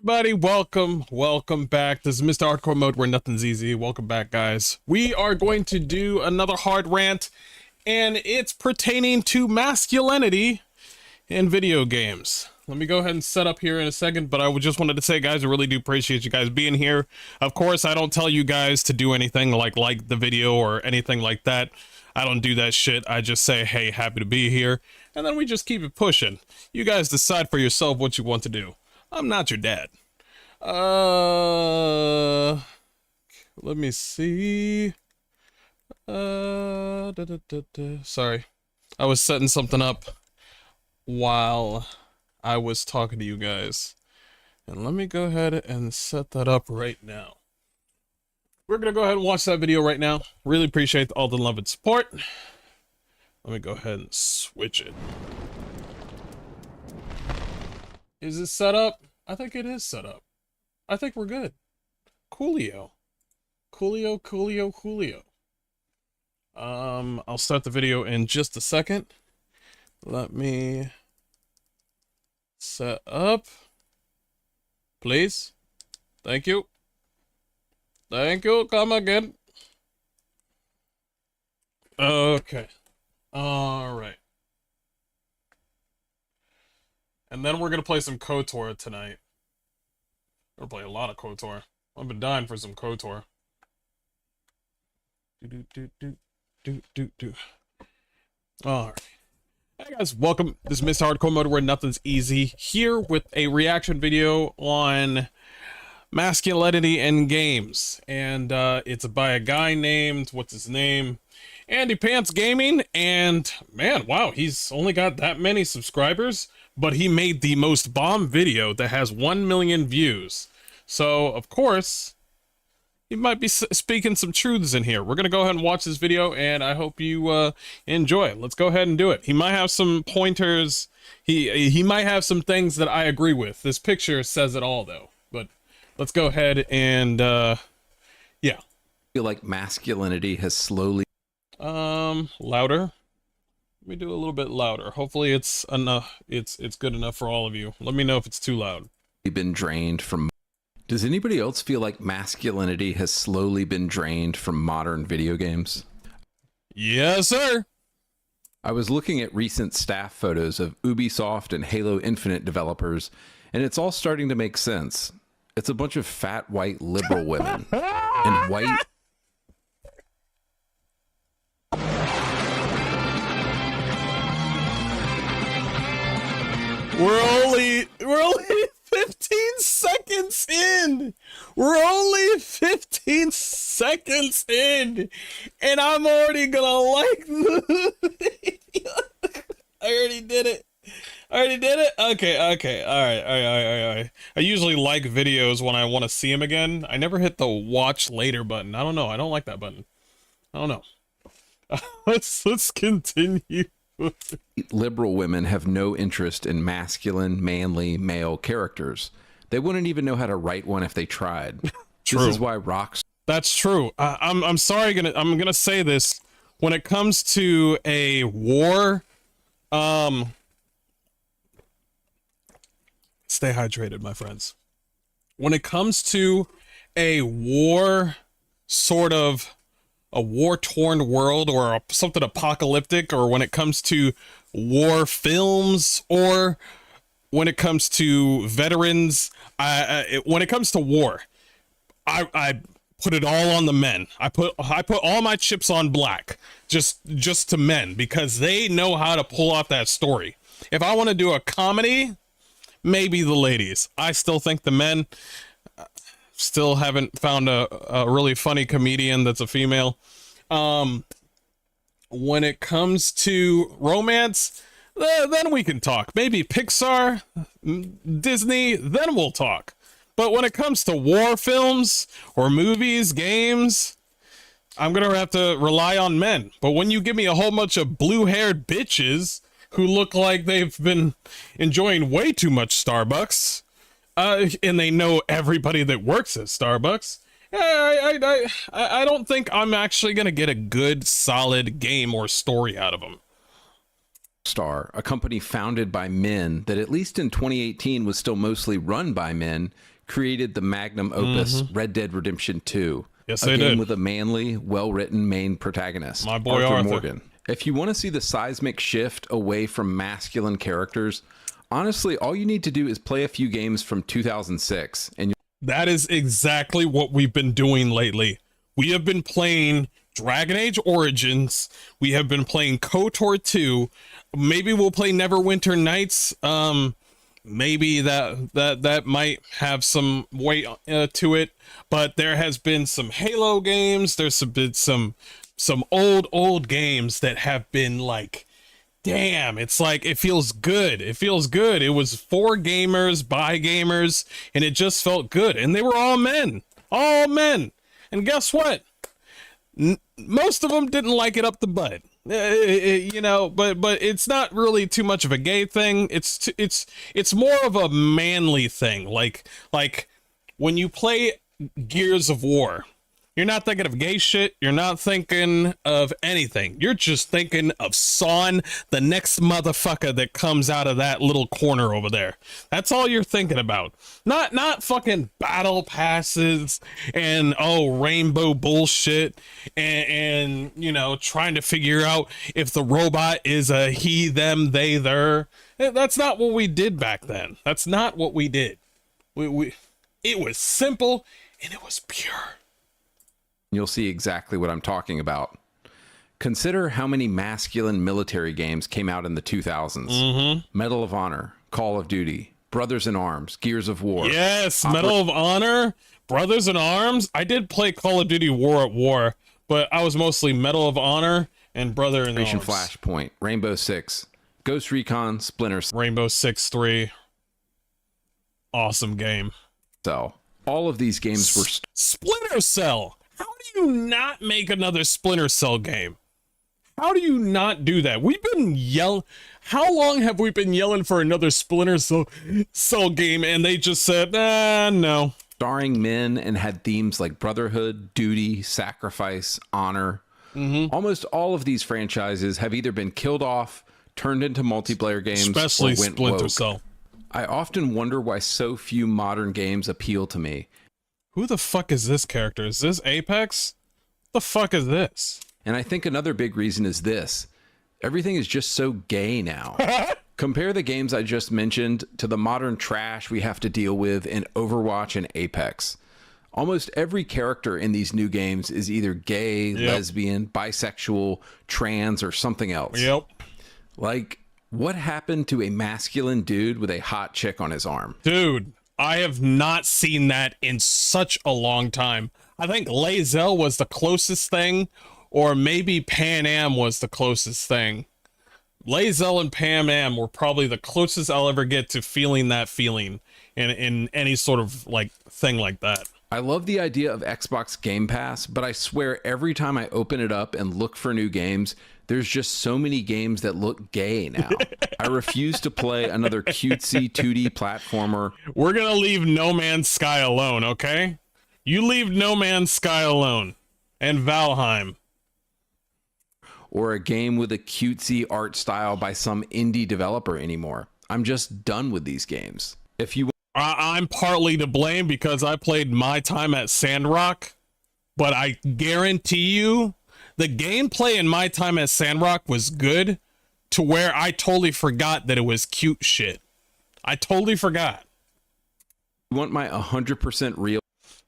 Everybody, welcome back. This is Mr. Hardcore Mode where nothing's easy. Welcome back, guys. We are going to do another hard rant, and it's pertaining to masculinity in video games. Let me go ahead and set up here in a second, but I just wanted to say, guys, I really do appreciate you guys being here. Of course, I don't tell you guys to do anything like the video or anything like that. I don't do that shit. I just say, hey, happy to be here, and then we just keep it pushing. You guys decide for yourself what you want to do. I'm not your dad. Let me see. Sorry. I was setting something up while I was talking to you guys. And let me go ahead and set that up right now. We're gonna go ahead and watch that video right now. Really appreciate all the love and support. Let me go ahead and switch it. Is it set up? I think it is set up. I think we're good. Coolio. Coolio. I'll start the video in just a second. Let me set up. Please. Thank you. Thank you. Come again. Okay. All right. And then we're gonna play some KOTOR tonight. We're gonna play a lot of KOTOR. I've been dying for some KOTOR. Alright. Hey guys, welcome. This is Mr. Hardcore Mode where nothing's easy. Here with a reaction video on masculinity in games. And it's by a guy named, what's his name? Andy Pants Gaming. And man, wow, he's only got that many subscribers. But he made the most bomb video that has 1 million views. So, of course, he might be speaking some truths in here. We're going to go ahead and watch this video, and I hope you enjoy it. Let's go ahead and do it. He might have some pointers. He might have some things that I agree with. This picture says it all, though. But let's go ahead and, yeah. I feel like masculinity has slowly... Louder. Let me do a little bit louder. Hopefully it's enough. It's good enough for all of you. Let me know if it's too loud. Been drained from... Does anybody else feel like masculinity has slowly been drained from modern video games? Yes, sir. I was looking at recent staff photos of Ubisoft and Halo Infinite developers, and it's all starting to make sense. It's a bunch of fat white liberal women and white... We're only 15 seconds in. We're only 15 seconds in, and I'm already gonna like the video. I already did it. Okay. All right. I usually like videos when I want to see them again. I never hit the watch later button. I don't know. I don't like that button. I don't know. Let's continue. Liberal women have no interest in masculine, manly, male characters. They wouldn't even know how to write one if they tried. True. This is why rocks... That's true. I'm sorry. I'm gonna say this. When it comes to a war, Stay hydrated, my friends. When it comes to a war, sort of a war-torn world, or something apocalyptic, or when it comes to war films, or when it comes to veterans, when it comes to war, I put it all on the men. I put all my chips on black, just to men, because they know how to pull off that story. If I want to do a comedy, maybe the ladies. I still think the men. Still haven't found a really funny comedian that's a female. When it comes to romance, then we can talk. Maybe Pixar, Disney, then we'll talk. But when it comes to war films or movies, games, I'm gonna have to rely on men. But when you give me a whole bunch of blue-haired bitches who look like they've been enjoying way too much Starbucks, and they know everybody that works at Starbucks, I don't think I'm actually gonna get a good, solid game or story out of them. Star, a company founded by men that at least in 2018 was still mostly run by men, created the magnum opus Red Dead Redemption 2. Yes, a they game did. with a manly, well-written main protagonist, My boy Arthur. Morgan. If you want to see the seismic shift away from masculine characters, honestly, all you need to do is play a few games from 2006, and That is exactly what we've been doing lately. We have been playing Dragon Age Origins. We have been playing KOTOR 2. Maybe we'll play Neverwinter Nights. Maybe that might have some weight to it. But there has been some Halo games. There's been some old games that have been like, damn, it's like, it feels good. It feels good. It was for gamers, by gamers, and it just felt good. And they were all men. All men. And guess what? Most of them didn't like it up the butt. You know, but it's not really too much of a gay thing. It's more of a manly thing. Like when you play Gears of War, you're not thinking of gay shit. You're not thinking of anything. You're just thinking of sawing the next motherfucker that comes out of that little corner over there. That's all you're thinking about. Not fucking battle passes and rainbow bullshit and you know, trying to figure out if the robot is a he, them, they, their. That's not what we did back then. That's not what we did. It was simple and it was pure. you'll see exactly what I'm talking about. Consider how many masculine military games came out in the 2000s. Medal of Honor, Call of Duty, Brothers in Arms, Gears of War. Yes, Medal of Honor, Brothers in Arms. I did play Call of Duty War at War, but I was mostly Medal of Honor and Brother in Arms. Flashpoint, Rainbow Six, Ghost Recon, Splinter Rainbow Six 3. Awesome game. Cell. All of these games were... Splinter Cell. How do you not make another Splinter Cell game? How do you not do that? We've been yelling. How long have we been yelling for another Splinter Cell game, and they just said, no. starring men and had themes like brotherhood, duty, sacrifice, honor. Almost all of these franchises have either been killed off, turned into multiplayer games, Especially or went Splinter woke. Cell. I often wonder why so few modern games appeal to me. Who the fuck is this character? Is this Apex? What the fuck is this? And I think another big reason is this. Everything is just so gay now. Compare the games I just mentioned to the modern trash we have to deal with in Overwatch and Apex. Almost every character in these new games is either gay, lesbian, bisexual, trans, or something else. Like, what happened to a masculine dude with a hot chick on his arm? Dude, I have not seen that in such a long time. I think Lae'zel was the closest thing, or maybe Pan Am was the closest thing. Lae'zel and Pan Am were probably the closest I'll ever get to feeling that feeling in any sort of like thing like that. I love the idea of Xbox Game Pass, but I swear every time I open it up and look for new games, there's just so many games that look gay now. I refuse to play another cutesy 2D platformer. We're gonna leave No Man's Sky alone, okay? You leave No Man's Sky alone. And Valheim. Or a game with a cutesy art style by some indie developer anymore. I'm just done with these games. If you I'm partly to blame because I played my time at Sandrock, but I guarantee you the gameplay in my time at Sandrock was good to where I totally forgot that it was cute shit. I totally forgot. want my 100% real.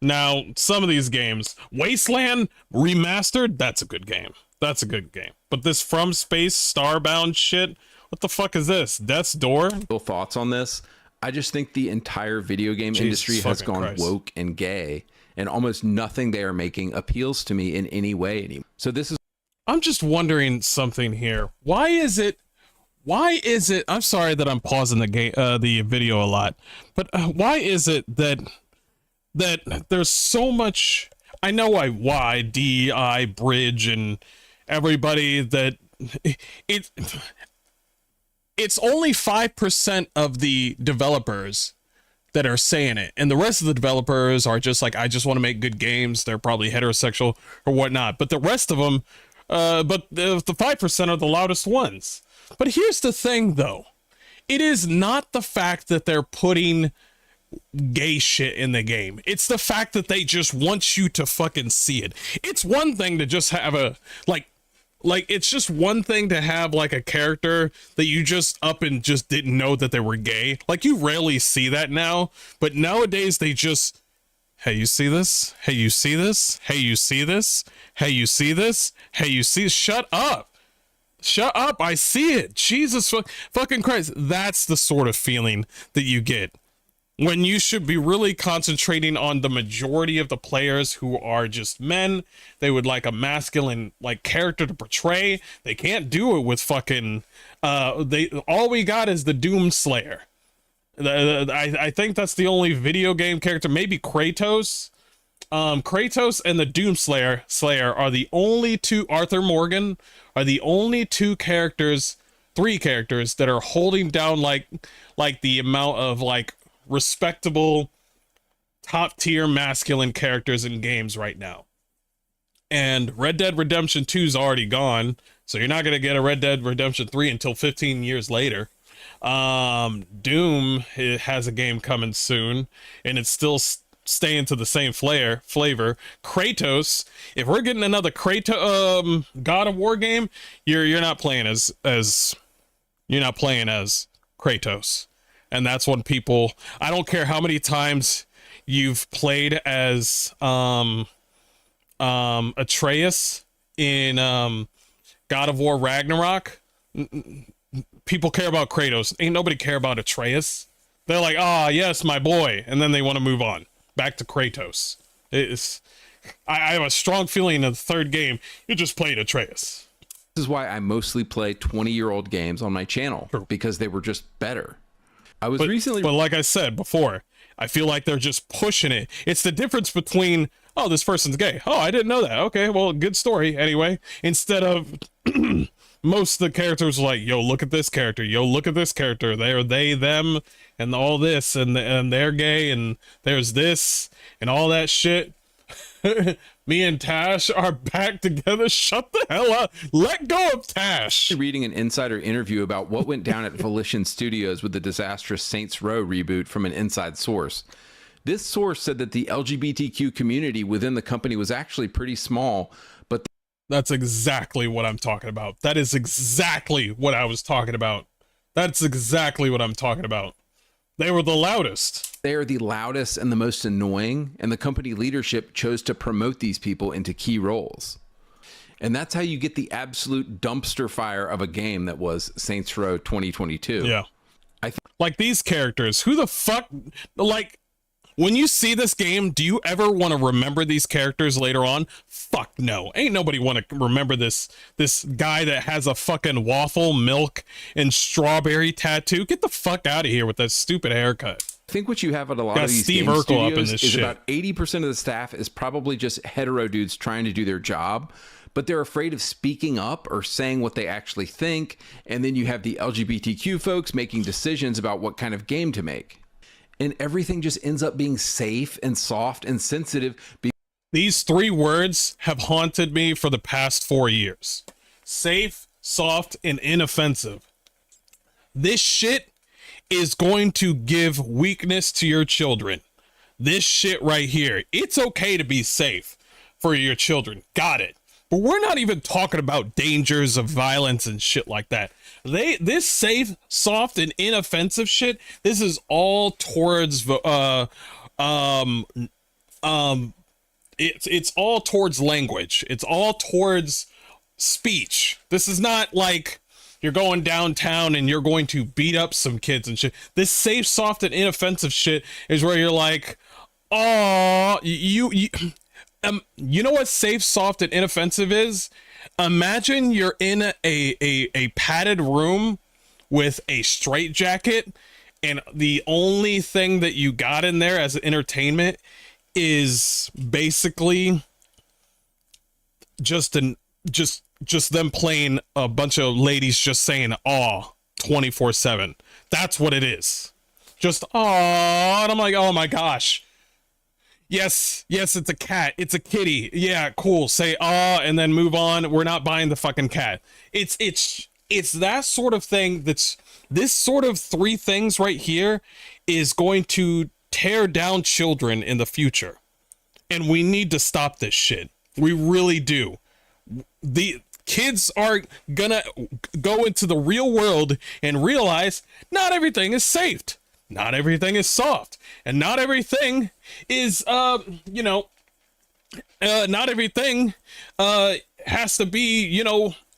Now, some of these games, Wasteland Remastered, that's a good game. That's a good game. But this From Space Starbound shit, what the fuck is this? Death's Door? Thoughts on this? I just think the entire video game industry has gone woke and gay, and almost nothing they are making appeals to me in any way anymore. So this is... I'm just wondering something here. Why is it, I'm sorry that I'm pausing the video a lot, but why is it that there's so much, I know why DEI, Bridge, and everybody, that it's only 5% of the developers that are saying it, and the rest of the developers are just like, I just want to make good games. They're probably heterosexual or whatnot, but the rest of them, but the 5% are the loudest ones. But here's the thing, though. It is not the fact that they're putting gay shit in the game. It's the fact that they just want you to fucking see it. It's one thing to just have a, like it's just one thing to have like a character that you just up and just didn't know that they were gay. Like, you rarely see that now, but nowadays they just, hey, you see this? Hey, you see this? Hey, you see this? Hey, you see this? Hey, you see, shut up. Shut up, I see it. Jesus fucking Christ. That's the sort of feeling that you get when you should be really concentrating on the majority of the players who are just men. They would like a masculine like character to portray. They can't do it with fucking all we got is the Doomslayer. I think that's the only video game character, maybe Kratos. Kratos and the Doomslayer are the only two, Arthur Morgan are the only three characters that are holding down like the amount of like respectable top tier masculine characters in games right now. And Red Dead Redemption 2 is already gone, so you're not going to get a Red Dead Redemption 3 until 15 years later. Doom, it has a game coming soon, and it's still staying to the same flavor. Kratos, if we're getting another Kratos God of War game, you're not playing as Kratos. And that's when people, I don't care how many times you've played as Atreus in God of War Ragnarok, people care about Kratos. Ain't nobody care about Atreus. They're like, ah, yes, my boy, and then they want to move on back to Kratos. I have a strong feeling in the third game you just played Atreus. This is why I mostly play 20-year-old games on my channel, because they were just better. But like I said before, I feel like they're just pushing it. It's the difference between, oh, this person's gay. Oh, I didn't know that. Okay, well, good story anyway. Instead of most of the characters are like, yo, look at this character. Yo, look at this character. They're they, them, and all this, and they're gay, and there's this, and all that shit. Me and Tash are back together. Shut the hell up. Let go of Tash. Reading an insider interview about what went down at Volition Studios with the disastrous Saints Row reboot from an inside source. This source said that the LGBTQ community within the company was actually pretty small, but that's exactly what I'm talking about. That is exactly what I was talking about. That's exactly what I'm talking about. They were the loudest. They are the loudest and the most annoying, and the company leadership chose to promote these people into key roles. And that's how you get the absolute dumpster fire of a game that was Saints Row 2022. Yeah. Like these characters, who the fuck, like, when you see this game, do you ever want to remember these characters later on? Fuck no. Ain't nobody want to remember this guy that has a fucking waffle, milk, and strawberry tattoo. Get the fuck out of here with that stupid haircut. I think what you have at a lot of these game studios is about 80% of the staff is probably just hetero dudes trying to do their job, but they're afraid of speaking up or saying what they actually think. And then you have the LGBTQ folks making decisions about what kind of game to make. And everything just ends up being safe and soft and sensitive. These three words have haunted me for the past 4 years. Safe, soft, and inoffensive. This shit is going to give weakness to your children. This shit right here. It's okay to be safe for your children. Got it. But we're not even talking about dangers of violence and shit like that. This safe, soft, and inoffensive shit, this is all towards it's all towards language. It's all towards speech. This is not like you're going downtown and you're going to beat up some kids and shit. This safe, soft, and inoffensive shit is where you're like, oh, you know what safe, soft, and inoffensive is? Imagine you're in a padded room with a straitjacket, and the only thing that you got in there as entertainment is basically just them playing a bunch of ladies just saying "aw" 24/7. That's what it is. Just "aw," and I'm like, oh my gosh. Yes, it's a cat. It's a kitty. Yeah, cool. Say "ah" and then move on. We're not buying the fucking cat. It's that sort of thing. This sort of three things right here is going to tear down children in the future. And we need to stop this shit. We really do. The kids are gonna go into the real world and realize not everything is safe. Not everything is soft, and not everything is, not everything, has to be,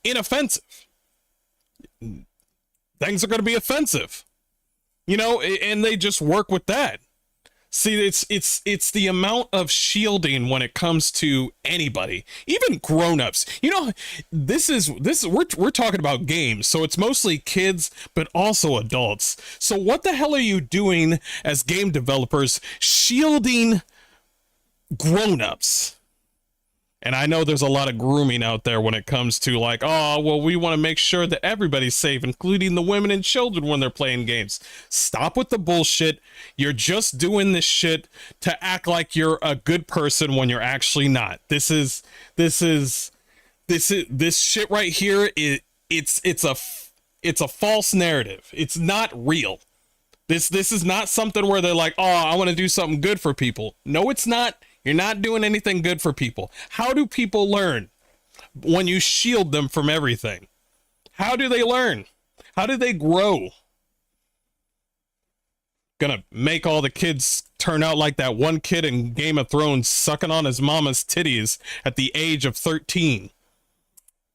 inoffensive. Things are going to be offensive, and they just work with that. See, it's the amount of shielding when it comes to anybody, even grown-ups. We're talking about games, so it's mostly kids, but also adults. So what the hell are you doing as game developers shielding grown-ups? And I know there's a lot of grooming out there when it comes to like, oh, well, we want to make sure that everybody's safe, including the women and children when they're playing games. Stop with the bullshit. You're just doing this shit to act like you're a good person when you're actually not. This shit right here. It's a false narrative. It's not real. This is not something where they're like, oh, I want to do something good for people. No, it's not. You're not doing anything good for people. How do people learn? When you shield them from everything. How do they learn? How do they grow? Gonna make all the kids turn out like that one kid in Game of Thrones sucking on his mama's titties at the age of 13.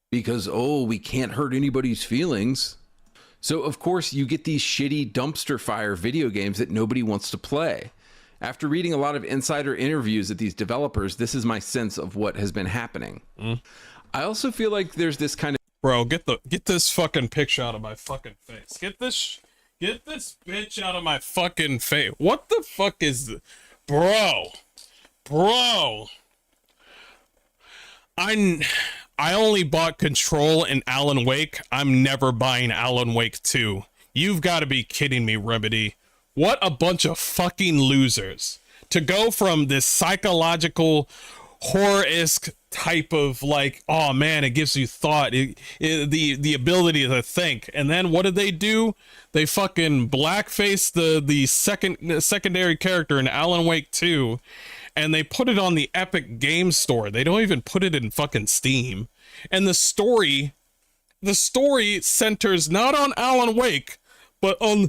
Because, we can't hurt anybody's feelings. So, of course, you get these shitty dumpster fire video games that nobody wants to play. After reading a lot of insider interviews with these developers, this is my sense of what has been happening. I also feel like there's this kind of... Bro, get this fucking picture out of my fucking face. Get this bitch out of my fucking face. What the fuck is this? Bro. I only bought Control and Alan Wake. I'm never buying Alan Wake 2. You've got to be kidding me, Remedy. What a bunch of fucking losers. To go from this psychological horror-esque type of like, oh man, it gives you thought, the ability to think, and then what did they do? They fucking blackface the secondary character in Alan Wake 2, and they put it on the Epic Game Store. They don't even put it in fucking Steam. And the story centers not on Alan Wake, but on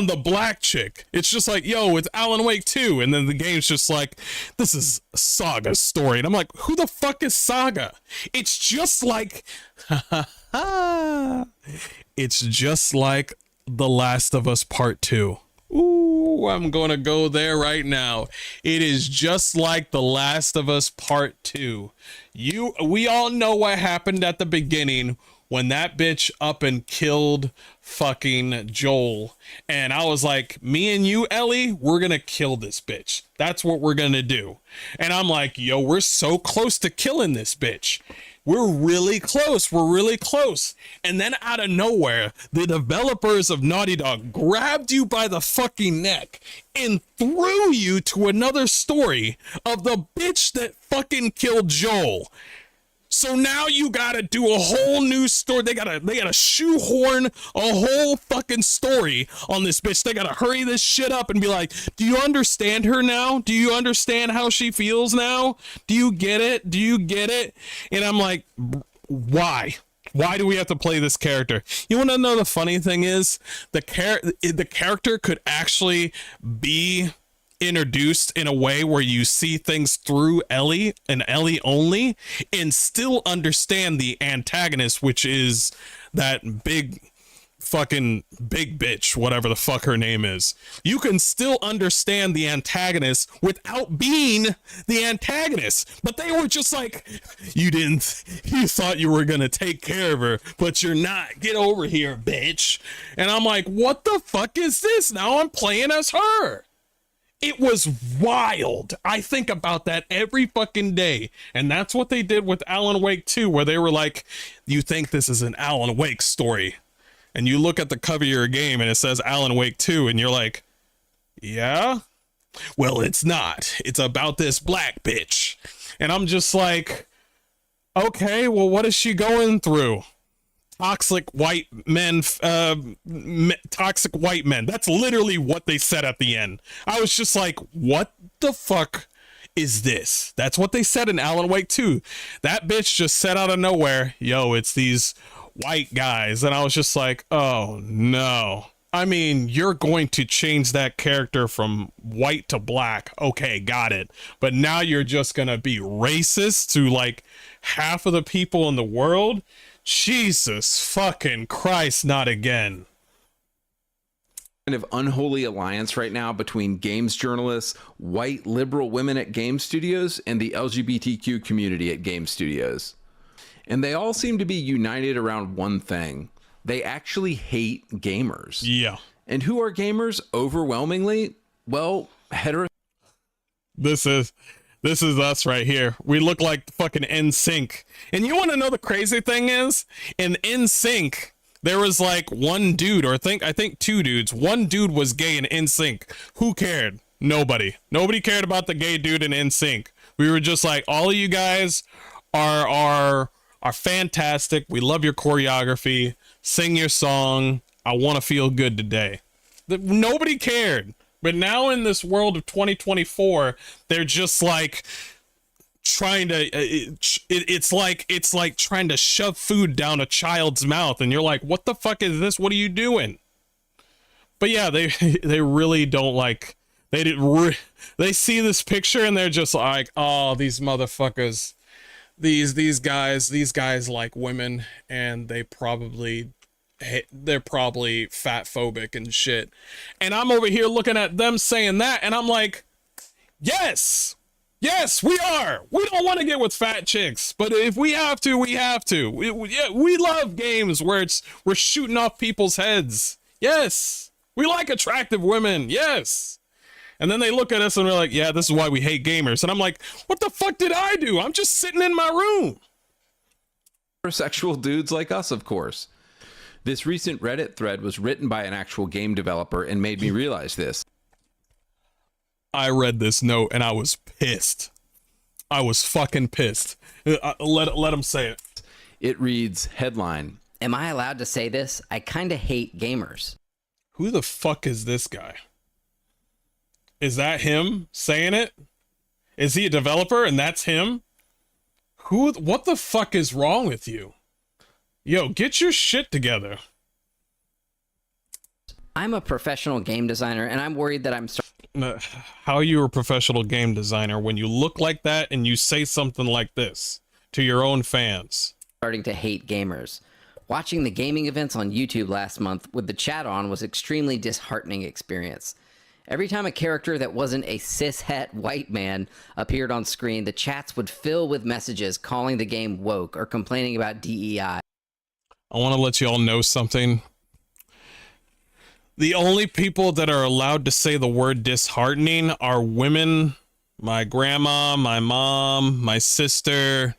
the black chick. It's just like, yo, it's Alan Wake 2. And then the game's just like, this is Saga's story. And I'm like, who the fuck is Saga? It's just like, it's just like The Last of Us Part 2. Ooh, I'm gonna go there right now. It is just like The Last of Us Part 2. We all know what happened at the beginning when that bitch up and killed fucking Joel. And I was like, me and you, Ellie, we're gonna kill this bitch. That's what we're gonna do. And I'm like, yo, we're so close to killing this bitch. We're really close. And then out of nowhere, the developers of Naughty Dog grabbed you by the fucking neck and threw you to another story of the bitch that fucking killed Joel. So now you gotta do a whole new story. They gotta shoehorn a whole fucking story on this bitch. They gotta hurry this shit up and be like, do you understand her now? Do you understand how she feels now? Do you get it? Do you get it? And I'm like, why? Why do we have to play this character? You want to know the funny thing is, the character could actually be introduced in a way where you see things through Ellie and Ellie only, and still understand the antagonist, which is that big bitch, whatever the fuck her name is. You can still understand the antagonist without being the antagonist. But they were just like, you thought you were gonna take care of her, but you're not. Get over here, bitch. And I'm like, what the fuck is this? Now I'm playing as her. It was wild. I think about that every fucking day. And that's what they did with Alan Wake 2, where they were like, you think this is an Alan Wake story. And you look at the cover of your game and it says Alan Wake 2, and you're like, yeah? Well, it's not. It's about this black bitch. And I'm just like, okay, well, what is she going through? Toxic white men, toxic white men. That's literally what they said at the end. I was just like, what the fuck is this? That's what they said in Alan Wake 2. That bitch just said out of nowhere, yo, it's these white guys. And I was just like, oh no. I mean, you're going to change that character from white to black. Okay, got it. But now you're just gonna be racist to like half of the people in the world? Jesus fucking Christ, not again. Kind of unholy alliance right now between games journalists, white liberal women at game studios, and the LGBTQ community at game studios. And they all seem to be united around one thing. They actually hate gamers. Yeah. And who are gamers overwhelmingly? Well, This is us right here. We look like fucking NSYNC. And you want to know the crazy thing is? In NSYNC, there was like one dude, or I think two dudes. One dude was gay in NSYNC. Who cared? Nobody. Nobody cared about the gay dude in NSYNC. We were just like, all of you guys are fantastic. We love your choreography. Sing your song. I want to feel good today. Nobody cared. But now in this world of 2024, they're just like trying to, it's like trying to shove food down a child's mouth. And you're like, what the fuck is this? What are you doing? But yeah, they really don't like, they see this picture and they're just like, oh, these motherfuckers, these guys like women, and they're probably fat phobic and shit. And I'm over here looking at them saying that, and I'm like, yes, we are. We don't want to get with fat chicks, but if we have to, we have to. We love games where we're shooting off people's heads. Yes, we like attractive women. Yes. And then they look at us and we're like, yeah, this is why we hate gamers. And I'm like, what the fuck did I do? I'm just sitting in my room. Heterosexual dudes like us, of course. This recent Reddit thread was written by an actual game developer and made me realize this. I read this note and I was pissed. I was fucking pissed. Let him say it. It reads, headline. Am I allowed to say this? I kind of hate gamers. Who the fuck is this guy? Is that him saying it? Is he a developer and that's him? What the fuck is wrong with you? Yo, get your shit together. I'm a professional game designer and I'm worried that How are you a professional game designer when you look like that and you say something like this to your own fans? Starting to hate gamers. Watching the gaming events on YouTube last month with the chat on was extremely disheartening experience. Every time a character that wasn't a cishet white man appeared on screen, the chats would fill with messages calling the game woke or complaining about DEI. I want to let you all know something. The only people that are allowed to say the word disheartening are women, my grandma, my mom, my sister,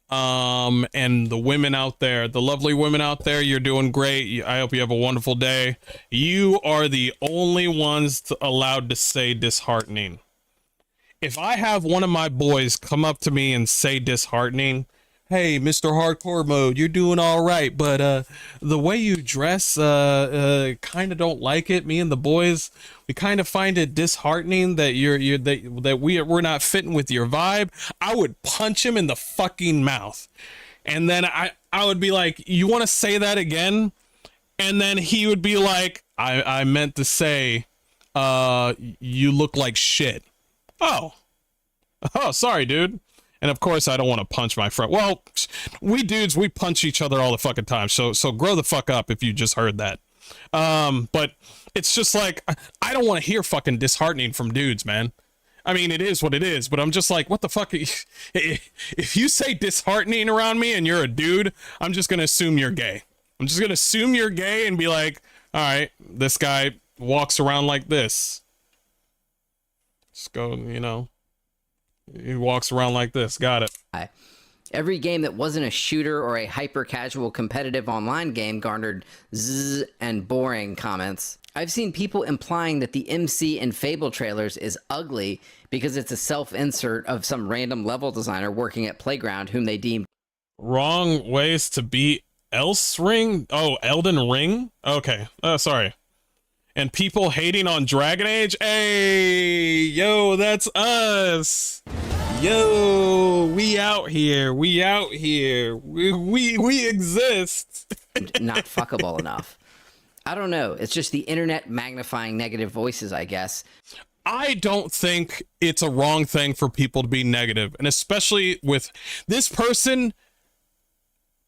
and the women out there, the lovely women out there. You're doing great. I hope you have a wonderful day. You are the only ones allowed to say disheartening. If I have one of my boys come up to me and say disheartening, hey, Mr. Hardcore Mode, you're doing all right, but the way you dress, kind of don't like it. Me and the boys, we kind of find it disheartening that we're not fitting with your vibe. I would punch him in the fucking mouth. And then I would be like, you want to say that again? And then he would be like, I meant to say, you look like shit. Oh, sorry, dude. And of course, I don't want to punch my friend. Well, we dudes, we punch each other all the fucking time. So grow the fuck up if you just heard that. But it's just like, I don't want to hear fucking disheartening from dudes, man. I mean, it is what it is, but I'm just like, what the fuck? If you say disheartening around me and you're a dude, I'm just going to assume you're gay. I'm just going to assume you're gay and be like, all right, this guy walks around like this. Just go, you know. He walks around like this. Got it. Every game that wasn't a shooter or a hyper-casual competitive online game garnered zzz and boring comments. I've seen people implying that the MC in Fable trailers is ugly because it's a self-insert of some random level designer working at Playground whom they deem wrong ways to beat Else Ring? Oh, Elden Ring? Okay. Sorry. And people hating on Dragon Age? Hey, yo, that's us. Yo, we out here. We out here. We exist. not fuckable enough. I don't know. It's just the internet magnifying negative voices, I guess. I don't think it's a wrong thing for people to be negative, and especially with this person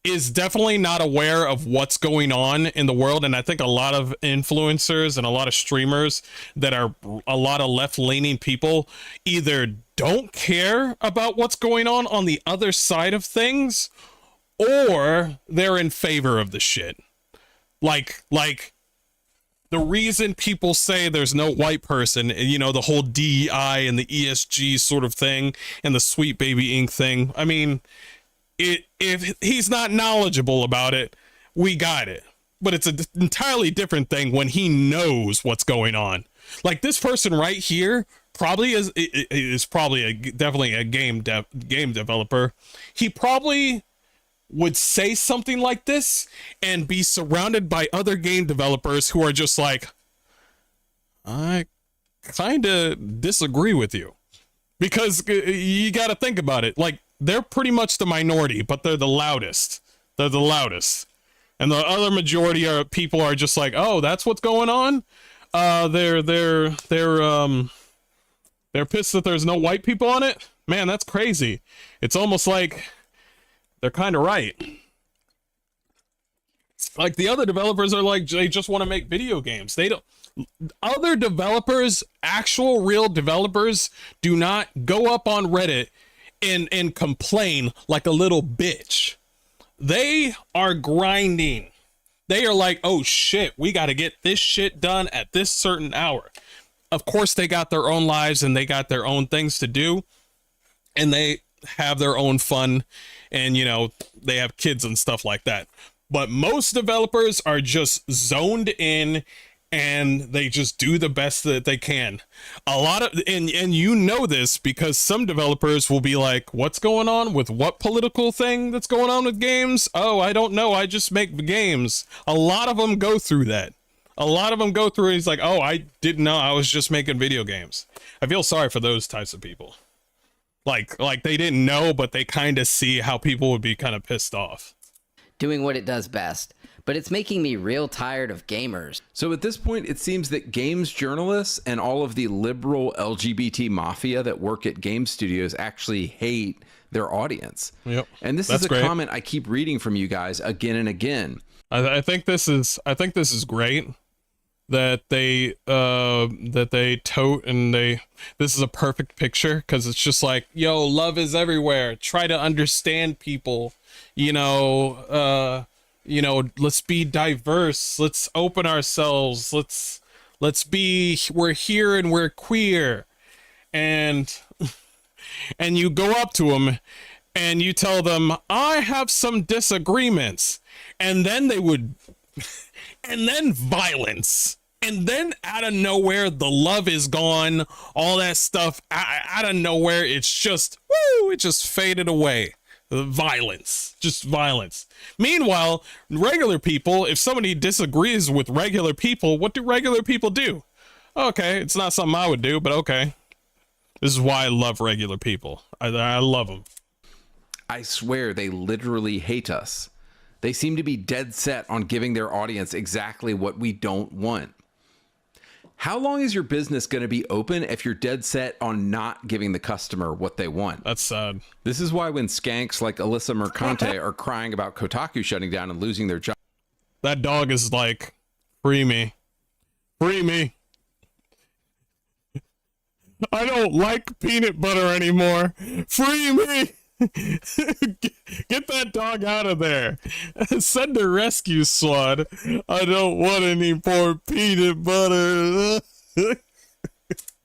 is definitely not aware of what's going on in the world. And I think a lot of influencers and a lot of streamers that are a lot of left-leaning people either don't care about what's going on the other side of things, or they're in favor of the shit. Like the reason people say there's no white person, you know, the whole DEI and the ESG sort of thing and the Sweet Baby Inc. thing. I mean, if he's not knowledgeable about it, we got it. But it's an entirely different thing when he knows what's going on. Like this person right here probably is probably definitely a game developer. He probably would say something like this and be surrounded by other game developers who are just like, I kind of disagree with you. Because you got to think about it. Like, they're pretty much the minority, but they're the loudest. They're the loudest. And the other majority of people are just like, oh, that's what's going on? They're pissed that there's no white people on it? Man, that's crazy. It's almost like they're kind of right. Like the other developers are like, they just want to make video games. They don't. Other developers, actual real developers, do not go up on Reddit and complain like a little bitch. They are grinding. They are like, oh shit, we got to get this shit done at this certain hour. Of course, they got their own lives and they got their own things to do. And they have their own fun. And, you know, they have kids and stuff like that. But most developers are just zoned in and they just do the best that they can. A lot of, and you know this because some developers will be like, what's going on with what political thing that's going on with games? Oh, I don't know. I just make the games. A lot of them go through that. A lot of them go through, he's like, oh, I didn't know. I was just making video games. I feel sorry for those types of people. Like they didn't know, but they kind of see how people would be kind of pissed off. Doing what it does best. But it's making me real tired of gamers. So at this point, it seems that games journalists and all of the liberal LGBT mafia that work at game studios actually hate their audience. Yep. And this is a comment I keep reading from you guys again and again. I think this is great that they tote and this is a perfect picture because it's just like, yo, love is everywhere. Try to understand people, you know, let's be diverse. Let's open ourselves. We're here and we're queer. And you go up to them and you tell them, I have some disagreements. And then and then violence. And then out of nowhere, the love is gone. All that stuff out of nowhere. It's just, woo, it just faded away. Violence, just violence. Meanwhile, regular people, if somebody disagrees with regular people, what do regular people do? Okay, it's not something I would do, but okay. This is why I love regular people. I love them. I swear they literally hate us. They seem to be dead set on giving their audience exactly what we don't want. How long is your business going to be open if you're dead set on not giving the customer what they want? That's sad. This is why when skanks like Alyssa Mercante are crying about Kotaku shutting down and losing their job. That dog is like, free me. Free me. I don't like peanut butter anymore. Free me. Get that dog out of there. Send a rescue squad. I don't want any more peanut butter.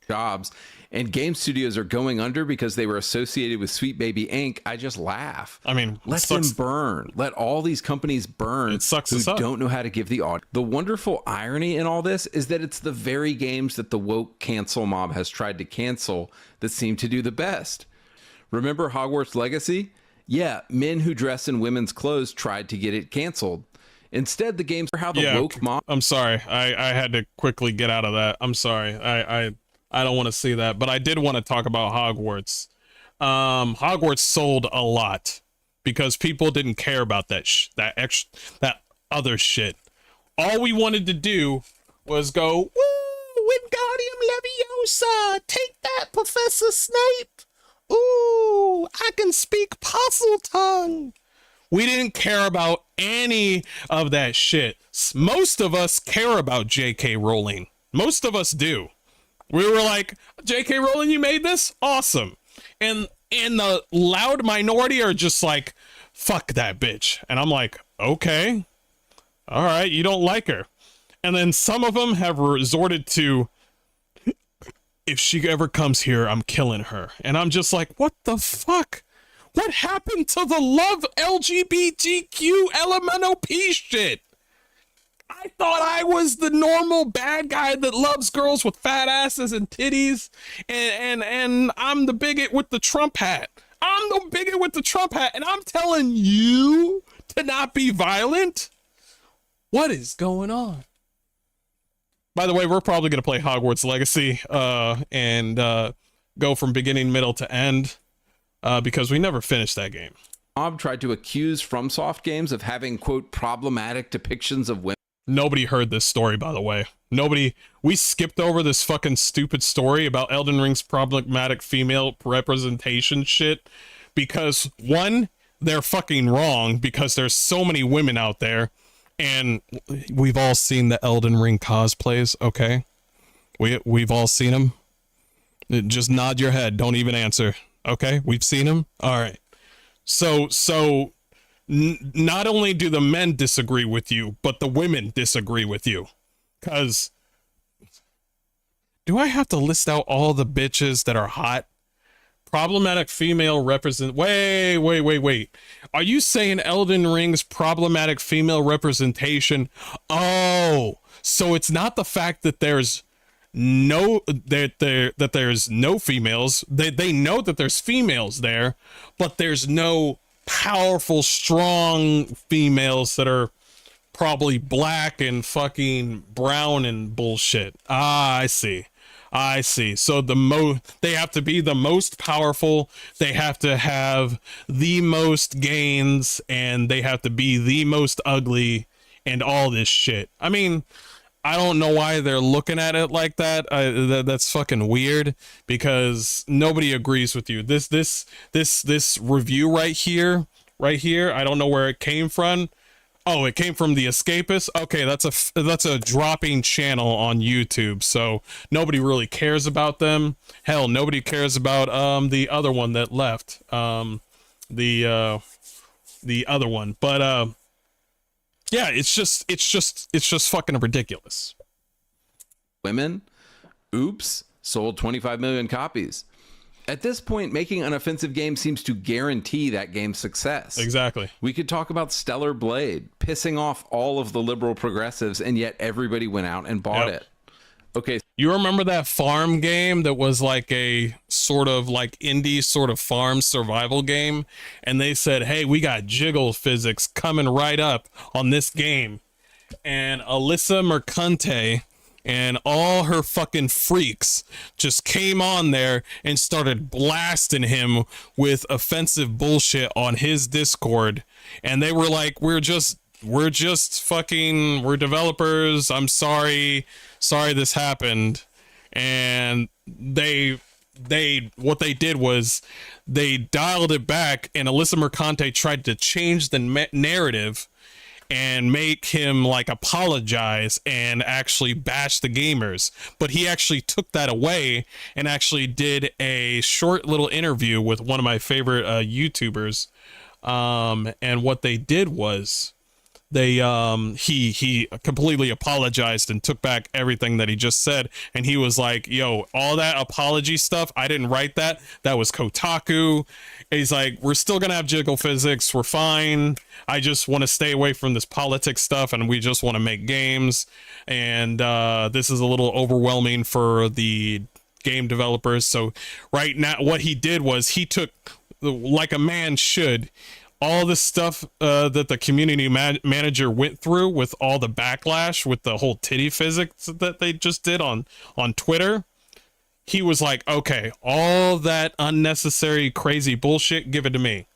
Jobs and game studios are going under because they were associated with Sweet Baby Inc. I just laugh. I mean, let them burn. Let all these companies burn. It sucks. Who don't know how to give the audience. The wonderful irony in all this is that it's the very games that the woke cancel mob has tried to cancel that seem to do the best. Remember Hogwarts Legacy? Yeah, men who dress in women's clothes tried to get it canceled. Instead, the games are how the woke mob. I'm sorry. I had to quickly get out of that. I'm sorry. I don't want to see that, but I did want to talk about Hogwarts. Hogwarts sold a lot because people didn't care about that that other shit. All we wanted to do was go, woo, Wingardium Leviosa, take that, Professor Snape. Ooh, I can speak puzzle tongue. We didn't care about any of that shit. Most of us care about J.K. Rowling. Most of us do. We were like, J.K. Rowling, you made this? Awesome. And the loud minority are just like, fuck that bitch. And I'm like, okay. All right, you don't like her. And then some of them have resorted to, if she ever comes here, I'm killing her. And I'm just like, what the fuck? What happened to the love LGBTQ LMNOP shit? I thought I was the normal bad guy that loves girls with fat asses and titties, and I'm the bigot with the Trump hat. I'm the bigot with the Trump hat, and I'm telling you to not be violent? What is going on? By the way, we're probably going to play Hogwarts Legacy and go from beginning, middle to end because we never finished that game. Mob tried to accuse FromSoft games of having, quote, problematic depictions of women. Nobody heard this story, by the way. We skipped over this fucking stupid story about Elden Ring's problematic female representation shit because, one, they're fucking wrong because there's so many women out there. And we've all seen the Elden Ring cosplays, okay? We've all seen them. Just nod your head. Don't even answer. Okay? We've seen them? All right. So not only do the men disagree with you, but the women disagree with you. Because do I have to list out all the bitches that are hot? Problematic female represent. Wait. Are you saying Elden Ring's problematic female representation? Oh, so it's not the fact that there's no there's no females. They know that there's females there, but there's no powerful, strong females that are probably black and fucking brown and bullshit. Ah, I see. So they have to be the most powerful, they have to have the most gains, and they have to be the most ugly and all this shit. I mean, I don't know why they're looking at it like that. That's fucking weird because nobody agrees with you. This review right here, I don't know where it came from. Oh, it came from The Escapist. Okay, that's a dropping channel on YouTube, so nobody really cares about them. Hell, nobody cares about the other one that left. The other one. But yeah, it's just fucking ridiculous. Women? Oops, sold 25 million copies. At this point, making an offensive game seems to guarantee that game's success. Exactly. We could talk about Stellar Blade, pissing off all of the liberal progressives, and yet everybody went out and bought it. Okay, You remember that farm game that was like a sort of like indie sort of farm survival game? And they said, hey, we got jiggle physics coming right up on this game. And Alyssa Mercante and all her fucking freaks just came on there and started blasting him with offensive bullshit on his Discord. And they were like, we're developers. I'm sorry this happened. And what they did was they dialed it back, and Alyssa Mercante tried to change the narrative and make him like apologize and actually bash the gamers. But he actually took that away and actually did a short little interview with one of my favorite YouTubers. And what they did was he completely apologized and took back everything that he just said. And he was like, yo, all that apology stuff, I didn't write that. That was Kotaku. He's like, we're still gonna have jiggle physics, we're fine. I just want to stay away from this politics stuff, and we just want to make games. And this is a little overwhelming for the game developers. So right now what he did was he took, like a man should, all the stuff that the community manager went through with all the backlash with the whole titty physics that they just did on Twitter. He was like, okay, all that unnecessary crazy bullshit, give it to me.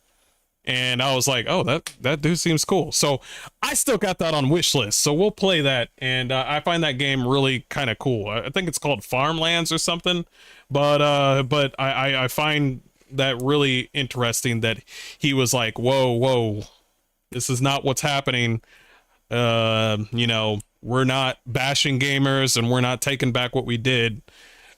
And I was like, oh, that dude seems cool. So I still got that on wish list, so we'll play that. And I find that game really kind of cool. I think it's called Farmlands or something, but I find that really interesting that he was like, whoa, this is not what's happening. You know, we're not bashing gamers and we're not taking back what we did.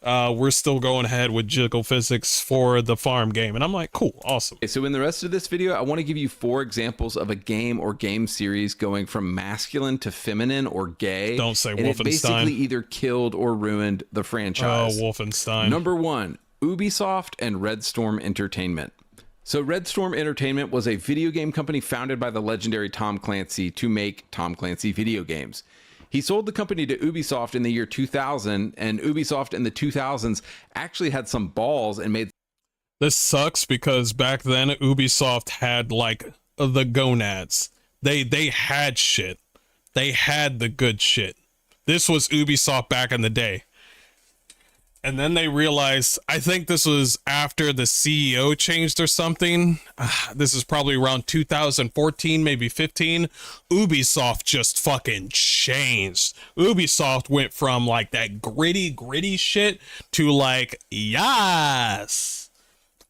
We're still going ahead with jiggle physics for the farm game. And I'm like, cool, awesome. so in the rest of this video, I want to give you 4 examples of a game or game series going from masculine to feminine or gay. Don't say and it Wolfenstein. basically either killed or ruined the franchise. Oh, Wolfenstein. Number 1, Ubisoft and Restream Entertainment. So Restream Entertainment was a video game company founded by the legendary Tom Clancy to make Tom Clancy video games. He sold the company to Ubisoft in the year 2000, and Ubisoft in the 2000s actually had some balls and made... This sucks because back then Ubisoft had like the gonads. They had shit. They had the good shit. This was Ubisoft back in the day. And then they realized, I think this was after the CEO changed or something. This is probably around 2014, maybe 15. Ubisoft just fucking changed. Ubisoft went from like that gritty shit to like, yes.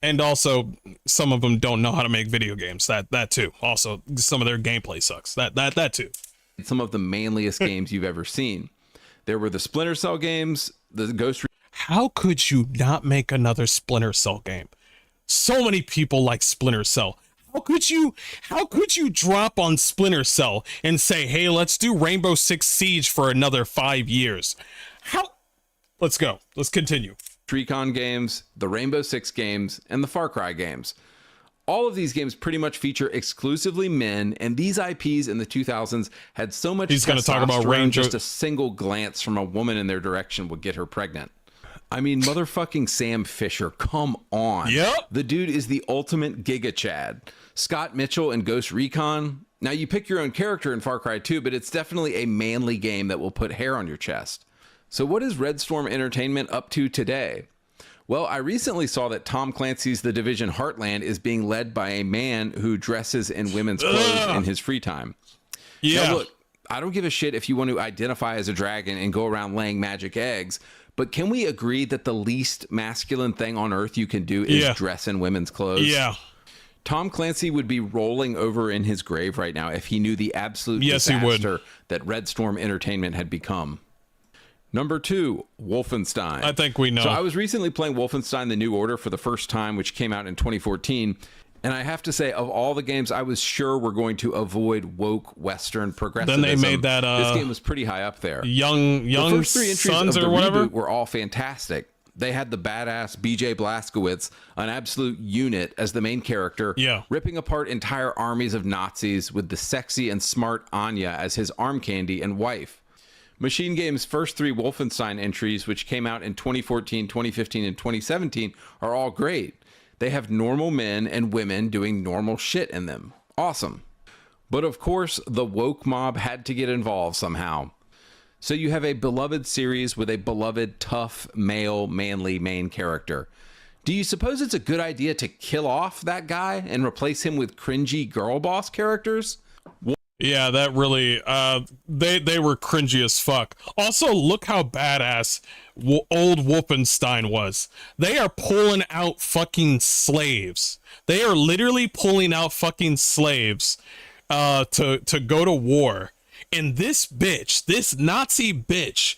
And also, some of them don't know how to make video games. That too. Also, some of their gameplay sucks. That too. some of the manliest games you've ever seen. There were the Splinter Cell games, the Ghost... How could you not make another Splinter Cell game? So many people like Splinter Cell. How could you drop on Splinter Cell and say, hey, let's do Rainbow Six Siege for another 5 years? How? Let's go. Let's continue. Recon games, the Rainbow Six games, and the Far Cry games. All of these games pretty much feature exclusively men, and these IPs in the 2000s had so much He's going to talk about testosterone, just a single glance from a woman in their direction would get her pregnant. I mean, motherfucking Sam Fisher, come on. Yep. The dude is the ultimate Giga Chad. Scott Mitchell in Ghost Recon. Now, you pick your own character in Far Cry 2, but it's definitely a manly game that will put hair on your chest. So what is Restream Entertainment up to today? Well, I recently saw that Tom Clancy's The Division Heartland is being led by a man who dresses in women's clothes in his free time. Yeah. Now, look, I don't give a shit if you want to identify as a dragon and go around laying magic eggs, but can we agree that the least masculine thing on earth you can do is dress in women's clothes? Yeah. Tom Clancy would be rolling over in his grave right now if he knew the absolute disaster he would. That Restream Entertainment had become. Number 2, Wolfenstein. I think we know. So I was recently playing Wolfenstein: The New Order for the first time, which came out in 2014. And I have to say, of all the games I was sure were going to avoid woke Western progressivism, then they made that this game was pretty high up there. Young the first 3 entries Sons of or the whatever reboot were all fantastic. They had the badass BJ Blazkowicz, an absolute unit, as the main character, ripping apart entire armies of Nazis with the sexy and smart Anya as his arm candy and wife. Machine Game's first 3 Wolfenstein entries, which came out in 2014, 2015, and 2017, are all great. They have normal men and women doing normal shit in them. Awesome. But of course, the woke mob had to get involved somehow. So you have a beloved series with a beloved, tough, male, manly main character. Do you suppose it's a good idea to kill off that guy and replace him with cringy girl boss characters? Yeah, that really, they were cringy as fuck. Also, look how badass old Wolfenstein was. They are pulling out fucking slaves. They are literally pulling out fucking slaves, to go to war. And this bitch, this Nazi bitch,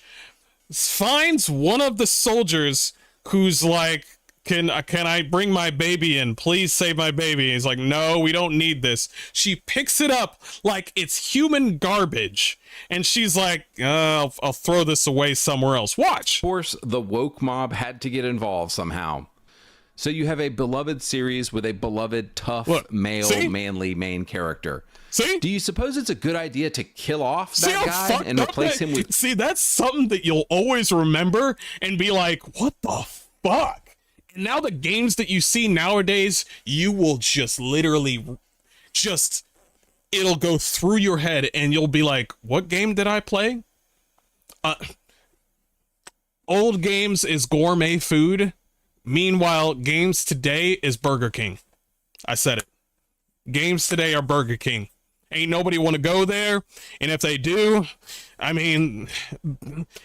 finds one of the soldiers who's like, can I bring my baby in? Please save my baby. And he's like, no, we don't need this. She picks it up like it's human garbage. And she's like, I'll throw this away somewhere else. Watch. Of course, the woke mob had to get involved somehow. So you have a beloved series with a beloved, tough, male, manly main character. See? Do you suppose it's a good idea to kill off that guy and replace him with... See, that's something that you'll always remember and be like, what the fuck? And now the games that you see nowadays, you will just literally it'll go through your head and you'll be like, what game did I play? Old games is gourmet food. Meanwhile, games today is Burger King. I said it. Games today are Burger King. Ain't nobody want to go there. And if they do, I mean,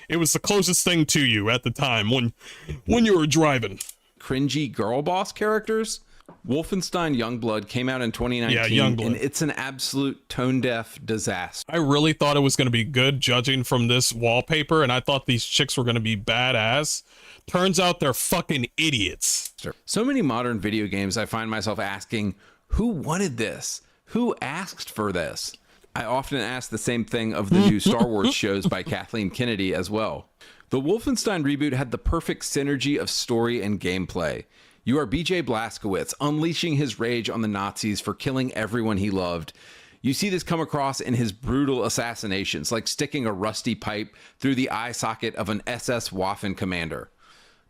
it was the closest thing to you at the time when you were driving. Cringy girl boss characters. Wolfenstein Youngblood came out in 2019, yeah, Youngblood. And it's an absolute tone-deaf disaster. I really thought it was going to be good judging from this wallpaper, and I thought these chicks were going to be badass. Turns out they're fucking idiots. So many modern video games, I find myself asking, who wanted this? Who asked for this? I often ask the same thing of the new Star Wars shows by Kathleen Kennedy as well. The Wolfenstein reboot had the perfect synergy of story and gameplay. You are BJ Blazkowicz unleashing his rage on the Nazis for killing everyone he loved. You see this come across in his brutal assassinations, like sticking a rusty pipe through the eye socket of an SS Waffen commander.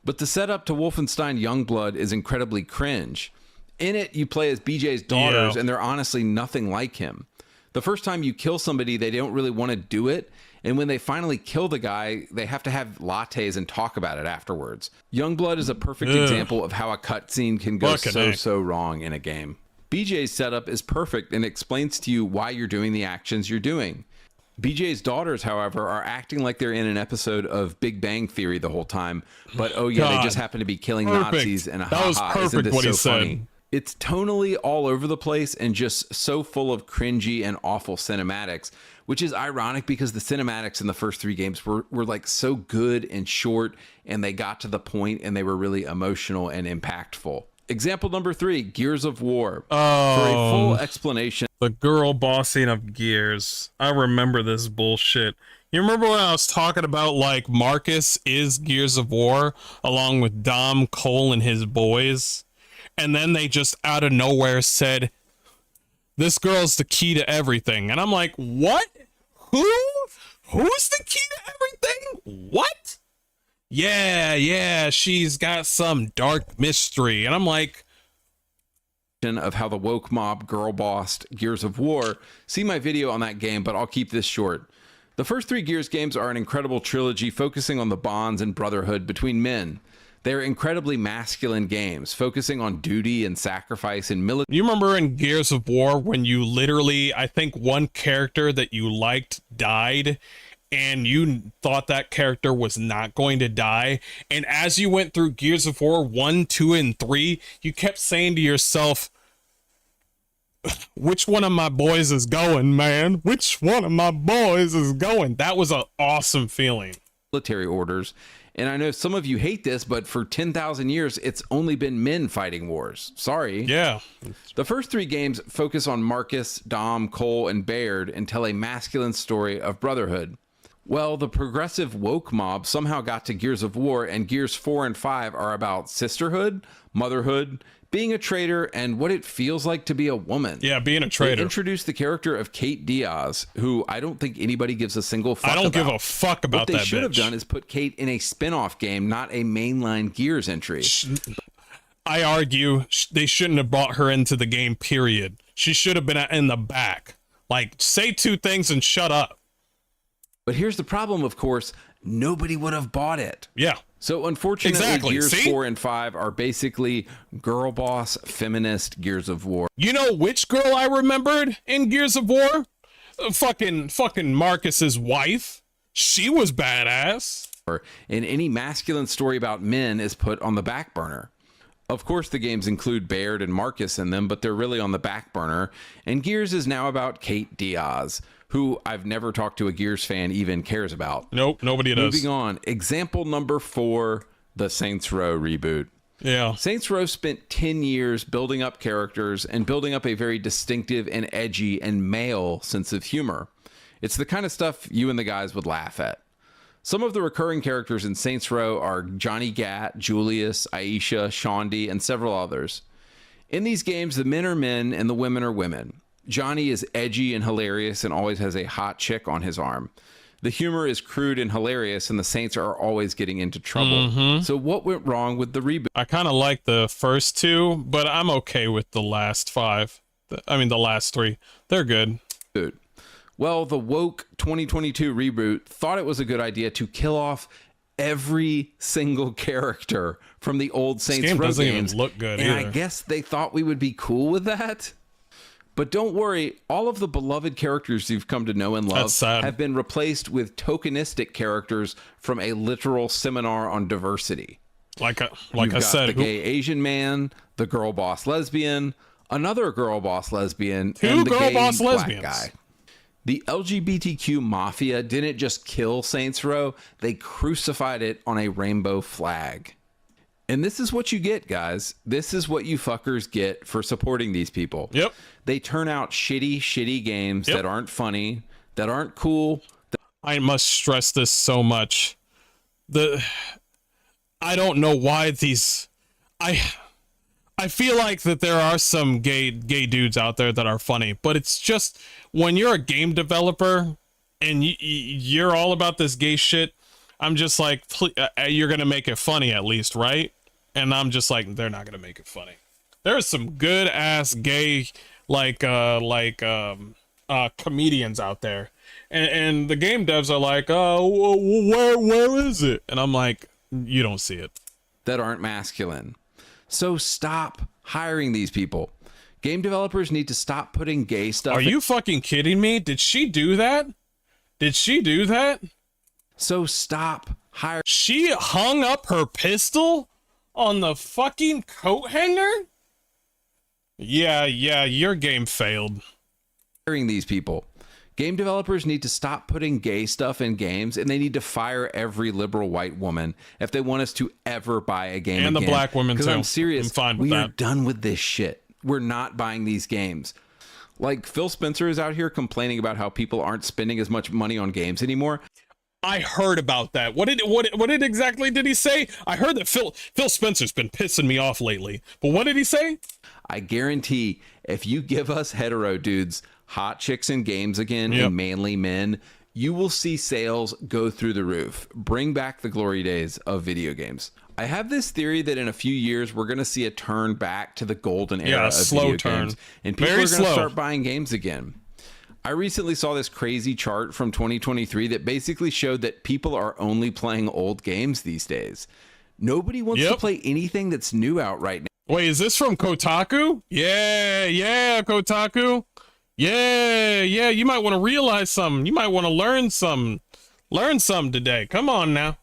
But the setup to Wolfenstein Youngblood is incredibly cringe. In it, you play as BJ's daughters, and they're honestly nothing like him. The first time you kill somebody, they don't really want to do it. And when they finally kill the guy, they have to have lattes and talk about it afterwards. Youngblood is a perfect example of how a cutscene can go so wrong in a game. BJ's setup is perfect and explains to you why you're doing the actions you're doing. BJ's daughters, however, are acting like they're in an episode of Big Bang Theory the whole time. But oh yeah, they just happen to be killing Nazis, and isn't this so funny? It's tonally all over the place and just so full of cringy and awful cinematics, which is ironic because the cinematics in the first 3 games were like so good and short, and they got to the point and they were really emotional and impactful. Example number 3, Gears of War. For a full explanation. The girl bossing of Gears. I remember this bullshit. You remember when I was talking about like Marcus is Gears of War along with Dom, Cole, and his boys? And then they just out of nowhere said, this girl's the key to everything. And I'm like, what? Who's the key to everything? What? Yeah, she's got some dark mystery. And I'm like, of how the woke mob girl bossed Gears of War. See my video on that game, but I'll keep this short. The first 3 Gears games are an incredible trilogy focusing on the bonds and brotherhood between men. They're incredibly masculine games, focusing on duty and sacrifice and military. You remember in Gears of War when you literally, I think one character that you liked died, and you thought that character was not going to die, and as you went through Gears of War 1, 2, and 3, you kept saying to yourself, which one of my boys is going, man? Which one of my boys is going? That was an awesome feeling. Military orders. And I know some of you hate this, but for 10,000 years, it's only been men fighting wars. Sorry. Yeah. The first 3 games focus on Marcus, Dom, Cole, and Baird and tell a masculine story of brotherhood. Well, the progressive woke mob somehow got to Gears of War, and Gears 4 and 5 are about sisterhood, motherhood, being a traitor, and what it feels like to be a woman. Yeah, being a They traitor. introduced the character of Kate Diaz, who I don't think anybody gives a single fuck I don't give about. a fuck about What they that should have bitch. done is put Kate in a spin-off game, not a mainline Gears entry. I argue they shouldn't have brought her into the game, period. She should have been in the back. Like, say two things and shut up. But here's the problem, of course, nobody would have bought it. Yeah. So unfortunately, Exactly. Gears See? 4 and 5 are basically girl boss, feminist Gears of War. You know which girl I remembered in Gears of War? Fucking Marcus's wife. She was badass. And any masculine story about men is put on the back burner. Of course, the games include Baird and Marcus in them, but they're really on the back burner. And Gears is now about Kate Diaz, who I've never talked to a Gears fan even cares about. Nope, nobody does. Moving on, example number 4, the Saints Row reboot. Yeah. Saints Row spent 10 years building up characters and building up a very distinctive and edgy and male sense of humor. It's the kind of stuff you and the guys would laugh at. Some of the recurring characters in Saints Row are Johnny Gat, Julius, Aisha, Shondi, and several others. In these games, the men are men and the women are women. Johnny is edgy and hilarious and always has a hot chick on his arm. The humor is crude and hilarious, and the Saints are always getting into trouble. So what went wrong with the reboot? I kind of like the first two, but I'm okay with the last 5. The last 3. They're good. Well, the woke 2022 reboot thought it was a good idea to kill off every single character from the old Saints game Row doesn't even games. look good and I either. guess they thought we would be cool with that. But don't worry, all of the beloved characters you've come to know and love That's sad. have been replaced with tokenistic characters from a literal seminar on diversity. Like You've I got said, the gay Asian man, the girl boss lesbian, another girl boss lesbian, and the girl gay boss black lesbians. guy. The LGBTQ mafia didn't just kill Saints Row, they crucified it on a rainbow flag. And this is what you get, guys. This is what you fuckers get for supporting these people. Yep. They turn out shitty games Yep. that aren't funny, that aren't cool. I must stress this so much. I don't know why these. I feel like that there are some gay dudes out there that are funny, but it's just when you're a game developer and you're all about this gay shit. I'm just like, you're gonna make it funny at least, right? And I'm just like, they're not gonna make it funny. There's some good ass gay comedians out there, and the game devs are like, oh, where is it? And I'm like, you don't see it. That aren't masculine. So stop hiring these people. Game developers need to stop putting gay stuff. Are you fucking kidding me? Did she do that? So stop hiring. She hung up her pistol on the fucking coat hanger? Yeah, your game failed. These people. Game developers need to stop putting gay stuff in games, and they need to fire every liberal white woman if they want us to ever buy a game And again. the black women, Because too. I'm serious. I'm fine with we are that. done with this shit. We're not buying these games. Like Phil Spencer is out here complaining about how people aren't spending as much money on games anymore. I heard about that. What did exactly did he say? I heard that Phil Spencer's been pissing me off lately. But what did he say? I guarantee if you give us hetero dudes hot chicks in games again Yep. and manly men, you will see sales go through the roof. Bring back the glory days of video games. I have this theory that in a few years we're going to see a turn back to the golden era of slow video turn. games, and people Very are going to slow. start buying games again. I recently saw this crazy chart from 2023 that basically showed that people are only playing old games these days. Nobody wants to Yep. play anything that's new out right now. Wait, is this from Kotaku? Yeah, Kotaku. Yeah, you might want to realize something. You might want to learn something. Learn something today. Come on now.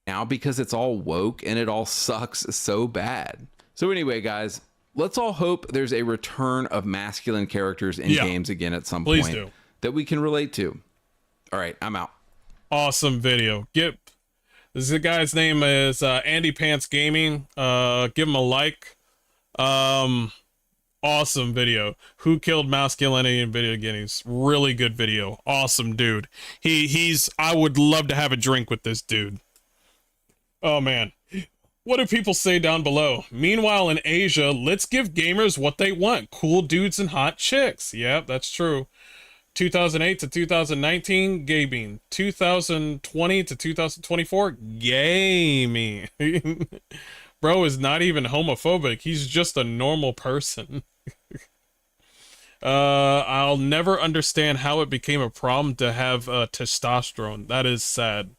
Now because it's all woke and it all sucks so bad. So anyway, guys, let's all hope there's a return of masculine characters in Yeah. games again at some Please point do. that we can relate to. All right, I'm out. Awesome video. The guy's name is Andy Pants Gaming. Give him a like. Awesome video. Who killed masculinity in video games? Really good video. Awesome dude. He's I would love to have a drink with this dude. Oh man. What do people say down below? Meanwhile in Asia, let's give gamers what they want. Cool dudes and hot chicks. Yep, that's true. 2008 to 2019, gaming. 2020 to 2024, gaming. Bro is not even homophobic. He's just a normal person. I'll never understand how it became a problem to have testosterone. That is sad.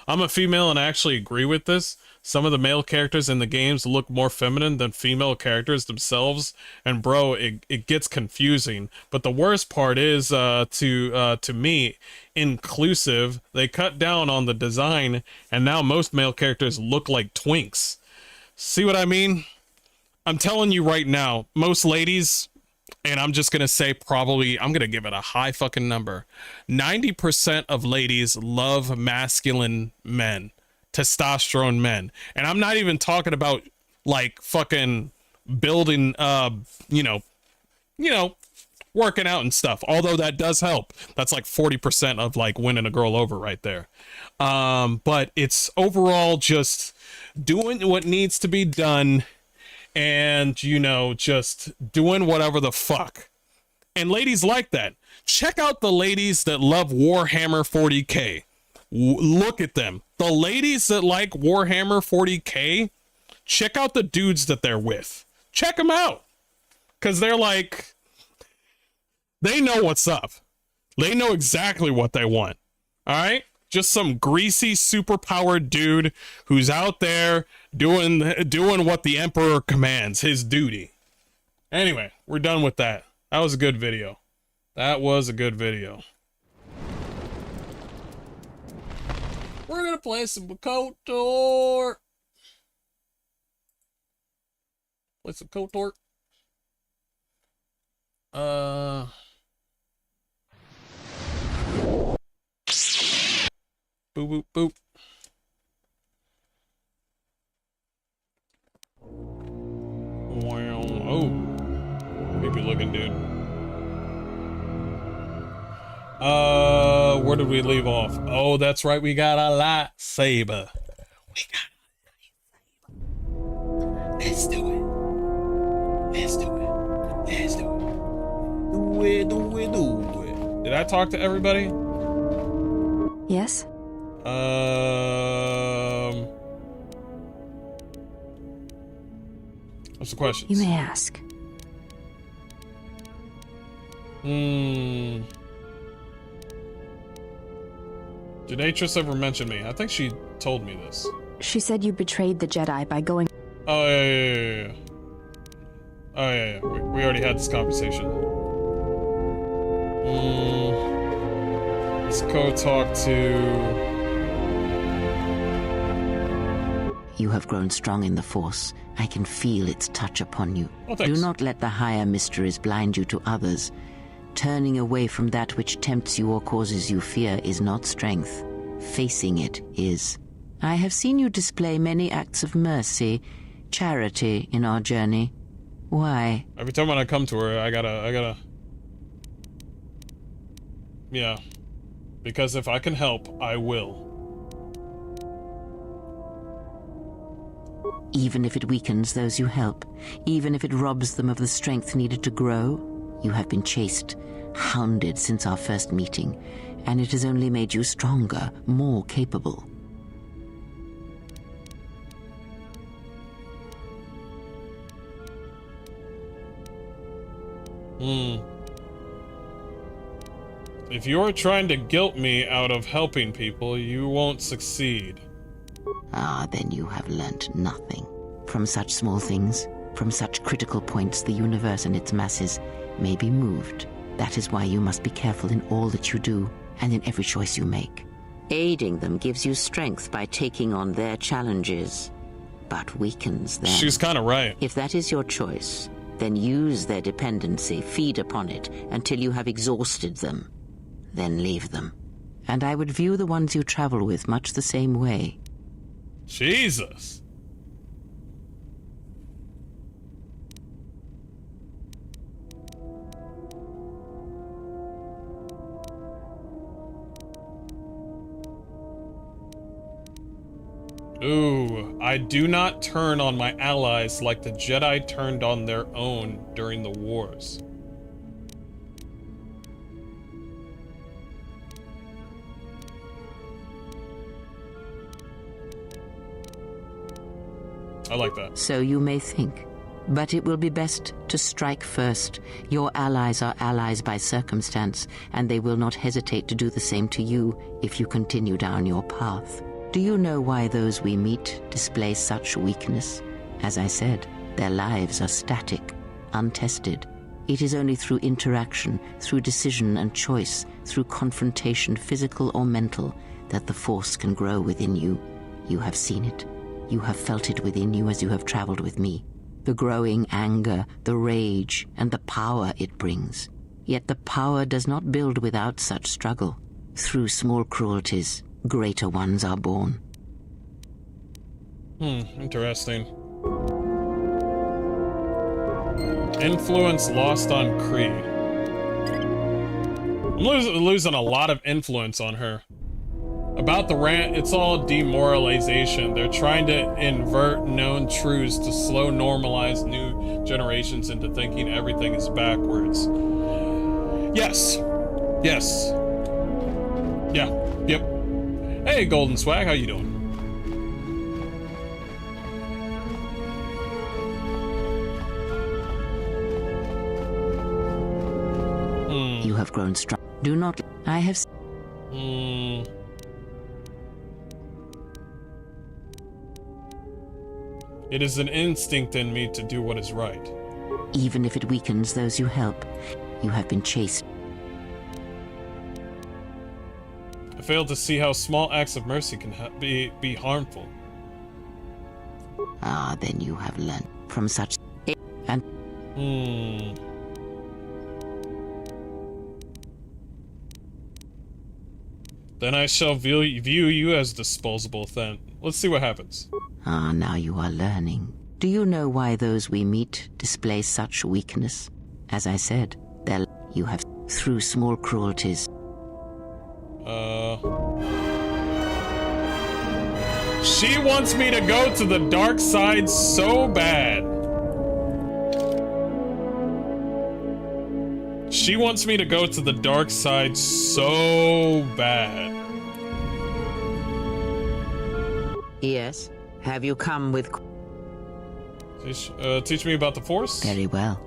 I'm a female and I actually agree with this. Some of the male characters in the games look more feminine than female characters themselves, and bro, it gets confusing. But the worst part is, to me, inclusive. They cut down on the design, and now most male characters look like twinks. See what I mean? I'm telling you right now, most ladies, and I'm just gonna say probably, I'm gonna give it a high fucking number. 90% of ladies love masculine men. Testosterone men. And I'm not even talking about like fucking building you know working out and stuff, although that does help. That's like 40% of like winning a girl over right there. But it's overall just doing what needs to be done, and you know, just doing whatever the fuck. And ladies like that. Check out the ladies that love Warhammer 40k. Look at them. The ladies that like Warhammer 40k, check out the dudes that they're with. Check them out. Because they're like, they know what's up. They know exactly what they want. All right? Just some greasy, superpowered dude who's out there doing what the Emperor commands, his duty. Anyway, we're done with that. That was a good video. That was a good video. We're gonna play some KOTOR. Play some KOTOR. Boop boop boop. Wow. Oh, creepy looking dude. Where did we leave off? Oh, that's right. We got a lightsaber. We got a lightsaber. Let's do it. Let's do it. Let's do it. Do it, do it, do it. Did I talk to everybody? Yes? What's the question? You may ask. Did Atris ever mention me? I think she told me this. She said you betrayed the Jedi by going... Oh, yeah. Oh, yeah. We already had this conversation. Let's go talk to... You have grown strong in the Force. I can feel its touch upon you. Oh, thanks. Do not let the higher mysteries blind you to others. Turning away from that which tempts you or causes you fear is not strength. Facing it is. I have seen you display many acts of mercy, charity in our journey. Why? Every time when I come to her, I gotta... Yeah. Because if I can help, I will. Even if it weakens those you help, even if it robs them of the strength needed to grow, you have been chased, hounded since our first meeting, and it has only made you stronger, more capable. If you're trying to guilt me out of helping people, you won't succeed. Ah, then you have learnt nothing. From such small things, from such critical points, the universe and its masses may be moved. That is why you must be careful in all that you do, and in every choice you make. Aiding them gives you strength by taking on their challenges, but weakens them. She's kind of right. If that is your choice, then use their dependency, feed upon it, until you have exhausted them. Then leave them. And I would view the ones you travel with much the same way. Jesus. Ooh, I do not turn on my allies like the Jedi turned on their own during the wars. I like that. So you may think. But it will be best to strike first. Your allies are allies by circumstance, and they will not hesitate to do the same to you if you continue down your path. Do you know why those we meet display such weakness? As I said, their lives are static, untested. It is only through interaction, through decision and choice, through confrontation, physical or mental, that the Force can grow within you. You have seen it. You have felt it within you as you have traveled with me. The growing anger, the rage, and the power it brings. Yet the power does not build without such struggle. Through small cruelties, greater ones are born. Interesting. Influence lost on Kree. I'm losing a lot of influence on her. About the rant, it's all demoralization. They're trying to invert known truths to slow normalize new generations into thinking everything is backwards. Yes. Yes. Yeah. Yep. Hey, Golden Swag, how you doing? You have grown strong. Do not... I have... It is an instinct in me to do what is right. Even if it weakens those you help, you have been chased. I fail to see how small acts of mercy can be harmful. Ah, then you have learned from such... And... Then I shall view you as disposable then. Let's see what happens. Ah, now you are learning. Do you know why those we meet display such weakness? As I said, you have through small cruelties. She wants me to go to the dark side so bad. She wants me to go to the dark side so bad. Yes. Have you come with... Teach me about the Force? Very well.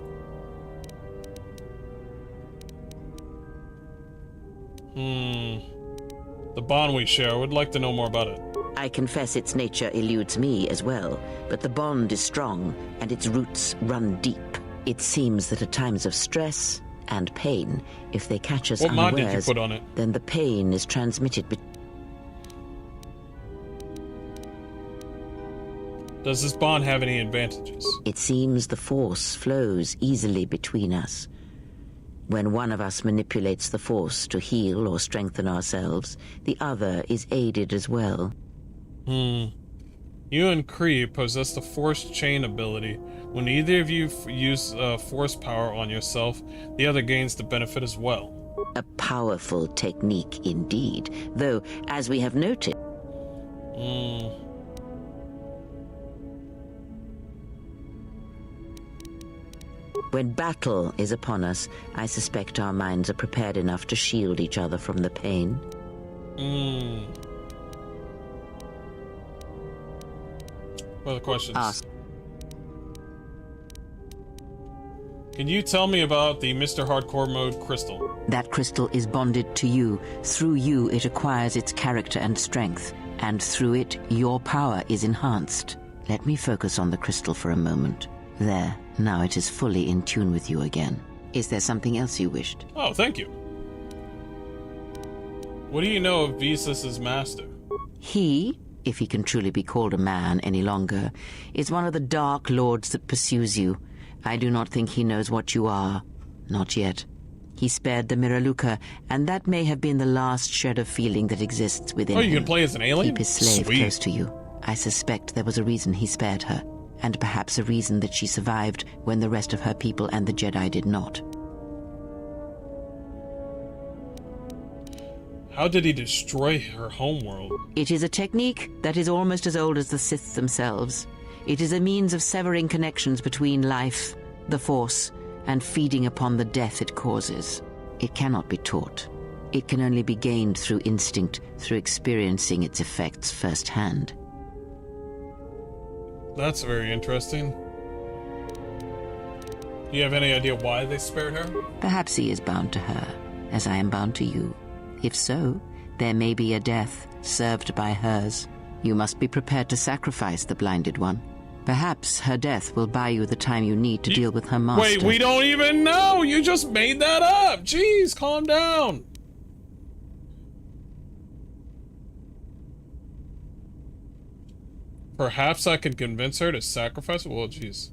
The bond we share. I would like to know more about it. I confess its nature eludes me as well, but the bond is strong, and its roots run deep. It seems that at times of stress and pain, if they catch us unawares, what mod did you put on it? Then the pain is transmitted... Does this bond have any advantages? It seems the Force flows easily between us. When one of us manipulates the Force to heal or strengthen ourselves, the other is aided as well. You and Kree possess the Force Chain ability. When either of you use Force power on yourself, the other gains the benefit as well. A powerful technique indeed, though, as we have noted... When battle is upon us, I suspect our minds are prepared enough to shield each other from the pain. What are the questions? Ask. Can you tell me about the Mr. Hardcore mode crystal? That crystal is bonded to you. Through you, it acquires its character and strength, and through it, your power is enhanced. Let me focus on the crystal for a moment. There, now it is fully in tune with you again. Is there something else you wished? Oh, thank you. What do you know of Visas' master? He, if he can truly be called a man any longer, is one of the Dark Lords that pursues you. I do not think he knows what you are. Not yet. He spared the Miraluka, and that may have been the last shred of feeling that exists within him. Oh, you can play as an alien? Keep his slave Sweet. close to you. I suspect there was a reason he spared her, and perhaps a reason that she survived when the rest of her people and the Jedi did not. How did he destroy her homeworld? It is a technique that is almost as old as the Sith themselves. It is a means of severing connections between life, the Force, and feeding upon the death it causes. It cannot be taught. It can only be gained through instinct, through experiencing its effects firsthand. That's very interesting. Do you have any idea why they spared her? Perhaps he is bound to her, as I am bound to you. If so, there may be a death served by hers. You must be prepared to sacrifice the blinded one. Perhaps her death will buy you the time you need to deal with her master. Wait, we don't even know! You just made that up! Jeez, calm down! Perhaps I could convince her to sacrifice? Well, jeez.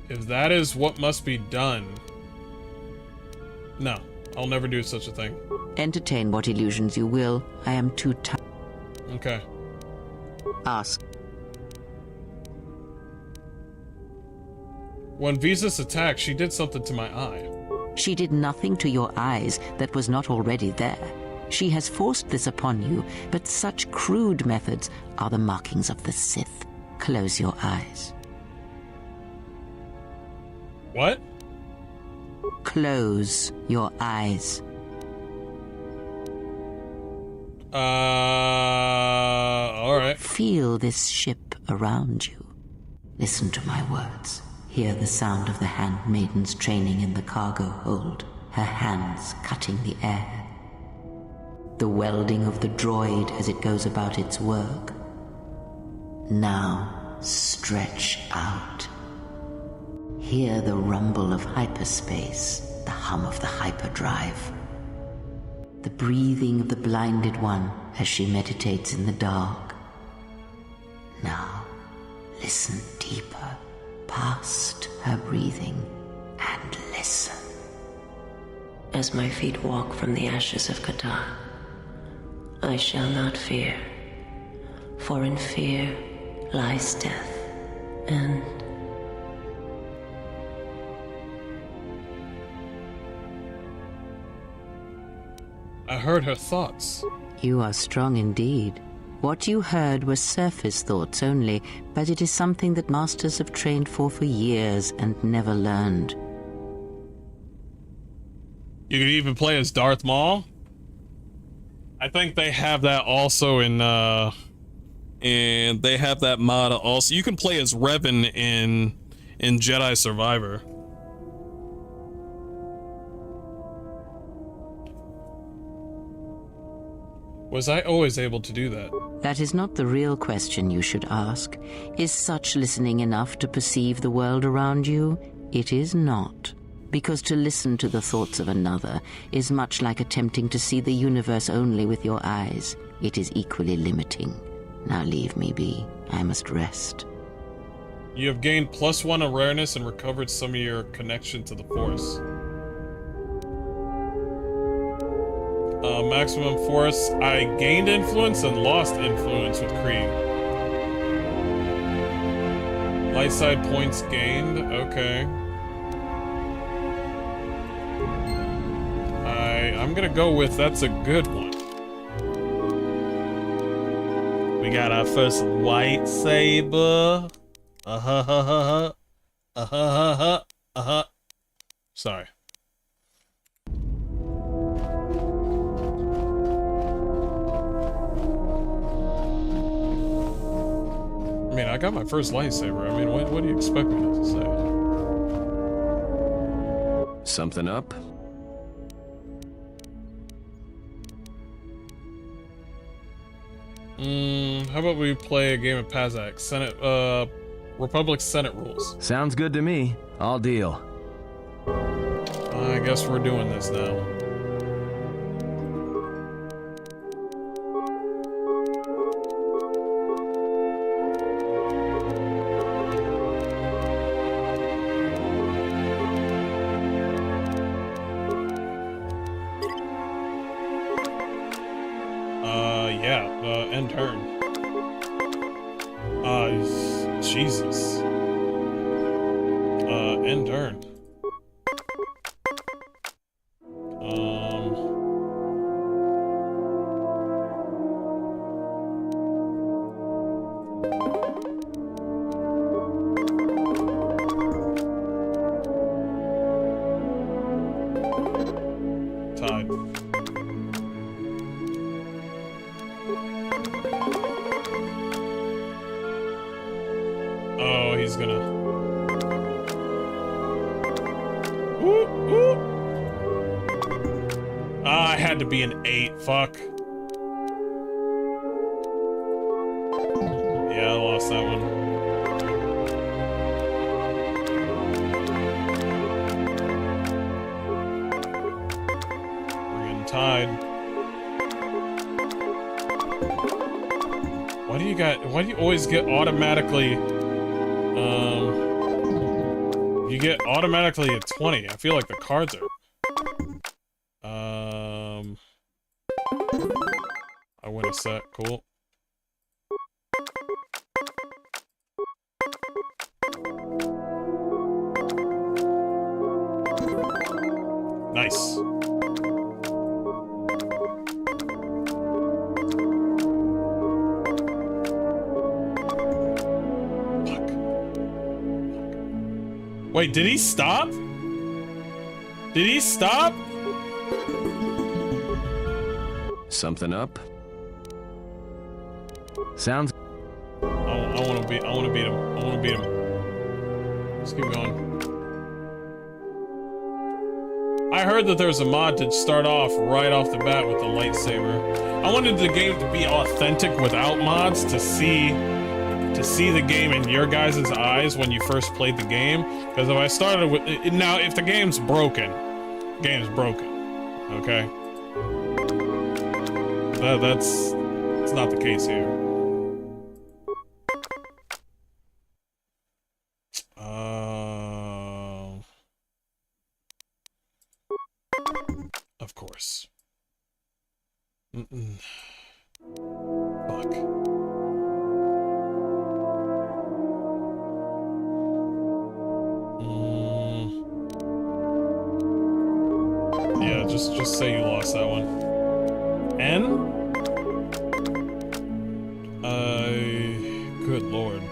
If that is what must be done... No, I'll never do such a thing. Entertain what illusions you will. I am too tired. Okay. Ask. When Visas attacked, she did something to my eye. She did nothing to your eyes that was not already there. She has forced this upon you, but such crude methods are the markings of the Sith. Close your eyes. What? Close your eyes. Alright. Feel this ship around you. Listen to my words. Hear the sound of the handmaidens training in the cargo hold, her hands cutting the air. The welding of the droid as it goes about its work. Now, stretch out. Hear the rumble of hyperspace, the hum of the hyperdrive. The breathing of the blinded one as she meditates in the dark. Now, listen deeper, past her breathing, and listen. As my feet walk from the ashes of KOTOR, I shall not fear, for in fear lies death, and... I heard her thoughts. You are strong indeed. What you heard were surface thoughts only, but it is something that masters have trained for years and never learned. You could even play as Darth Maul. I think they have that also in and they have that mod also. You can play as Revan in Jedi Survivor. Was I always able to do that? That is not the real question you should ask. Is such listening enough to perceive the world around you? It is not. Because to listen to the thoughts of another is much like attempting to see the universe only with your eyes. It is equally limiting. Now leave me be. I must rest. You have gained +1 awareness and recovered some of your connection to the Force. Maximum Force. I gained influence and lost influence with Krieg. Light side points gained. Okay. I'm gonna go with that's a good one. We got our first lightsaber. Sorry. I mean, I got my first lightsaber. I mean, what do you expect me to say? Something up? How about we play a game of Pazak? Senate, Republic Senate rules. Sounds good to me. I'll deal. I guess we're doing this now. Yeah, end turn. Jesus. End turn. Tied. Oh, he's gonna... Ooh, ooh. Ah, I had to be an 8, fuck. Yeah, I lost that one. We're getting tied. Why do you always get automatically, you get automatically a 20? I feel like the cards are, I win a set, cool. Nice. Fuck. Wait, did he stop? Did he stop? Something up? Sounds... I wanna beat him. I wanna beat him. Let's keep going. I heard that there's a mod to start off right off the bat with the lightsaber. I wanted the game to be authentic without mods to see the game in your guys' eyes when you first played the game. Because if I started with now, if the game's broken, okay? That's not the case here. Of course. Fuck. Yeah, just say you lost that one. N? Good lord.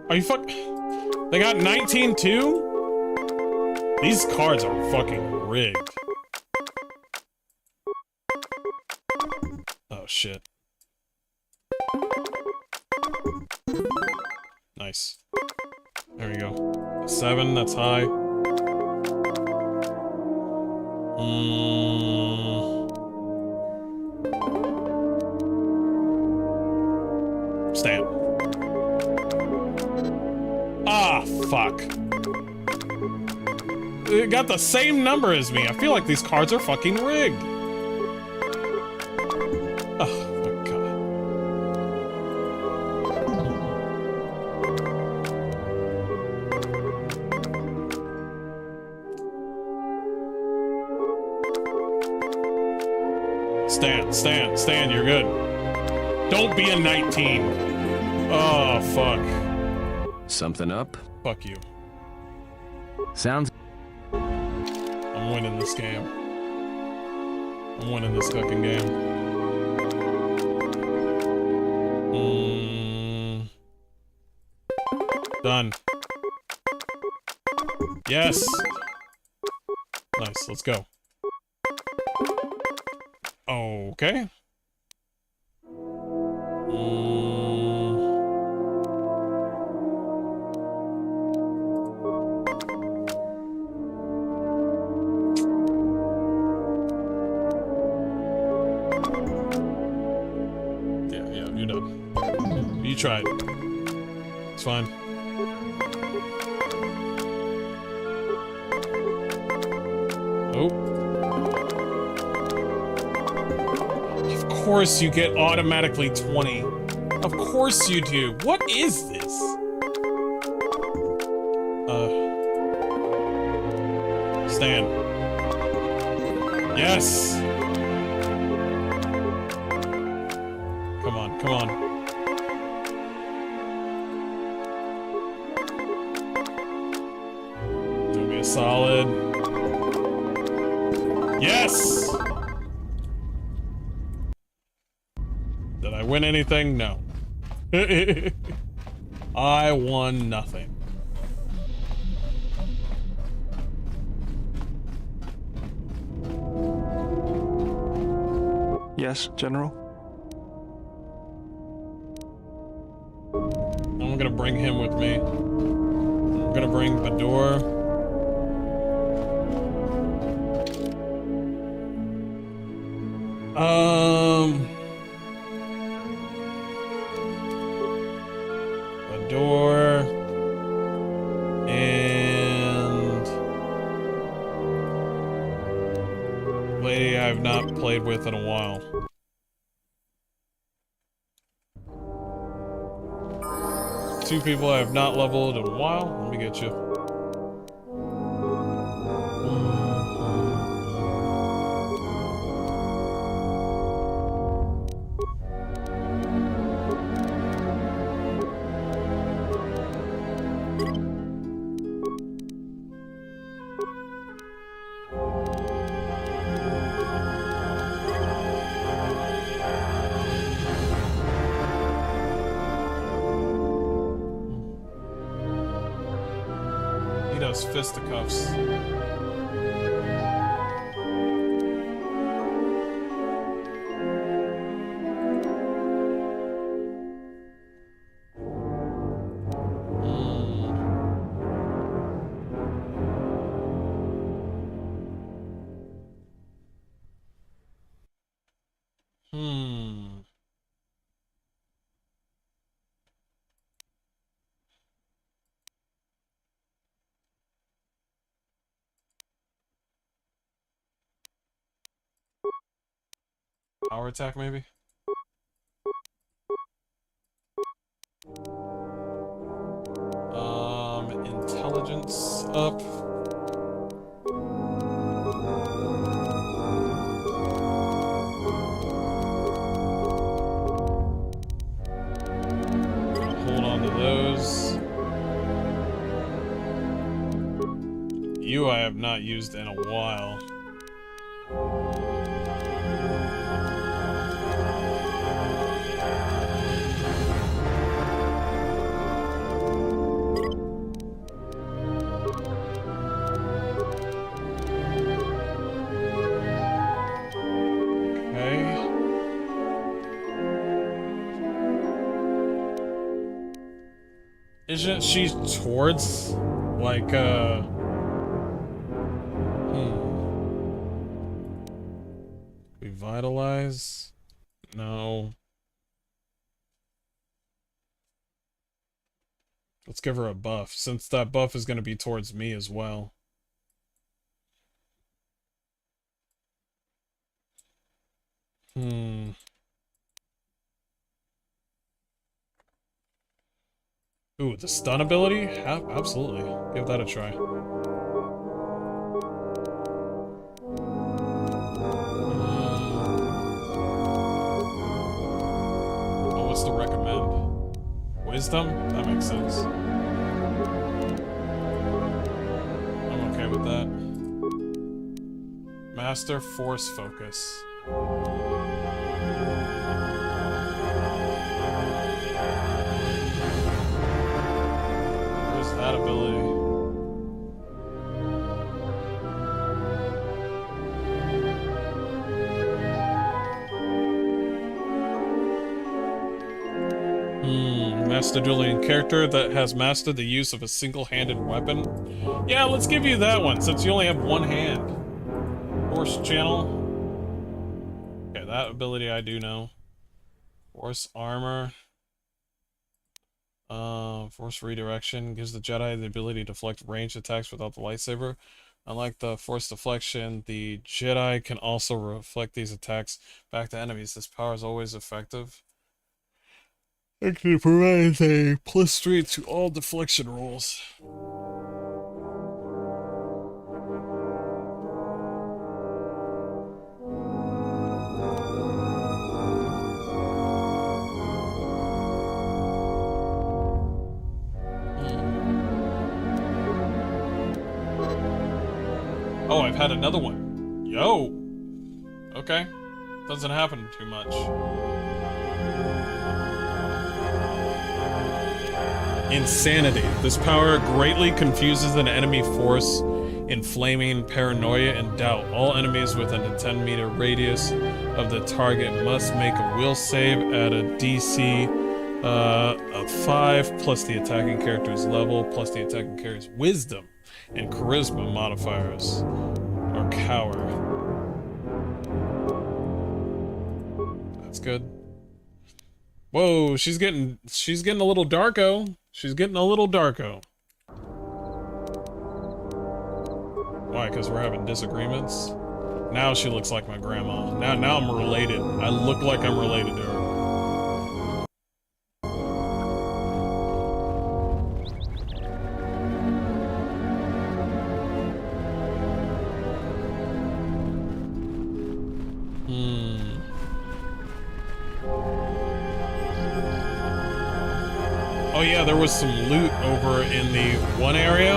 Are you fuck? They got 19 too? These cards are fucking rigged. Oh shit. Nice. There we go. 7, that's high. Stand. Ah, fuck. It got the same number as me. I feel like these cards are fucking rigged. Oh, my God. Stand, you're good. Don't be a 19. Oh, fuck. Something up? Fuck you. Sounds... I'm winning this game. I'm winning this fucking game. Done. Yes! Nice, let's go. Okay. Yeah, you're done. You tried. It's fine. Oh. Of course you get automatically 20. Of course you do. What is this? Stand. Yes! Come on, come on. Do me a solid. Yes! Did I win anything? No. I won nothing. Yes, General? I'm gonna bring him with me. I'm gonna bring Bador. Bador. And lady I've not played with in a while. Two people I have not leveled in a while. Let me get you. He does fisticuffs. Power attack, maybe? Intelligence up. Hold on to those. You I have not used in a while. Isn't she towards, like, Revitalize? No. Let's give her a buff, since that buff is going to be towards me as well. Ooh, the stun ability? Absolutely. Give that a try. Oh, what's the recommend? Wisdom? That makes sense. I'm okay with that. Master Force Focus. That ability. Master dueling character that has mastered the use of a single-handed weapon. Yeah, let's give you that one, since you only have one hand. Force channel. Okay, that ability I do know. Force armor. Force redirection gives the Jedi the ability to deflect ranged attacks without the lightsaber. Unlike the force deflection, the Jedi can also reflect these attacks back to enemies. This power is always effective. Actually provides a +3 to all deflection rolls. Oh, I've had another one. Yo! Okay. Doesn't happen too much. Insanity. This power greatly confuses an enemy force, inflaming paranoia and doubt. All enemies within a 10-meter radius of the target must make a will save at a DC of 5, plus the attacking character's level, plus the attacking character's wisdom and charisma modifiers, or cower. That's good. Whoa, she's getting a little darko. She's getting a little darko. Why? Because we're having disagreements? Now she looks like my grandma. Now I'm related. I look like I'm related to her. Oh yeah, there was some loot over in the one area,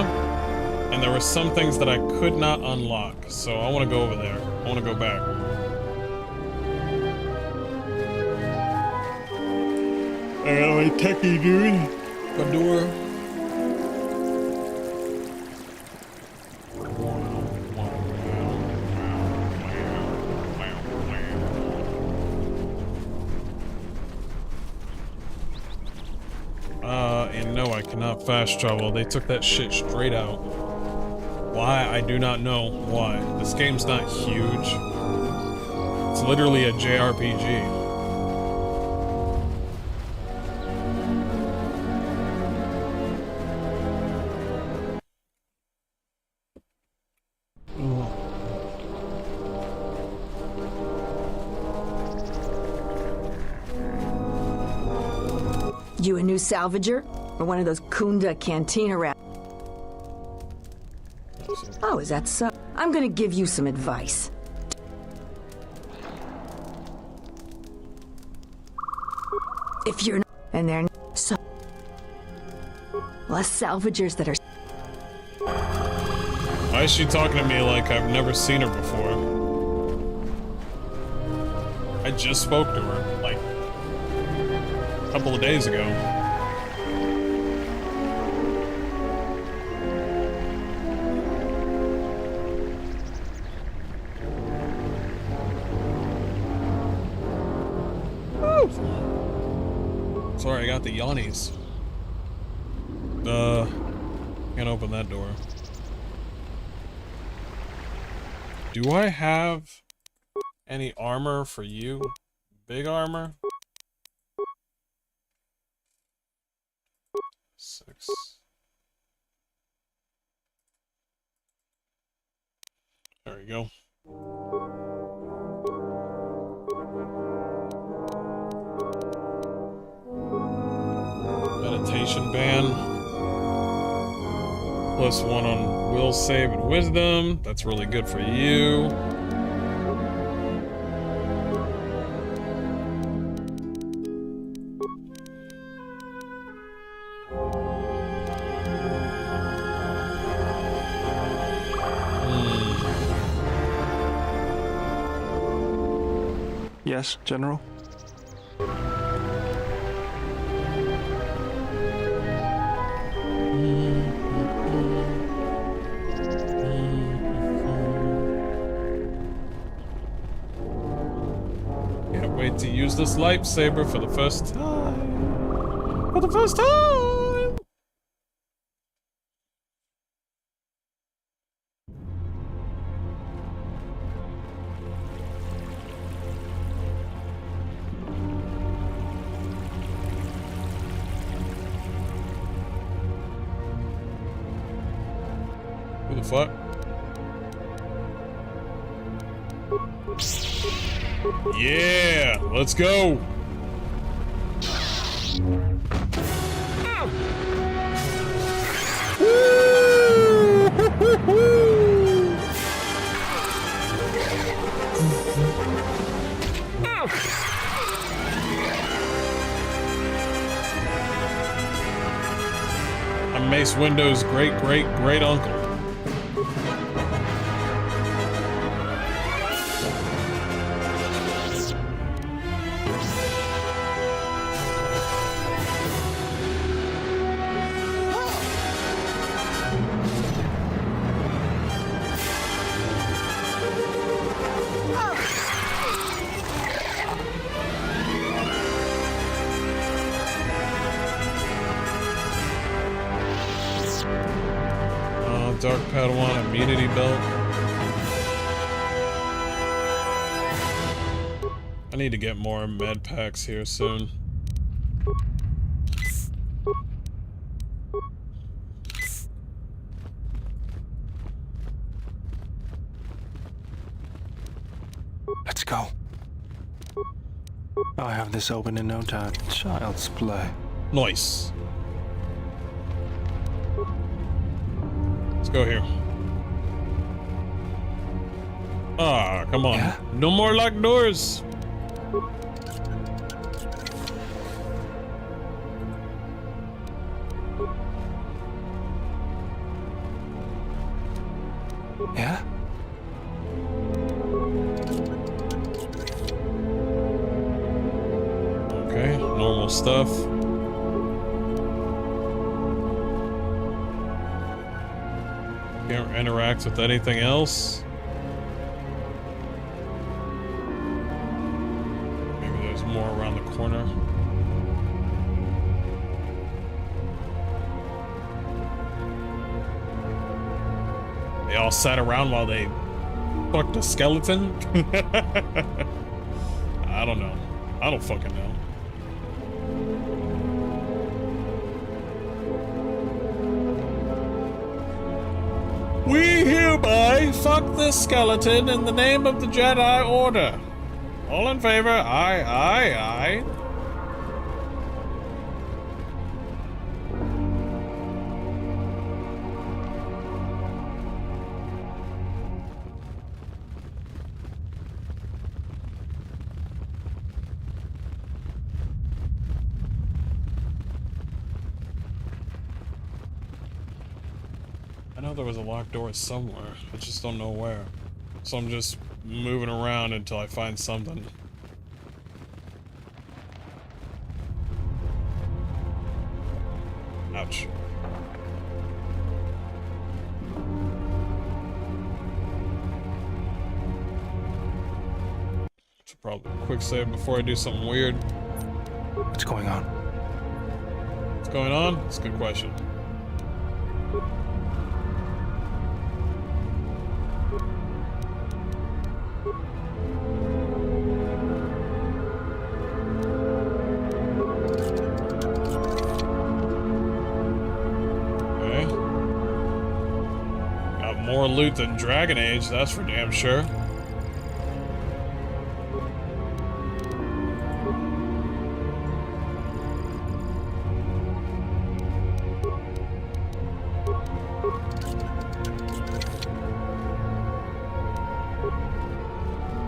and there were some things that I could not unlock, so I want to go over there. I want to go back. I got my techie dude. Fedora. And no, I cannot fast travel. They took that shit straight out. Why? I do not know why. This game's not huge. It's literally a JRPG. You a new salvager? Or one of those Kunda cantina rats? Oh, is that so? I'm gonna give you some advice. If you're not, and they're not, so less salvagers that are. Why is she talking to me like I've never seen her before? I just spoke to her, like, a couple of days ago. Sorry, I got the yawnies. Can't open that door. Do I have any armor for you? Big armor? 6. There we go. Meditation ban. +1 on will save and wisdom. That's really good for you. Yes, General? Can't wait to use this lightsaber for the first time. For the first time! Who the fuck? Yeah, let's go. I'm Mace Windu's great uncle. Dark Padawan immunity belt. I need to get more med packs here soon. Let's go. I'll have this open in no time. Child's play. Nice. Let's go here. Ah, come on. Yeah? No more locked doors. Yeah? Okay, normal stuff. Can't interact with anything else. Maybe there's more around the corner. They all sat around while they fucked a skeleton? I don't know. I don't fucking know. We hereby fuck this skeleton in the name of the Jedi Order. All in favor? Aye, aye, aye. I know there was a locked door somewhere. I just don't know where. So I'm just moving around until I find something. Ouch. Should probably quick save before I do something weird. What's going on? What's going on? That's a good question. More loot than Dragon Age, that's for damn sure.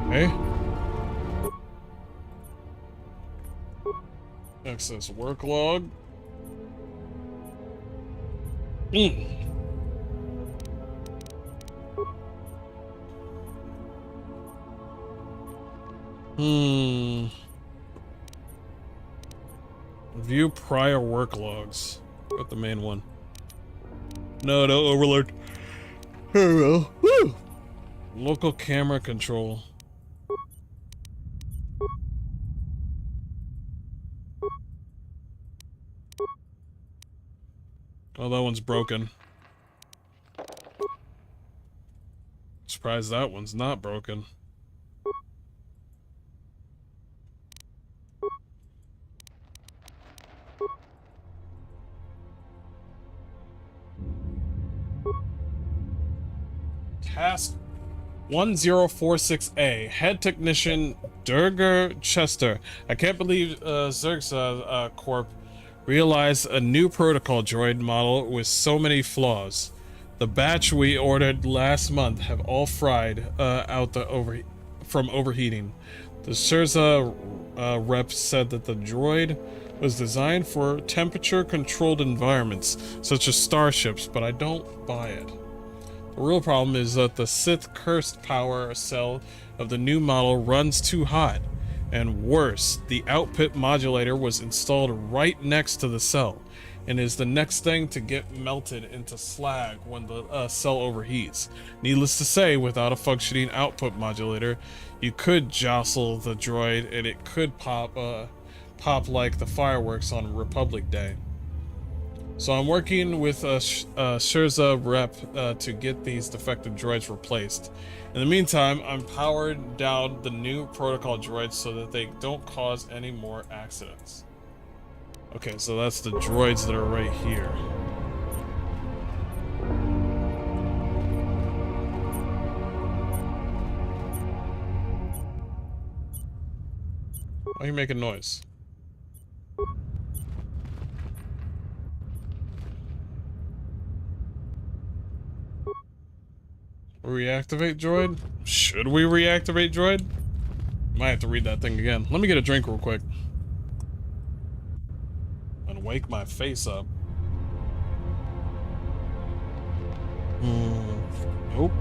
Okay. Access work log. View prior work logs. Got the main one. No, Overlord. Here we go. Woo! Local camera control. Oh, that one's broken. Surprised that one's not broken. Task 1046A, Head Technician Durger Chester. I can't believe Zergsa Corp realized a new protocol droid model with so many flaws. The batch we ordered last month have all fried out from overheating. The Sherza rep said that the droid was designed for temperature-controlled environments, such as starships, but I don't buy it. The real problem is that the Sith cursed power cell of the new model runs too hot. And worse, the output modulator was installed right next to the cell, and is the next thing to get melted into slag when the cell overheats. Needless to say, without a functioning output modulator, you could jostle the droid and it could pop like the fireworks on Republic Day. So I'm working with a Sherza rep to get these defective droids replaced. In the meantime, I'm powering down the new protocol droids so that they don't cause any more accidents. Okay, so that's the droids that are right here. Why are you making noise? Reactivate droid? Should we reactivate droid? Might have to read that thing again. Let me get a drink real quick. And wake my face up. Nope.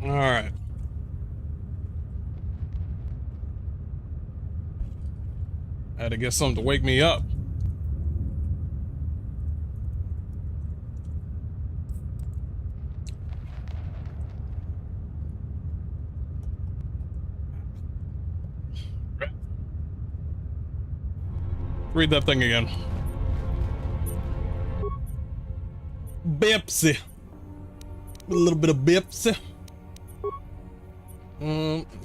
Alright. I had to get something to wake me up. Read that thing again. Bipsy. A little bit of Bipsy.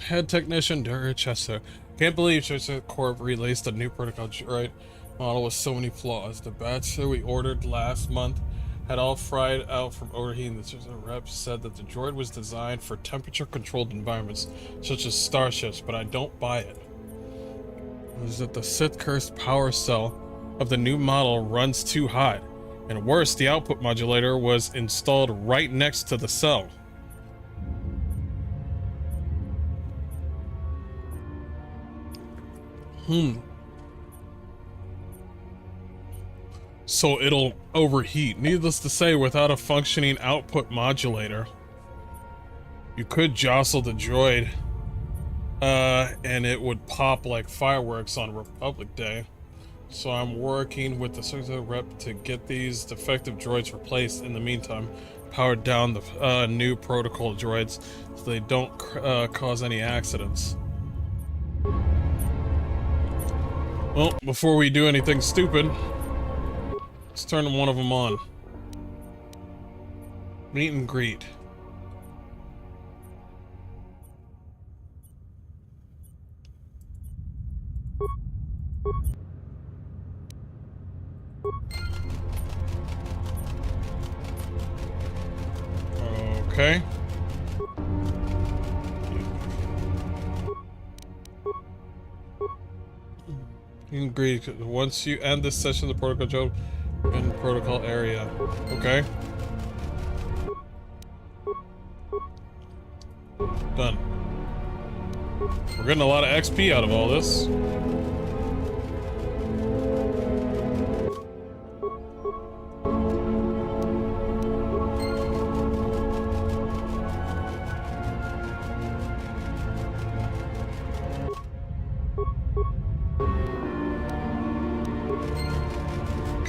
Head technician, Chester. Can't believe Chester Corp released a new protocol droid model with so many flaws. The batch that we ordered last month had all fried out from overheating. The rep said that the droid was designed for temperature-controlled environments, such as starships, but I don't buy it. Is that the Sith-cursed power cell of the new model runs too hot, and worse, the output modulator was installed right next to the cell. So it'll overheat. Needless to say, without a functioning output modulator, you could jostle the droid, and it would pop like fireworks on Republic Day. So I'm working with the Secretary Rep to get these defective droids replaced. In the meantime, powered down the new protocol droids so they don't cause any accidents. Well, before we do anything stupid, let's turn one of them on. Meet and greet. Okay. You can agree. Once you end this session, the protocol job in protocol area. Okay. Done. We're getting a lot of XP out of all this.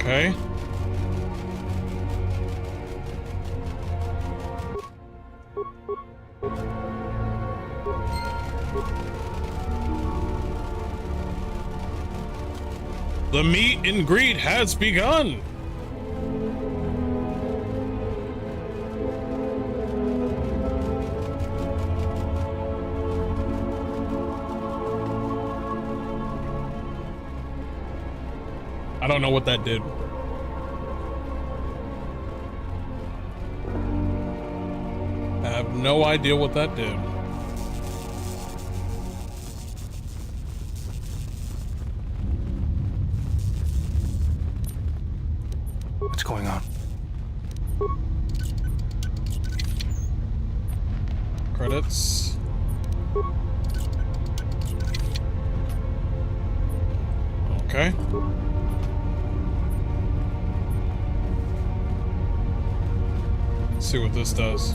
Okay. The meet and greet has begun. I don't know what that did. I have no idea what that did. What's going on? Credits. Okay. Let's see what this does.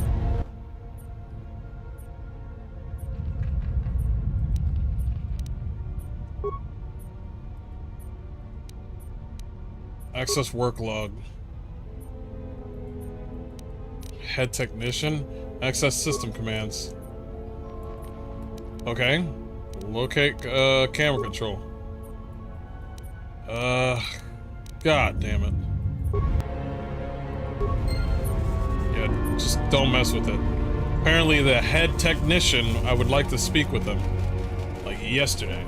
Access work log. Head technician. Access system commands. Okay. Locate camera control. God damn it. Yeah, just don't mess with it. Apparently the head technician, I would like to speak with them. Like yesterday.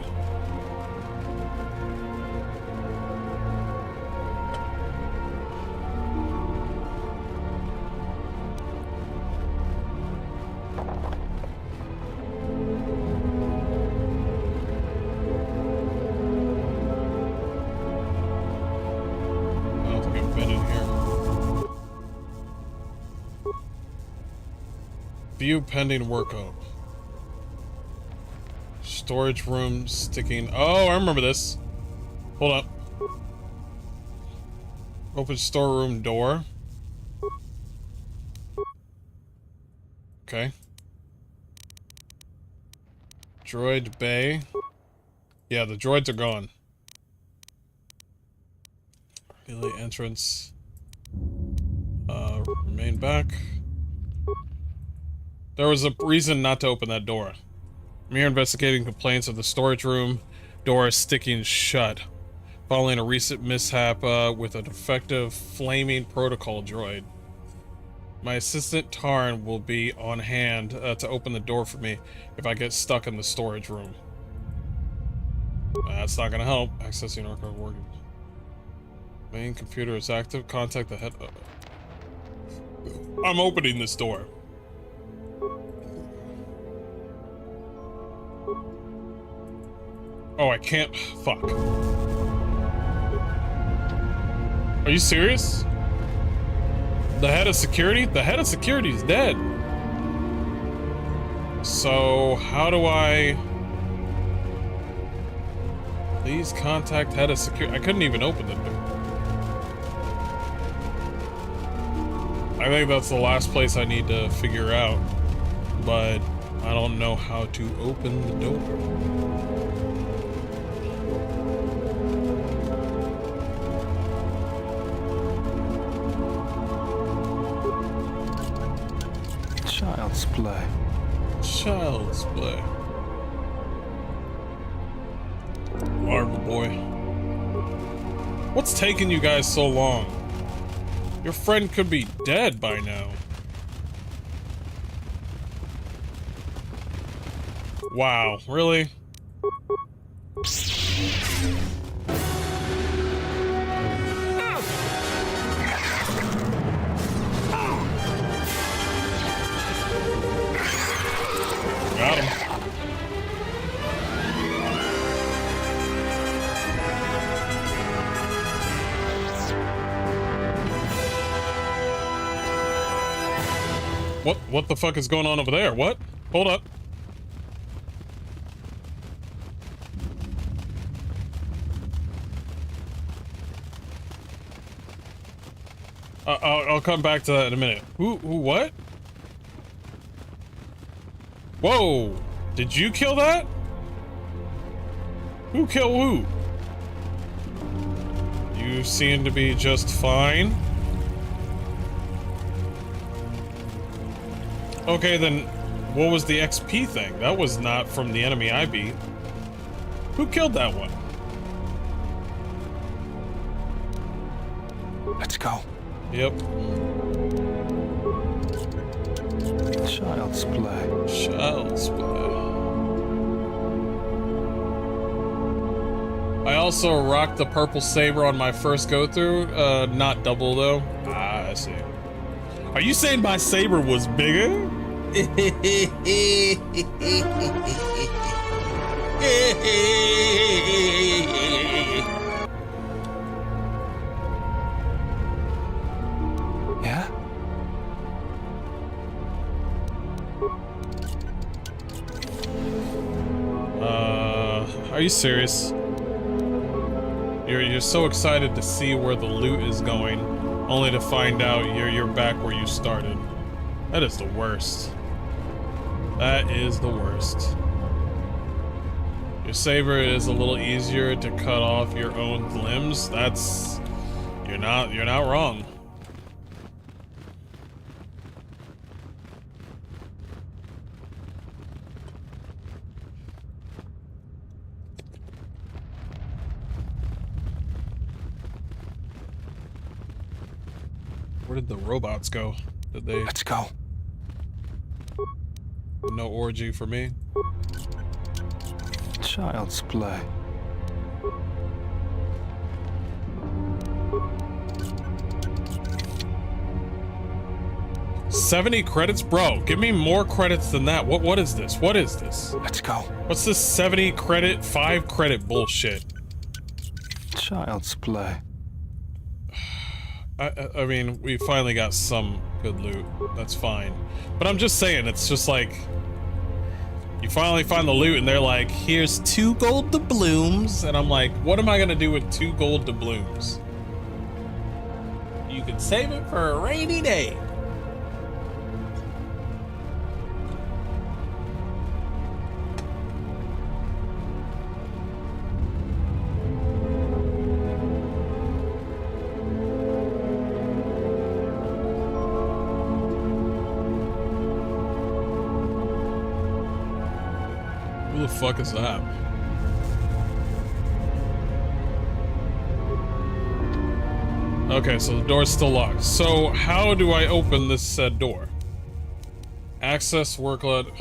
View pending workup. Storage room sticking. Oh, I remember this. Hold up. Open storeroom door. Okay. Droid bay. Yeah, the droids are gone. Relay entrance. Remain back. There was a reason not to open that door. I'm here investigating complaints of the storage room door sticking shut. following a recent mishap with a defective flaming protocol droid. My assistant Tarn will be on hand to open the door for me if I get stuck in the storage room. That's not gonna help. Accessing archive working. Main computer is active. Contact the head. I'm opening this door. Oh, I can't. Fuck. Are you serious? The head of security? The head of security is dead. So, how do I... Please contact head of security. I couldn't even open the door. I think that's the last place I need to figure out. But I don't know how to open the door. Child's play. Child's play. Larva boy. What's taking you guys so long? Your friend could be dead by now. Wow, really? Got him. What the fuck is going on over there? What? Hold up. I'll come back to that in a minute. Who, what? Whoa! Did you kill that? Who killed who? You seem to be just fine. Okay, then what was the XP thing? That was not from the enemy I beat. Who killed that one? Let's go. Yep. Child's play. Child's play. I also rocked the purple saber on my first go-through. Not double, though. Ah, I see. Are you saying my saber was bigger? Yeah? Are you serious? You're so excited to see where the loot is going, only to find out you're back where you started. That is the worst. That is the worst. Your saber is a little easier to cut off your own limbs. That's... You're not wrong. Where did the robots go? Did they... Let's go. No orgy for me? Child's play. $70 credits? Bro, give me more credits than that. What is this? What is this? Let's go. What's this 70 credit, 5 credit bullshit? Child's play. I mean, we finally got some good loot. That's fine. But I'm just saying, it's just like... You finally find the loot and they're like, here's 2 gold doubloons. And I'm like, what am I gonna do with 2 gold doubloons? You can save it for a rainy day. Who the fuck is that? Okay, so the door's still locked. So how do I open this said door? Access workload.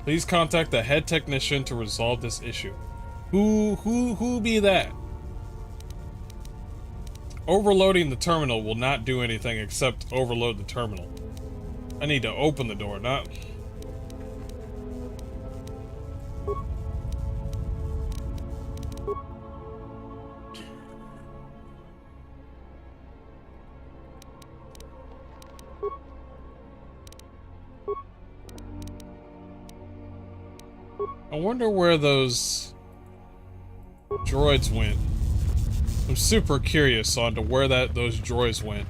Please contact the head technician to resolve this issue. Who be that? Overloading the terminal will not do anything except overload the terminal. I need to open the door, not... I wonder where those droids went. I'm super curious on to where those droids went.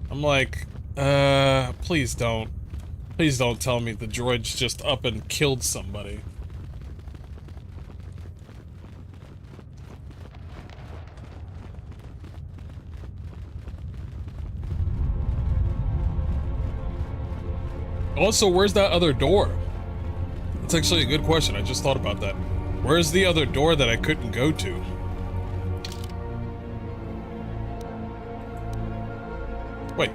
I'm like, please don't. Please don't tell me the droids just up and killed somebody. Also, where's that other door? That's actually a good question. I just thought about that. Where's the other door that I couldn't go to? Wait,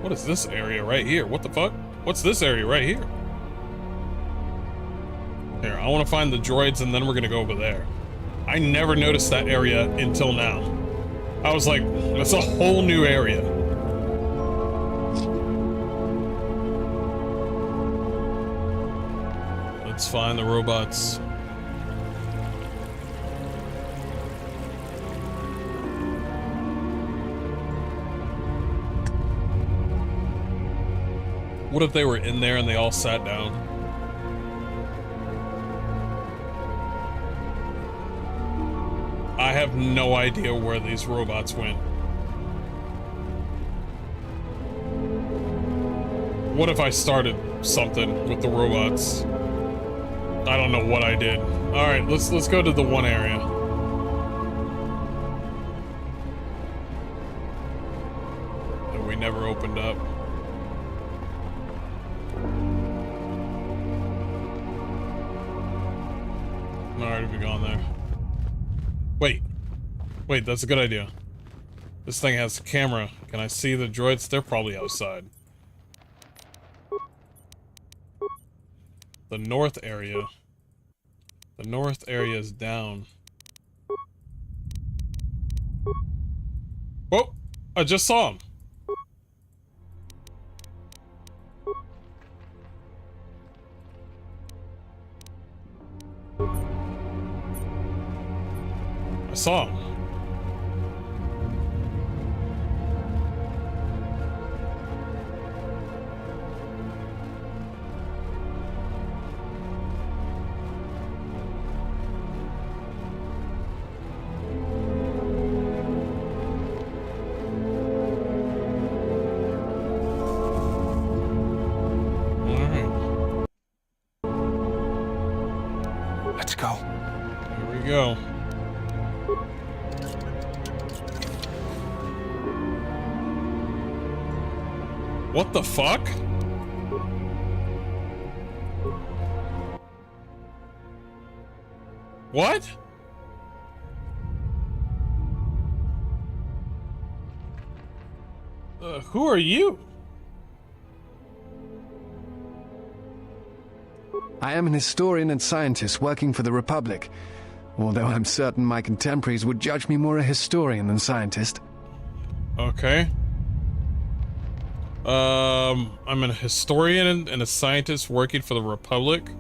what is this area right here? What the fuck? What's this area right here? Here, I want to find the droids and then we're gonna go over there. I never noticed that area until now. I was like, that's a whole new area. Let's find the robots. What if they were in there and they all sat down? I have no idea where these robots went. What if I started something with the robots? I don't know what I did. All right, let's go to the one area. That we never opened up. Alright, we've gone there. Wait, that's a good idea. This thing has a camera. Can I see the droids? They're probably outside. The north area. The north area is down. Whoa! I just saw him. I saw him. Let's go. Here we go. What the fuck? What? Who are you? I am an historian and scientist working for the Republic, although I'm certain my contemporaries would judge me more a historian than scientist. Okay. I'm a historian and a scientist working for the Republic.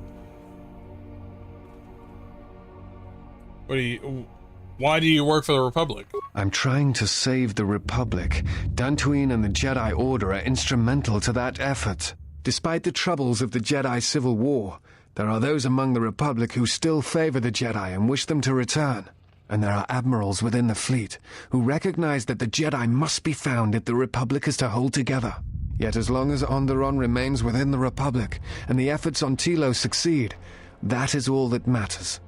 Why do you work for the Republic? I'm trying to save the Republic. Dantooine and the Jedi Order are instrumental to that effort. Despite the troubles of the Jedi Civil War, there are those among the Republic who still favor the Jedi and wish them to return. And there are admirals within the fleet who recognize that the Jedi must be found if the Republic is to hold together. Yet as long as Onderon remains within the Republic, and the efforts on Telos succeed, that is all that matters.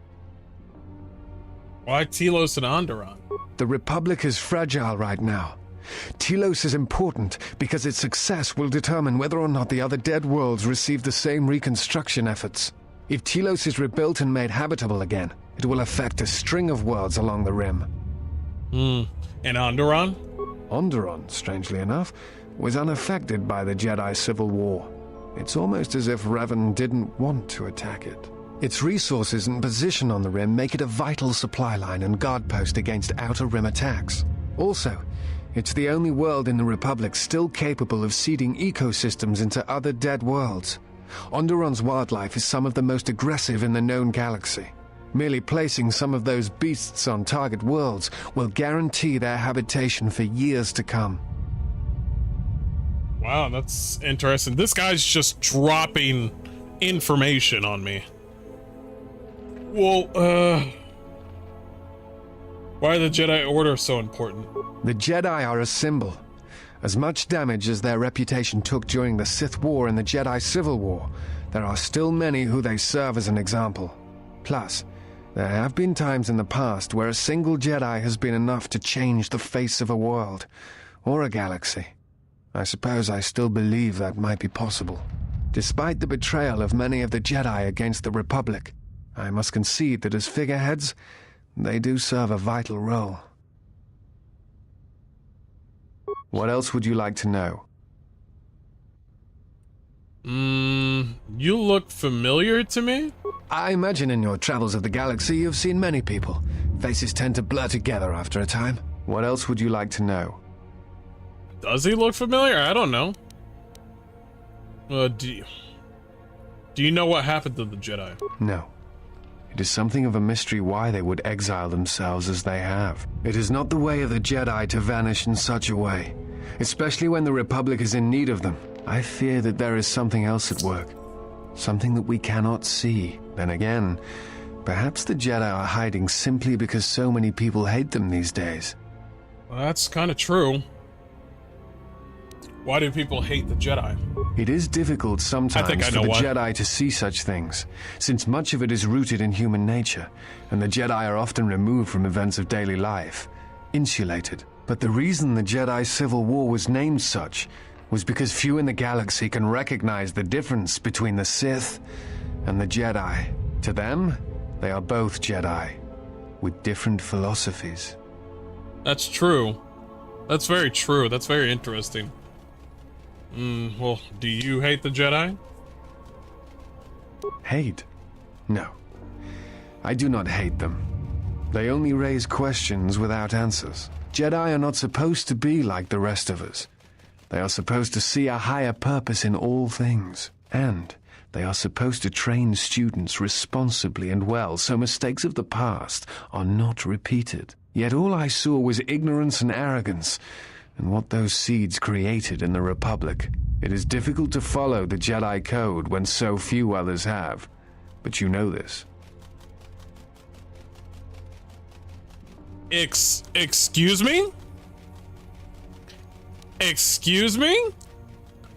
Why Telos and Onderon? The Republic is fragile right now. Telos is important because its success will determine whether or not the other dead worlds receive the same reconstruction efforts. If Telos is rebuilt and made habitable again, it will affect a string of worlds along the rim. And Onderon? Onderon, strangely enough, was unaffected by the Jedi Civil War. It's almost as if Revan didn't want to attack it. Its resources and position on the Rim make it a vital supply line and guard post against Outer Rim attacks. Also, it's the only world in the Republic still capable of seeding ecosystems into other dead worlds. Onderon's wildlife is some of the most aggressive in the known galaxy. Merely placing some of those beasts on target worlds will guarantee their habitation for years to come. Wow, that's interesting. This guy's just dropping information on me. Well, why are the Jedi Order so important? The Jedi are a symbol. As much damage as their reputation took during the Sith War and the Jedi Civil War, there are still many who they serve as an example. Plus, there have been times in the past where a single Jedi has been enough to change the face of a world, or a galaxy. I suppose I still believe that might be possible. Despite the betrayal of many of the Jedi against the Republic, I must concede that as figureheads, they do serve a vital role. What else would you like to know? You look familiar to me? I imagine in your travels of the galaxy you've seen many people. Faces tend to blur together after a time. What else would you like to know? Does he look familiar? I don't know. Do you know what happened to the Jedi? No. It is something of a mystery why they would exile themselves as they have. It is not the way of the Jedi to vanish in such a way, especially when the Republic is in need of them. I fear that there is something else at work, something that we cannot see. Then again, perhaps the Jedi are hiding simply because so many people hate them these days. Well, that's kind of true. Why do people hate the Jedi? It is difficult sometimes for the Jedi to see such things, since much of it is rooted in human nature, and the Jedi are often removed from events of daily life, insulated. But the reason the Jedi Civil War was named such was because few in the galaxy can recognize the difference between the Sith and the Jedi. To them, they are both Jedi, with different philosophies. That's true. That's very true. That's very interesting. Well, do you hate the Jedi? Hate? No. I do not hate them. They only raise questions without answers. Jedi are not supposed to be like the rest of us. They are supposed to see a higher purpose in all things. And they are supposed to train students responsibly and well so mistakes of the past are not repeated. Yet all I saw was ignorance and arrogance, and what those seeds created in the Republic. It is difficult to follow the Jedi Code when so few others have, but you know this. Excuse me? Excuse me?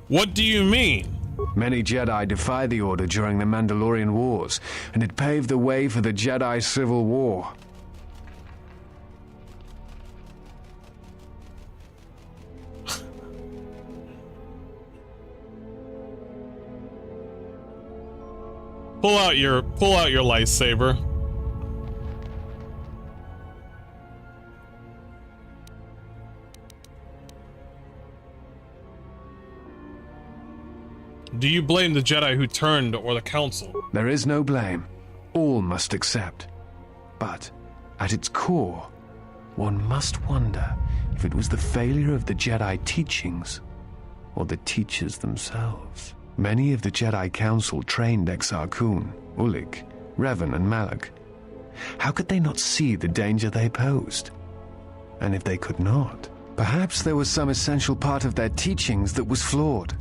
What do you mean? Many Jedi defied the Order during the Mandalorian Wars, and it paved the way for the Jedi Civil War. Pull out your lightsaber. Do you blame the Jedi who turned or the Council? There is no blame. All must accept. But at its core, one must wonder if it was the failure of the Jedi teachings or the teachers themselves. Many of the Jedi Council trained Exar Kun, Ulik, Revan, and Malak. How could they not see the danger they posed? And if they could not, perhaps there was some essential part of their teachings that was flawed.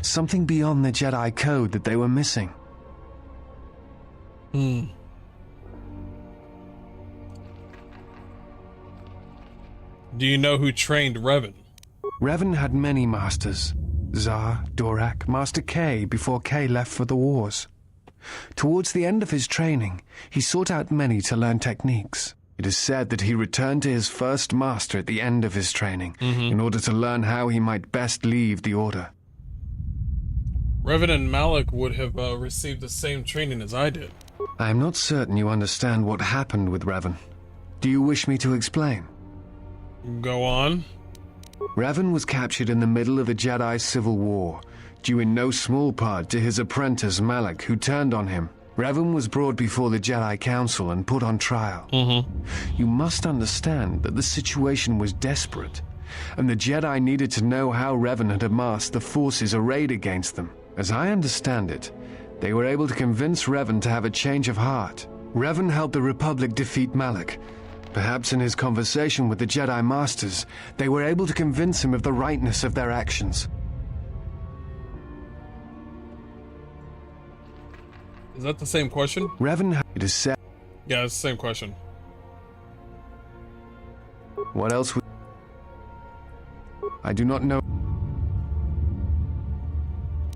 Something beyond the Jedi Code that they were missing. Do you know who trained Revan? Revan had many masters. Zar, Dorak, Master K before K left for the wars. Towards the end of his training, he sought out many to learn techniques. It is said that he returned to his first master at the end of his training in order to learn how he might best leave the Order. Revan and Malak would have received the same training as I did. I am not certain you understand what happened with Revan. Do you wish me to explain? Go on. Revan was captured in the middle of the Jedi Civil War, due in no small part to his apprentice Malak, who turned on him. Revan was brought before the Jedi Council and put on trial. You must understand that the situation was desperate, and the Jedi needed to know how Revan had amassed the forces arrayed against them. As I understand it, they were able to convince Revan to have a change of heart. Revan helped the Republic defeat Malak. Perhaps in his conversation with the Jedi Masters, they were able to convince him of the rightness of their actions. Is that the same question? Revan, it is said. Yeah, it's the same question. What else would... I do not know.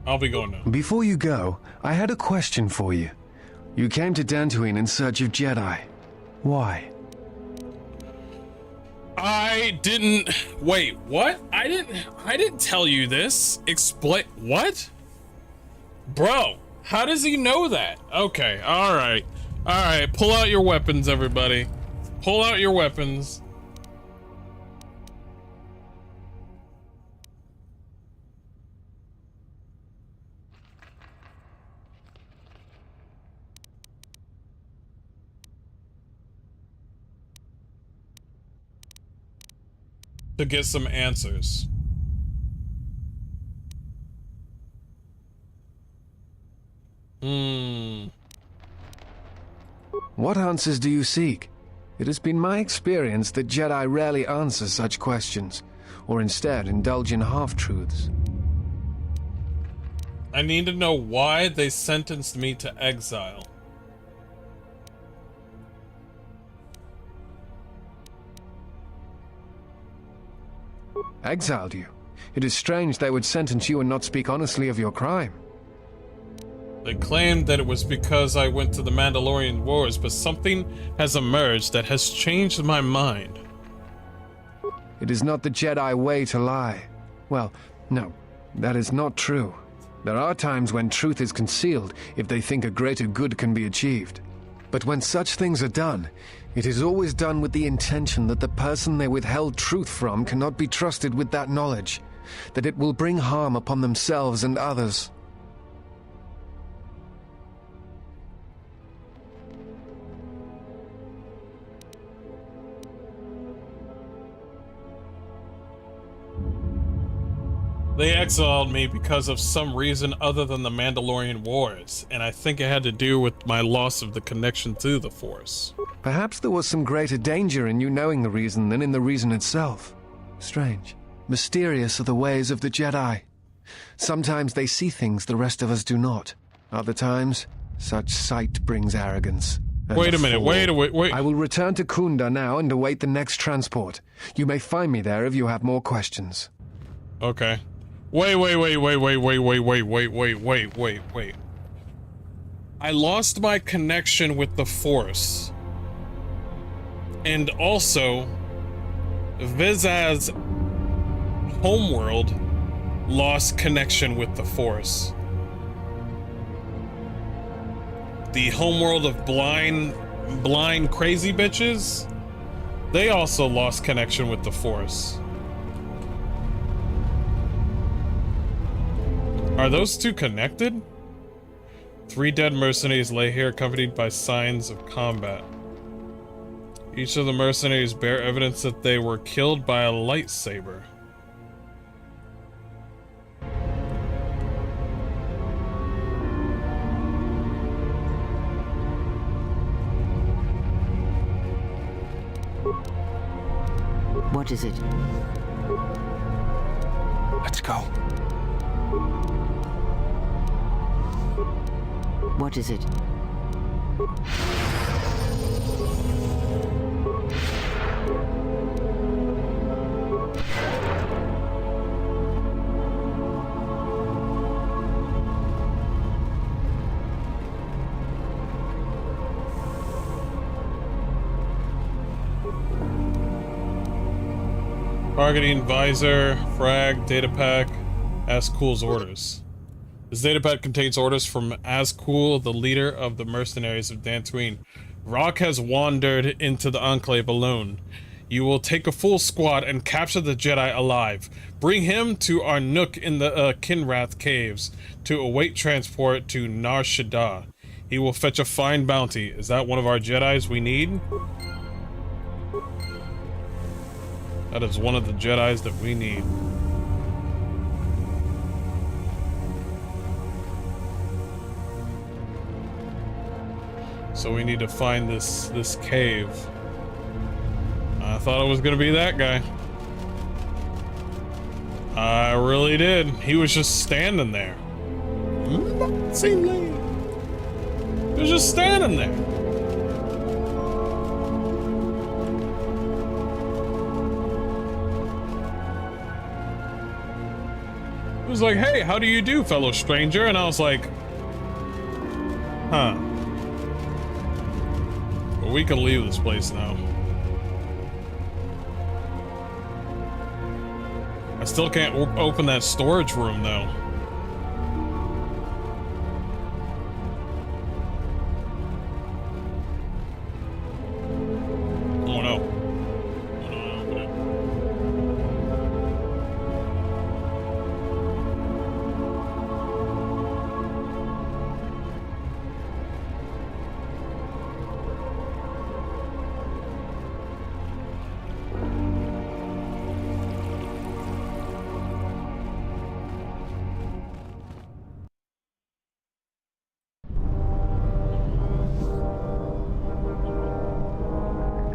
I'll be going now. Before you go, I had a question for you. You came to Dantooine in search of Jedi. Why? I didn't... Wait, what? I didn't tell you this. Explain... What? Bro, how does he know that? Okay, alright. Alright, pull out your weapons, everybody. Pull out your weapons. To get some answers. What answers do you seek? It has been my experience that Jedi rarely answer such questions, or instead indulge in half-truths. I need to know why they sentenced me to exile. Exiled you? It is strange they would sentence you and not speak honestly of your crime. They claimed that it was because I went to the Mandalorian Wars, but something has emerged that has changed my mind. It is not the Jedi way to lie. Well, no, that is not true. There are times when truth is concealed if they think a greater good can be achieved. But when such things are done, it is always done with the intention that the person they withheld truth from cannot be trusted with that knowledge, that it will bring harm upon themselves and others. They exiled me because of some reason other than the Mandalorian Wars, and I think it had to do with my loss of the connection to the Force. Perhaps there was some greater danger in you knowing the reason than in the reason itself. Strange. Mysterious are the ways of the Jedi. Sometimes they see things the rest of us do not. Other times, such sight brings arrogance. Wait a minute, wait. I will return to Kunda now and await the next transport. You may find me there if you have more questions. Okay. Wait. I lost my connection with the Force. And also, Vizaz's homeworld lost connection with the Force. The homeworld of blind crazy bitches, they also lost connection with the Force. Are those two connected? 3 dead mercenaries lay here accompanied by signs of combat. Each of the mercenaries bear evidence that they were killed by a lightsaber. What is it? Let's go. What is it? Targeting visor, frag, datapack, Azkul's orders. This datapad contains orders from Azkul, the leader of the mercenaries of Dantooine. Rock has wandered into the Enclave alone. You will take a full squad and capture the Jedi alive. Bring him to our nook in the Kinrath caves to await transport to Nar Shaddaa. He will fetch a fine bounty. Is that one of our Jedis we need? That is one of the Jedis that we need. So we need to find this cave. I thought it was gonna be that guy. I really did. He was just standing there. Seemingly. He was just standing there. He was like, hey, how do you do, fellow stranger? And I was like, huh. But we can leave this place now. I still can't open that storage room though. Oh no. Oh no, open it.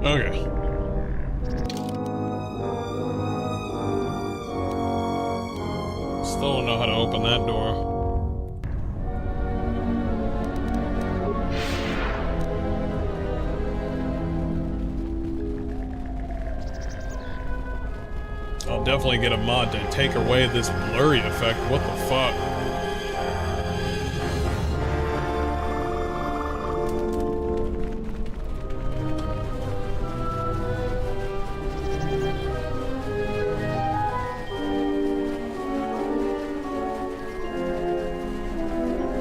Okay. Still don't know how to open that door. I'll definitely get a mod to take away this blurry effect. What the fuck?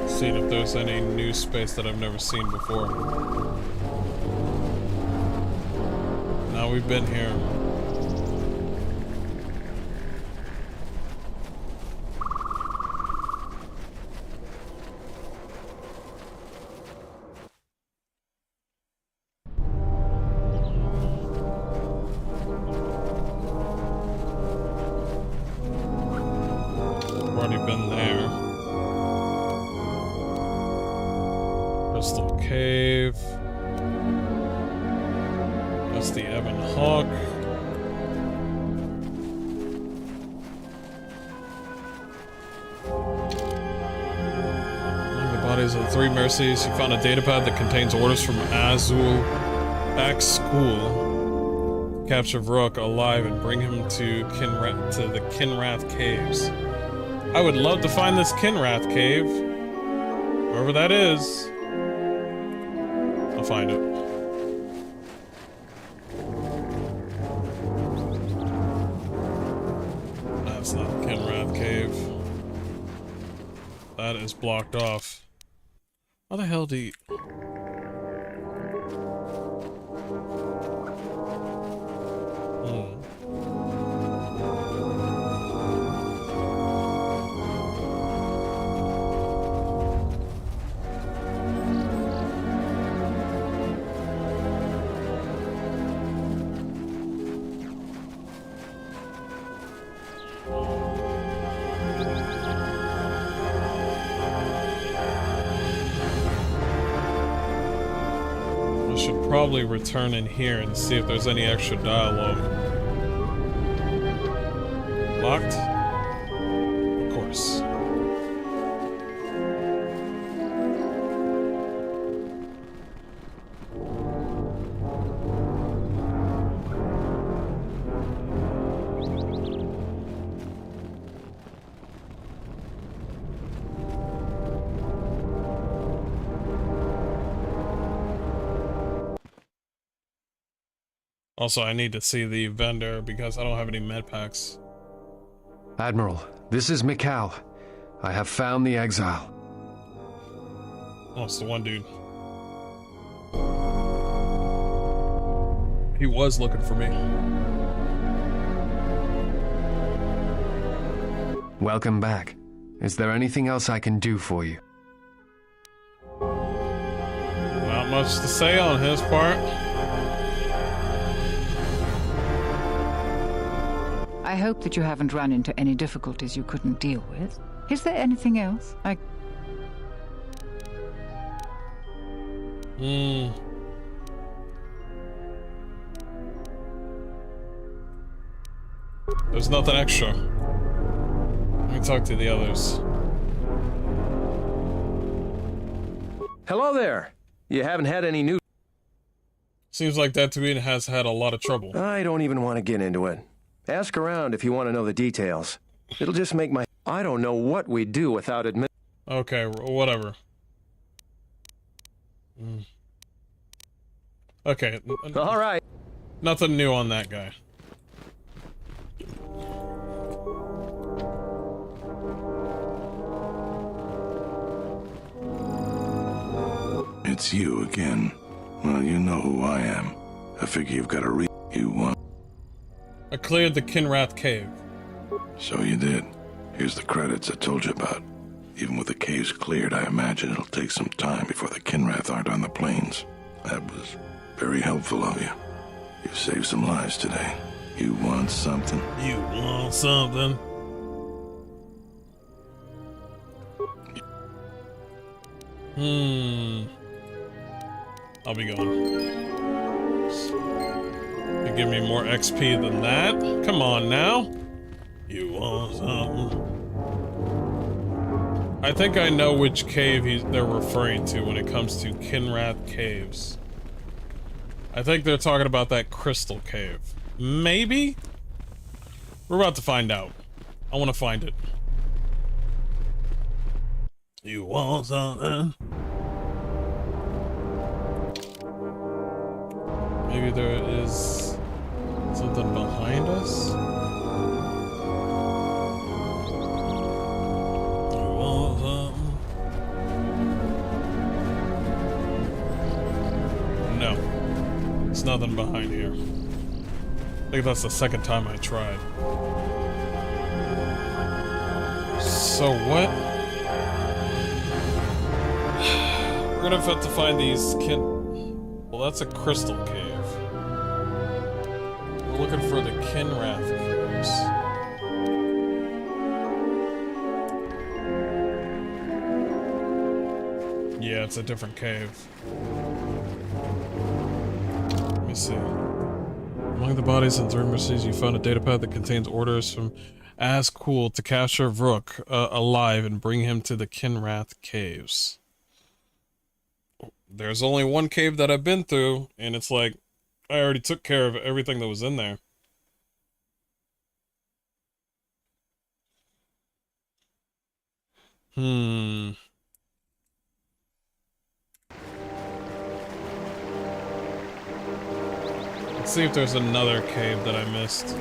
Seeing if there's any new space that I've never seen before. Now we've been here. I've already been there. Crystal Cave. That's the Ebon Hawk. Among the bodies of the three mercenaries, you found a datapad that contains orders from Azul Back School. Capture Vrook alive and bring him to the Kinrath Caves. I would love to find this Kinrath Cave. Wherever that is. I'll find it. That's not Kinrath Cave. That is blocked off. How the hell do you... Probably return in here and see if there's any extra dialogue. Locked? Of course. Also, I need to see the vendor because I don't have any med packs. Admiral, this is Mikal. I have found the exile. Oh, it's the one dude. He was looking for me. Welcome back. Is there anything else I can do for you? Not much to say on his part. I hope that you haven't run into any difficulties you couldn't deal with. Is there anything else? There's nothing extra. Let me talk to the others. Hello there. You haven't had any news? Seems like Tatooine has had a lot of trouble. I don't even want to get into it. Ask around if you want to know the details. It'll just make my... I don't know what we'd do without admit... Okay, whatever. Okay. All right. Nothing new on that guy. It's you again. Well, you know who I am. I figure you've got a you want. I cleared the Kinrath cave. So you did. Here's the credits I told you about. Even with the caves cleared, I imagine it'll take some time before the Kinrath aren't on the plains. That was very helpful of you. You've saved some lives today. You want something? You want something? I'll be going. You give me more XP than that? Come on now. You want something? I think I know which cave they're referring to when it comes to Kinrath caves. I think they're talking about that crystal cave. Maybe? We're about to find out. I want to find it. You want something? Maybe there is something behind us? You want something? No. There's nothing behind here. I think that's the second time I tried. So what? We're gonna have to find these well, that's a crystal cave. We're looking for the Kinrath caves. Yeah, it's a different cave. Let me see. Among the bodies and three mercies, you found a datapad that contains orders from Azkul to capture Vrook alive and bring him to the Kinrath caves. There's only one cave that I've been through, and it's like, I already took care of everything that was in there. Let's see if there's another cave that I missed.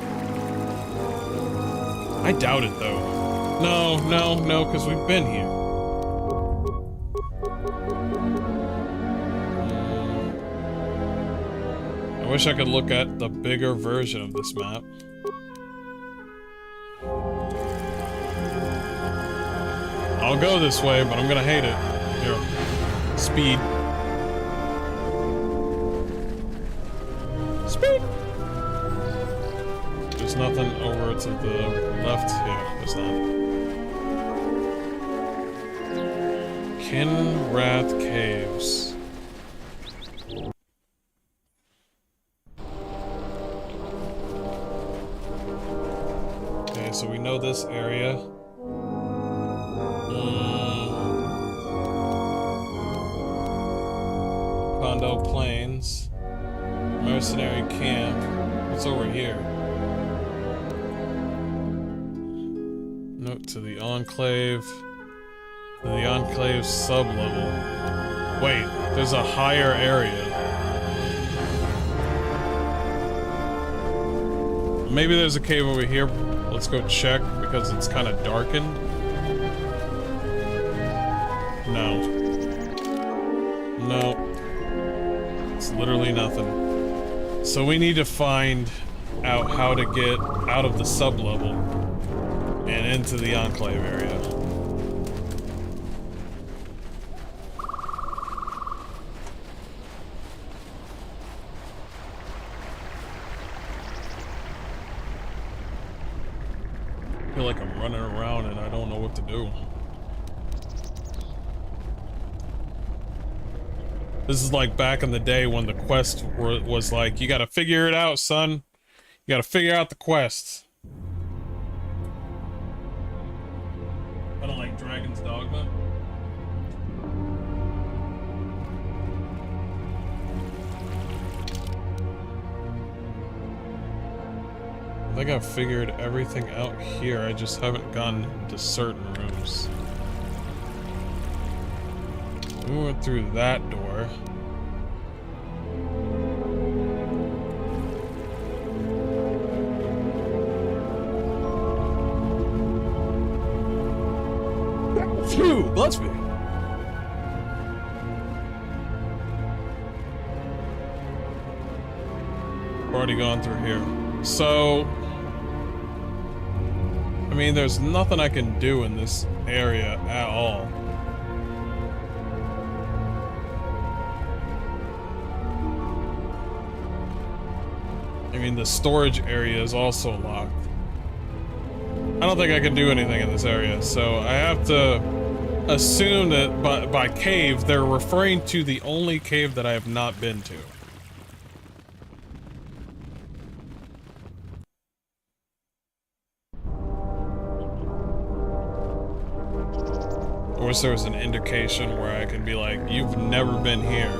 I doubt it, though. No, because we've been here. I wish I could look at the bigger version of this map. I'll go this way, but I'm gonna hate it. Here. Speed. Speed! There's nothing over to the left. Yeah, there's not. Kinrath Caves. Okay, so we know this area. Condo Plains. Mercenary Camp. What's over here? Note to the Enclave. To the Enclave sub-level. Wait, there's a higher area. Maybe there's a cave over here. Let's go check because it's kind of darkened. No. No. It's literally nothing. So we need to find out how to get out of the sub-level and into the Enclave area. I feel like I'm running around and I don't know what to do. This is like back in the day when the quest was like, you gotta figure it out, son. You gotta figure out the quests. I don't like Dragon's Dogma. I think I've figured everything out here. I just haven't gone into certain rooms. We went through that door. Phew, bless me. Already gone through here. So, I mean, there's nothing I can do in this area at all. I mean, the storage area is also locked. I don't think I can do anything in this area, so I have to assume that by cave, they're referring to the only cave that I have not been to. I wish there was an indication where I could be like, you've never been here.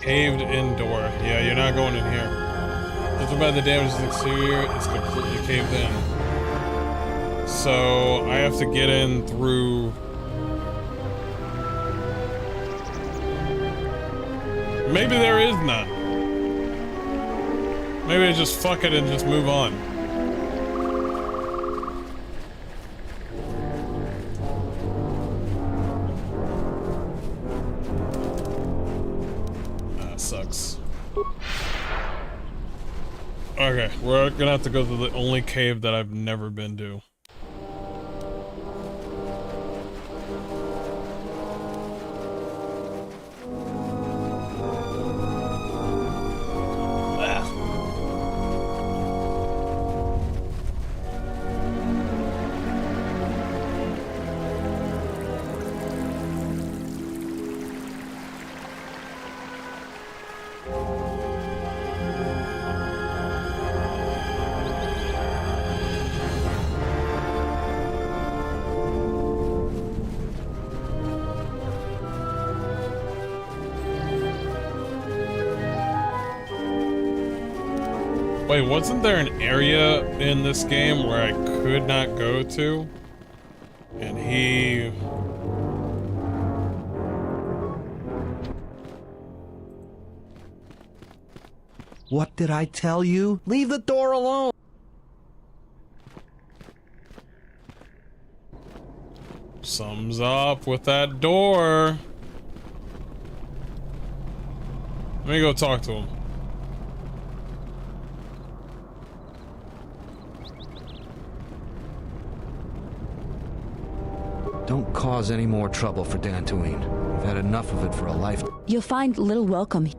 Caved in door. Yeah, you're not going in here. Judging by the damage to the exterior, it's completely caved in. So I have to get in through. Maybe there is none. Maybe I just fuck it and just move on. Sucks. Okay, we're gonna have to go to the only cave that I've never been to. Wait, wasn't there an area in this game where I could not go to? And he... What did I tell you? Leave the door alone! Something's up with that door. Let me go talk to him. Don't cause any more trouble for Dantooine. We've had enough of it for a life. You'll find little welcome.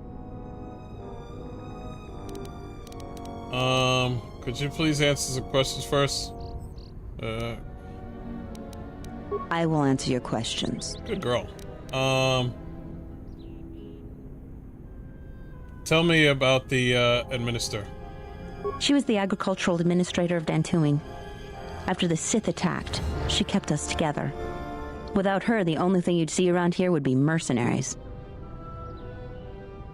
Could you please answer some questions first? I will answer your questions. Good girl. Tell me about the, administrator. She was the agricultural administrator of Dantooine. After the Sith attacked, she kept us together. Without her, the only thing you'd see around here would be mercenaries.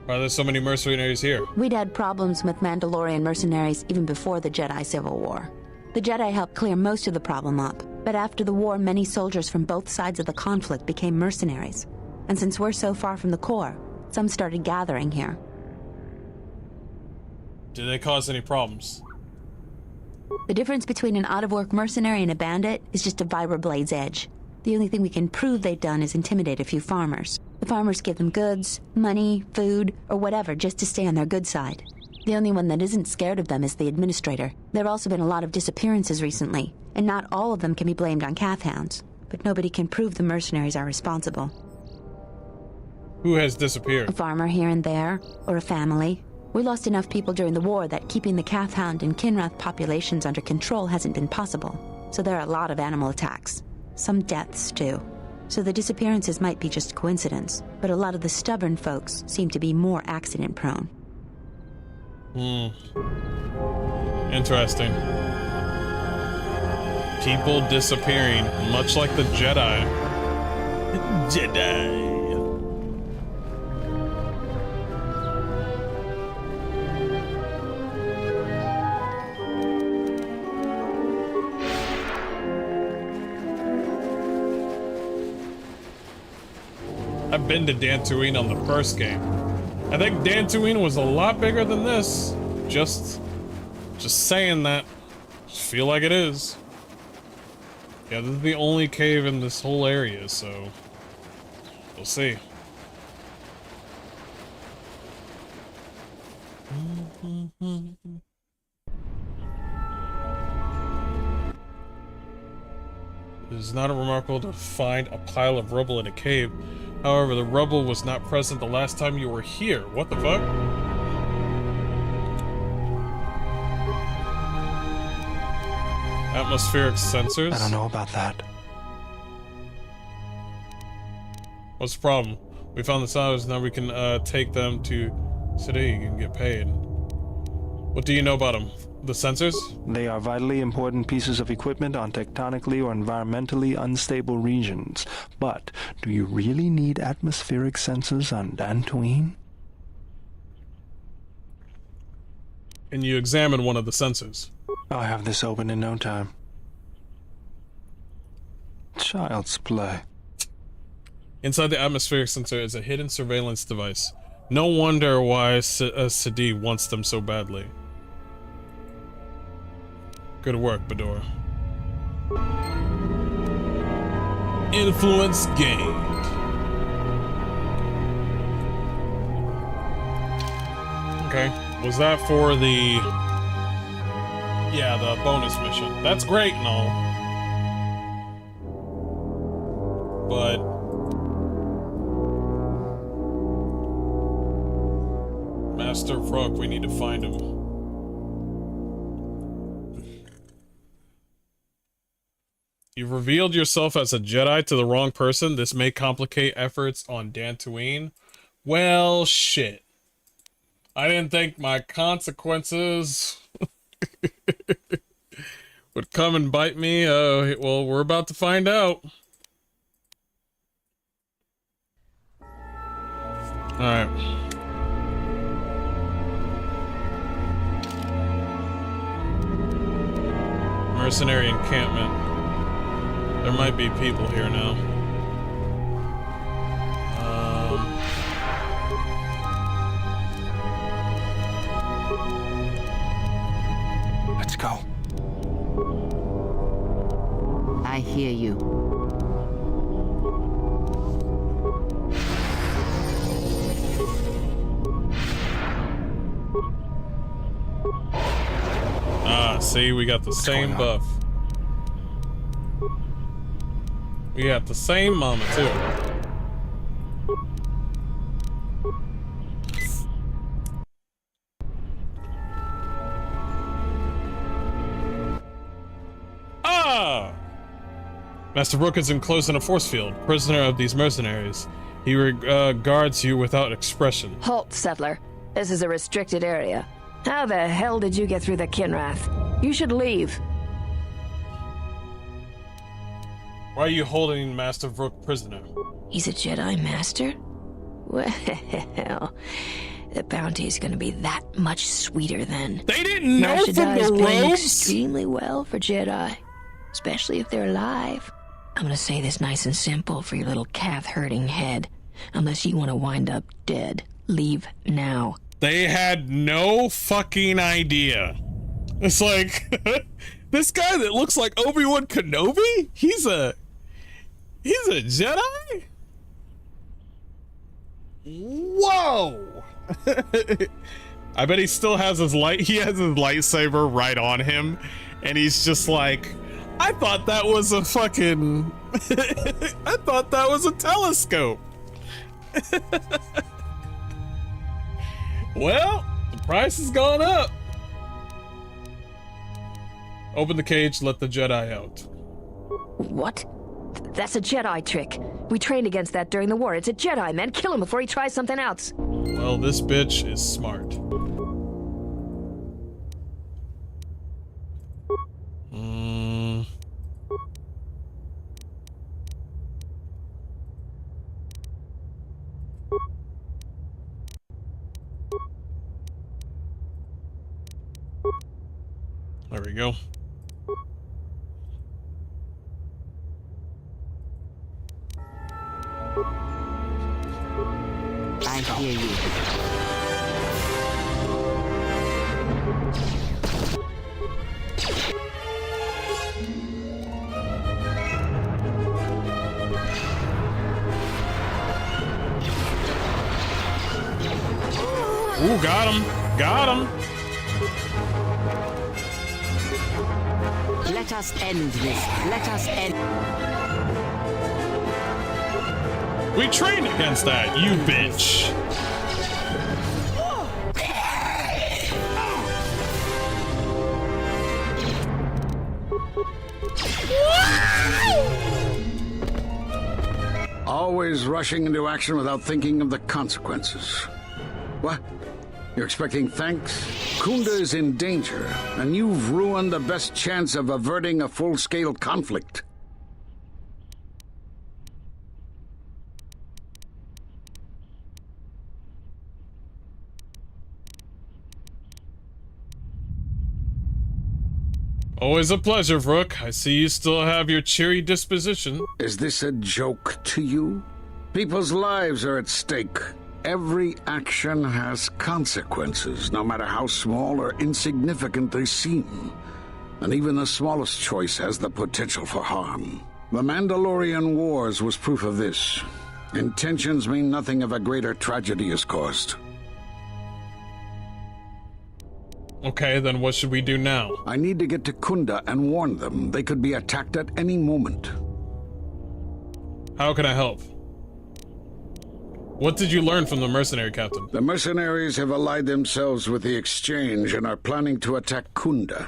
Why are there so many mercenaries here? We'd had problems with Mandalorian mercenaries even before the Jedi Civil War. The Jedi helped clear most of the problem up, but after the war, many soldiers from both sides of the conflict became mercenaries. And since we're so far from the core, some started gathering here. Did they cause any problems? The difference between an out-of-work mercenary and a bandit is just a vibroblade's edge. The only thing we can prove they've done is intimidate a few farmers. The farmers give them goods, money, food, or whatever just to stay on their good side. The only one that isn't scared of them is the administrator. There have also been a lot of disappearances recently, and not all of them can be blamed on calf hounds. But nobody can prove the mercenaries are responsible. Who has disappeared? A farmer here and there, or a family. We lost enough people during the war that keeping the calf hound and Kinrath populations under control hasn't been possible. So there are a lot of animal attacks. Some deaths, too. So the disappearances might be just coincidence, but a lot of the stubborn folks seem to be more accident-prone. Interesting. People disappearing, much like the Jedi. Jedi. I've been to Dantooine on the first game. I think Dantooine was a lot bigger than this. Just saying that. Just feel like it is. Yeah, this is the only cave in this whole area, so we'll see. It is not remarkable to find a pile of rubble in a cave. However, the rubble was not present the last time you were here. What the fuck? Atmospheric sensors? I don't know about that. What's the problem? We found the sensors, now we can take them to city and get paid. What do you know about them? The sensors? They are vitally important pieces of equipment on tectonically or environmentally unstable regions. But do you really need atmospheric sensors on Dantooine? Can you examine one of the sensors? I'll have this open in no time. Child's play. Inside the atmospheric sensor is a hidden surveillance device. No wonder why Sadi wants them so badly. Good work, Bador. Influence gained. Okay, was that for the... Yeah, the bonus mission. That's great and all. But... Master Vrook, we need to find him. You've revealed yourself as a Jedi to the wrong person. This may complicate efforts on Dantooine. Well, shit. I didn't think my consequences would come and bite me. Well, we're about to find out. Alright. Mercenary encampment. There might be people here now. Let's go. I hear you. See, we got the same buff. We got the same mama, too. Ah! Master Vrook is enclosed in a force field, prisoner of these mercenaries. He regards you without expression. Halt, settler. This is a restricted area. How the hell did you get through the Kinrath? You should leave. Why are you holding Master Vrook prisoner? He's a Jedi Master? Well, the bounty is going to be that much sweeter then. They didn't know Master from is the paying robes? extremely well for Jedi, especially if they're alive. I'm going to say this nice and simple for your little calf-hurting head. Unless you want to wind up dead, leave now. They had no fucking idea. It's like, this guy that looks like Obi-Wan Kenobi? He's a Jedi? Whoa! I bet he still has his he has his lightsaber right on him, and he's just like, I thought that was a fucking, I thought that was a telescope. Well, the price has gone up. Open the cage, let the Jedi out. What? That's a Jedi trick. We trained against that during the war. It's a Jedi, man. Kill him before he tries something else. Well, this bitch is smart. There we go. I hear you. Ooh, got him. Got him. Let us end this. Let us end. We trained against that, you bitch. Always rushing into action without thinking of the consequences. What? You're expecting thanks? Kunda is in danger, and you've ruined the best chance of averting a full-scale conflict. Always a pleasure, Rook. I see you still have your cheery disposition. Is this a joke to you? People's lives are at stake. Every action has consequences, no matter how small or insignificant they seem. And even the smallest choice has the potential for harm. The Mandalorian Wars was proof of this. Intentions mean nothing if a greater tragedy is caused. Okay, then what should we do now? I need to get to Kunda and warn them. They could be attacked at any moment. How can I help? What did you learn from the mercenary captain? The mercenaries have allied themselves with the Exchange and are planning to attack Kunda.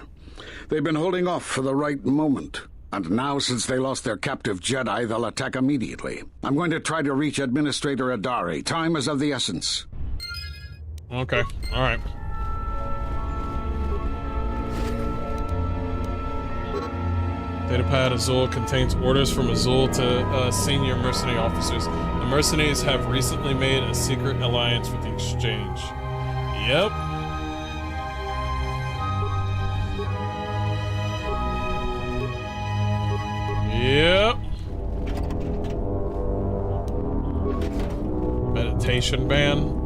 They've been holding off for the right moment. And now, since they lost their captive Jedi, they'll attack immediately. I'm going to try to reach Administrator Adari. Time is of the essence. Okay, alright. Datapad Azul contains orders from Azul to senior mercenary officers. The mercenaries have recently made a secret alliance with the Exchange. Yep. Yep. Meditation ban.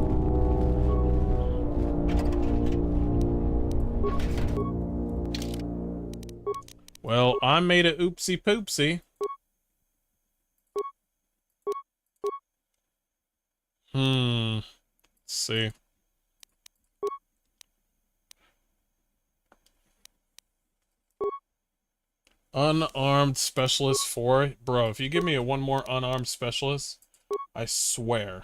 Well, I made a oopsie poopsie. Let's see. Unarmed specialist 4. Bro, if you give me one more unarmed specialist, I swear.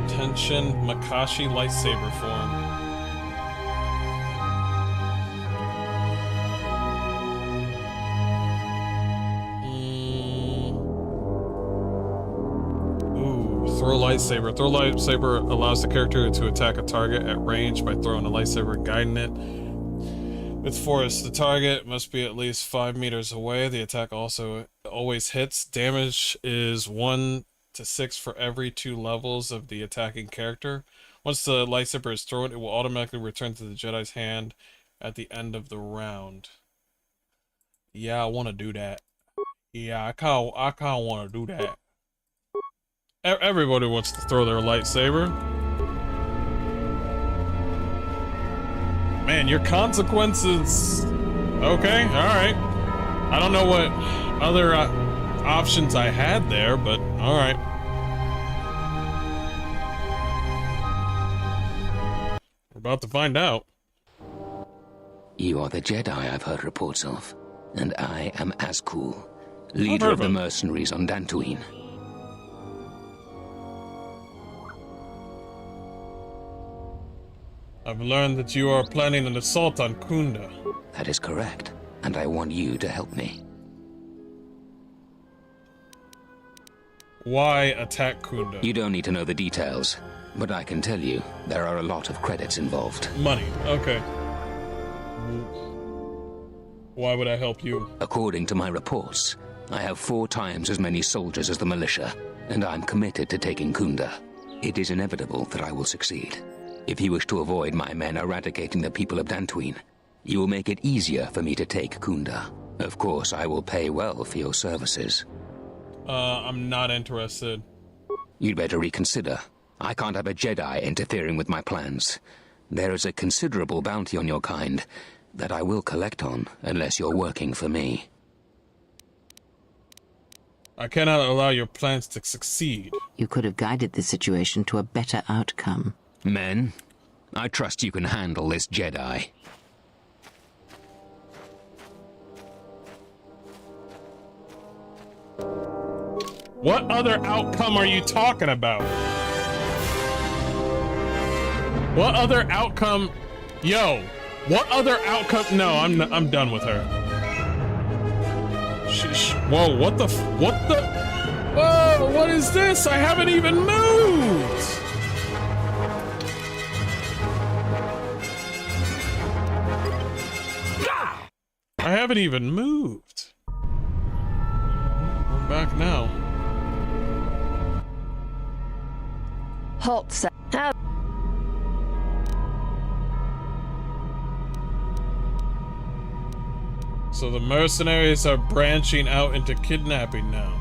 Attention, Makashi lightsaber form. Throw lightsaber. Throw lightsaber allows the character to attack a target at range by throwing a lightsaber, guiding it with force. The target must be at least 5 meters away. The attack also always hits. Damage is 1 to 6 for every 2 levels of the attacking character. Once the lightsaber is thrown, it will automatically return to the Jedi's hand at the end of the round. Yeah, I want to do that. Yeah, I kind of want to do that. Everybody wants to throw their lightsaber. Man, your consequences. Okay, all right. I don't know what other options I had there, but all right. We're about to find out. You are the Jedi I've heard reports of, and I am Azkul, leader of the mercenaries on Dantooine. I've learned that you are planning an assault on Kunda. That is correct, and I want you to help me. Why attack Kunda? You don't need to know the details, but I can tell you there are a lot of credits involved. Money, okay. Why would I help you? According to my reports, I have 4 times as many soldiers as the militia, and I'm committed to taking Kunda. It is inevitable that I will succeed. If you wish to avoid my men eradicating the people of Dantooine, you will make it easier for me to take Kunda. Of course, I will pay well for your services. I'm not interested. You'd better reconsider. I can't have a Jedi interfering with my plans. There is a considerable bounty on your kind that I will collect on unless you're working for me. I cannot allow your plans to succeed. You could have guided the situation to a better outcome. Men, I trust you can handle this Jedi. What other outcome are you talking about? What other outcome? Yo, what other outcome? No, I'm done with her. Whoa, what the? Whoa, what is this? I haven't even moved. I haven't even moved. We're back now. Halt, So the mercenaries are branching out into kidnapping now.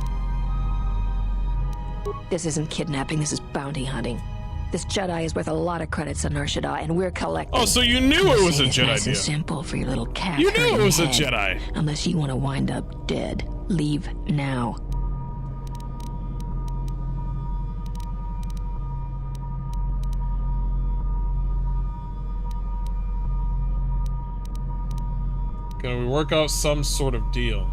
This isn't kidnapping, this is bounty hunting. This Jedi is worth a lot of credits on Nar Shaddaa, and we're collecting. Oh, so you knew it was a Jedi nice deal. and simple for your little cat. You knew it was a head. Jedi. Unless you want to wind up dead. Leave now. Can we work out some sort of deal?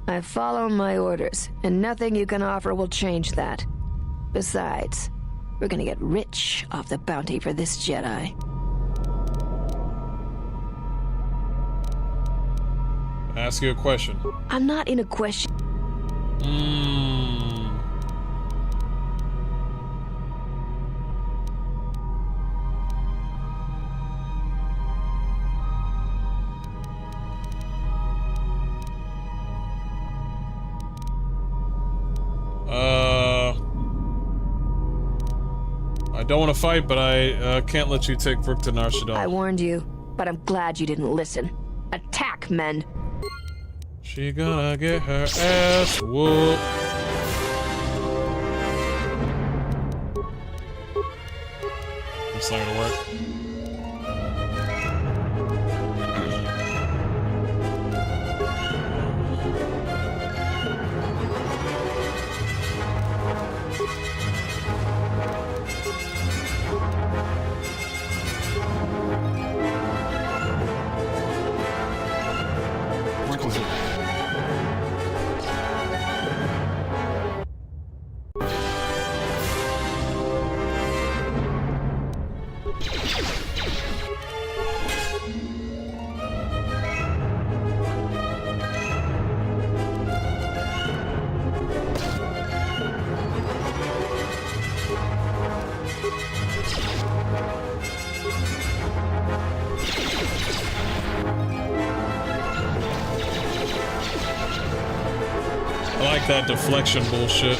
I follow my orders, and nothing you can offer will change that. Besides, we're gonna get rich off the bounty for this Jedi. I ask you a question. I'm not in a question. I don't want to fight, but I can't let you take Rook to Nar Shaddaa. I warned you, but I'm glad you didn't listen. Attack, men! She gonna get her ass whooped. It's not gonna work. I like that deflection bullshit.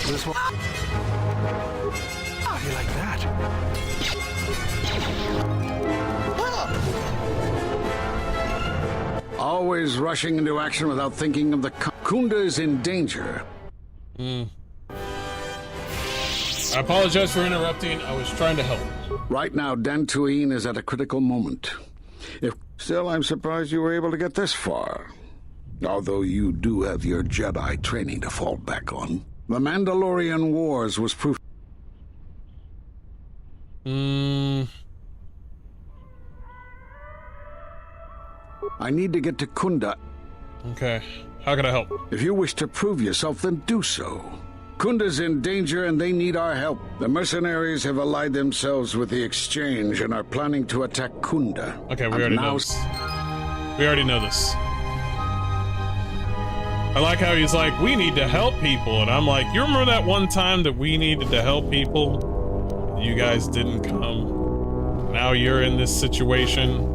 This one. How do you like that? Always rushing into action without thinking of the Kunda is in danger. I apologize for interrupting. I was trying to help. Right now, Dantooine is at a critical moment. Still, I'm surprised you were able to get this far. Although you do have your Jedi training to fall back on. The Mandalorian Wars was proof. I need to get to Kunda. Okay. How can I help? If you wish to prove yourself, then do so. Kunda's in danger and they need our help. The mercenaries have allied themselves with the Exchange and are planning to attack Kunda. Okay, we already know this. We already know this. I like how he's like, we need to help people. And I'm like, you remember that one time that we needed to help people? You guys didn't come. Now you're in this situation.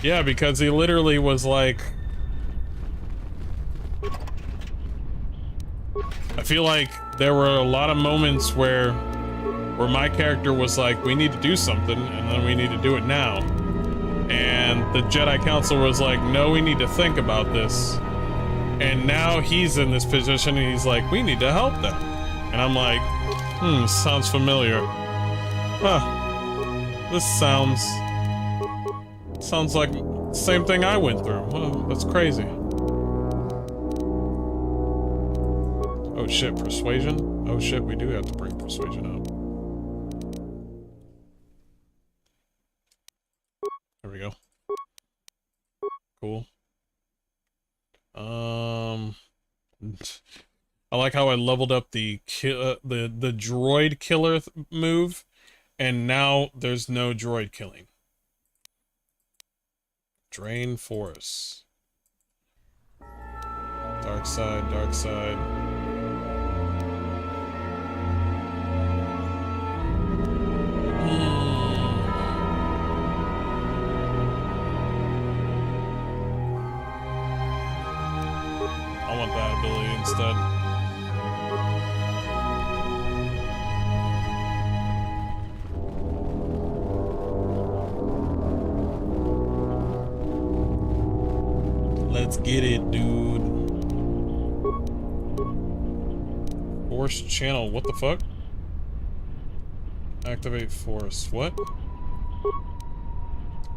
Yeah, because he literally was like... I feel like there were a lot of moments where my character was like, we need to do something, and then we need to do it now. And the Jedi Council was like, no, we need to think about this. And now he's in this position, and he's like, we need to help them. And I'm like, sounds familiar. Huh. This sounds like the same thing I went through. Oh, that's crazy. Oh shit, persuasion? Oh shit, we do have to bring persuasion up. There we go. Cool. I like how I leveled up the droid killer move, and now there's no droid killing. Drain forests. Dark side, dark side. I want that ability instead. Let's get it, dude. Force channel, what the fuck? Activate force, what?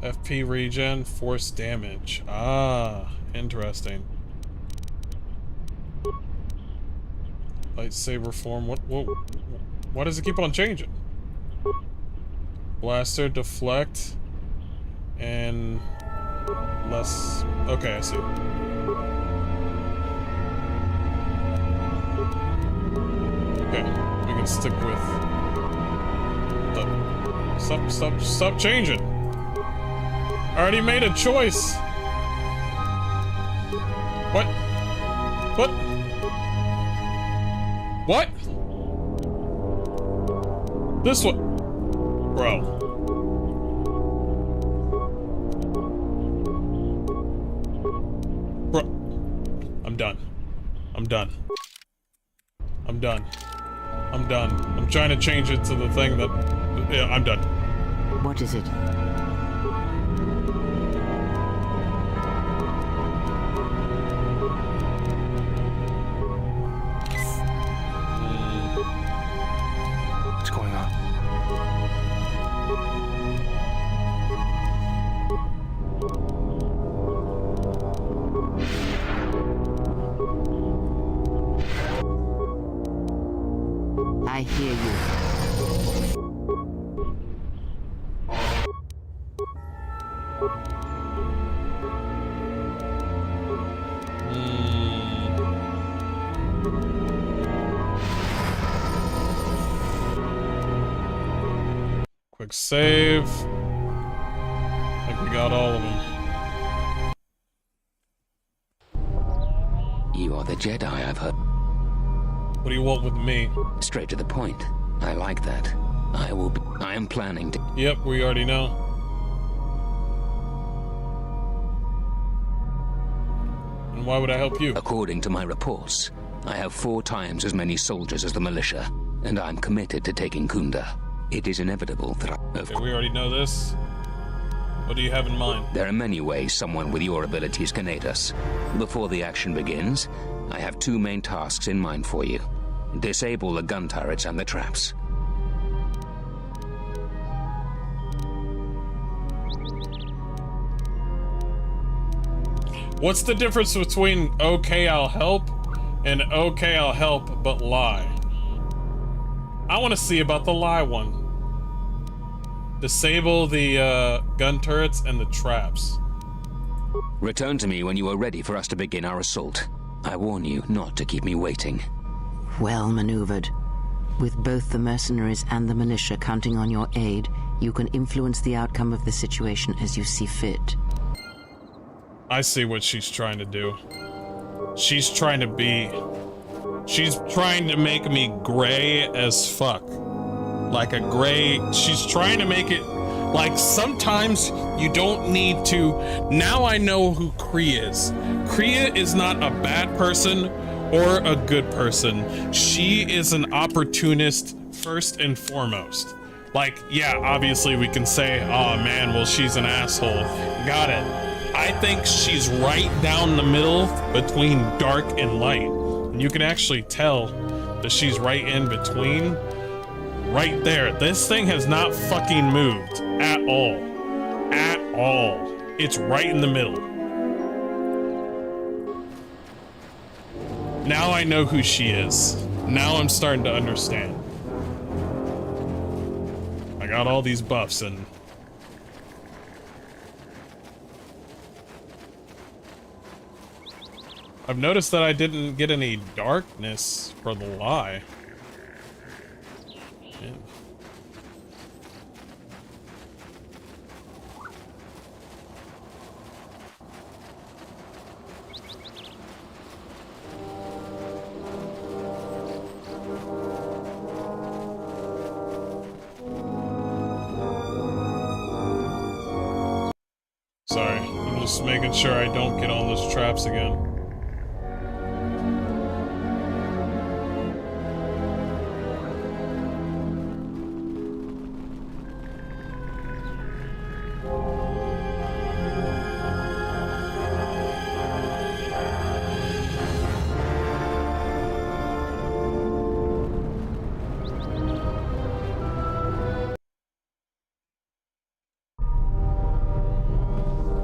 FP regen, force damage. Ah, interesting. Lightsaber form, what, why does it keep on changing? Blaster, deflect, and less, okay, I see. Okay, we can stick with the, stop changing. I already made a choice. What? What? What? This one, bro. Bro, I'm done. I'm done. I'm done. I'm done. I'm trying to change it to the thing that, yeah, I'm done. What is it? What's going on? I hear you. Quick save. I think we got all of them. You are the Jedi, I've heard. What do you want with me? Straight to the point. I like that. I am planning to... Yep, we already know. And why would I help you? According to my reports, I have 4 times as many soldiers as the militia, and I'm committed to taking Kunda. It is inevitable that Okay, we already know this. What do you have in mind? There are many ways someone with your abilities can aid us. Before the action begins, I have 2 main tasks in mind for you. Disable the gun turrets and the traps. What's the difference between okay, I'll help and okay, I'll help but lie? I want to see about the lie one. Disable the gun turrets and the traps. Return to me when you are ready for us to begin our assault. I warn you not to keep me waiting. Well maneuvered. With both the mercenaries and the militia counting on your aid, you can influence the outcome of the situation as you see fit. I see what she's trying to do. She's trying to make me gray as fuck. Like a gray, she's trying to make it like sometimes you don't need to. Now I know who Kriya is. Kriya is not a bad person or a good person. She is an opportunist first and foremost. Like, yeah, obviously we can say, oh man, well, she's an asshole. Got it. I think she's right down the middle between dark and light. And you can actually tell that she's right in between. Right there. This thing has not fucking moved at all. At all. It's right in the middle. Now I know who she is. Now I'm starting to understand. I got all these buffs and I've noticed that I didn't get any darkness for the lie. Yeah. Sorry, I'm just making sure I don't get all those traps again.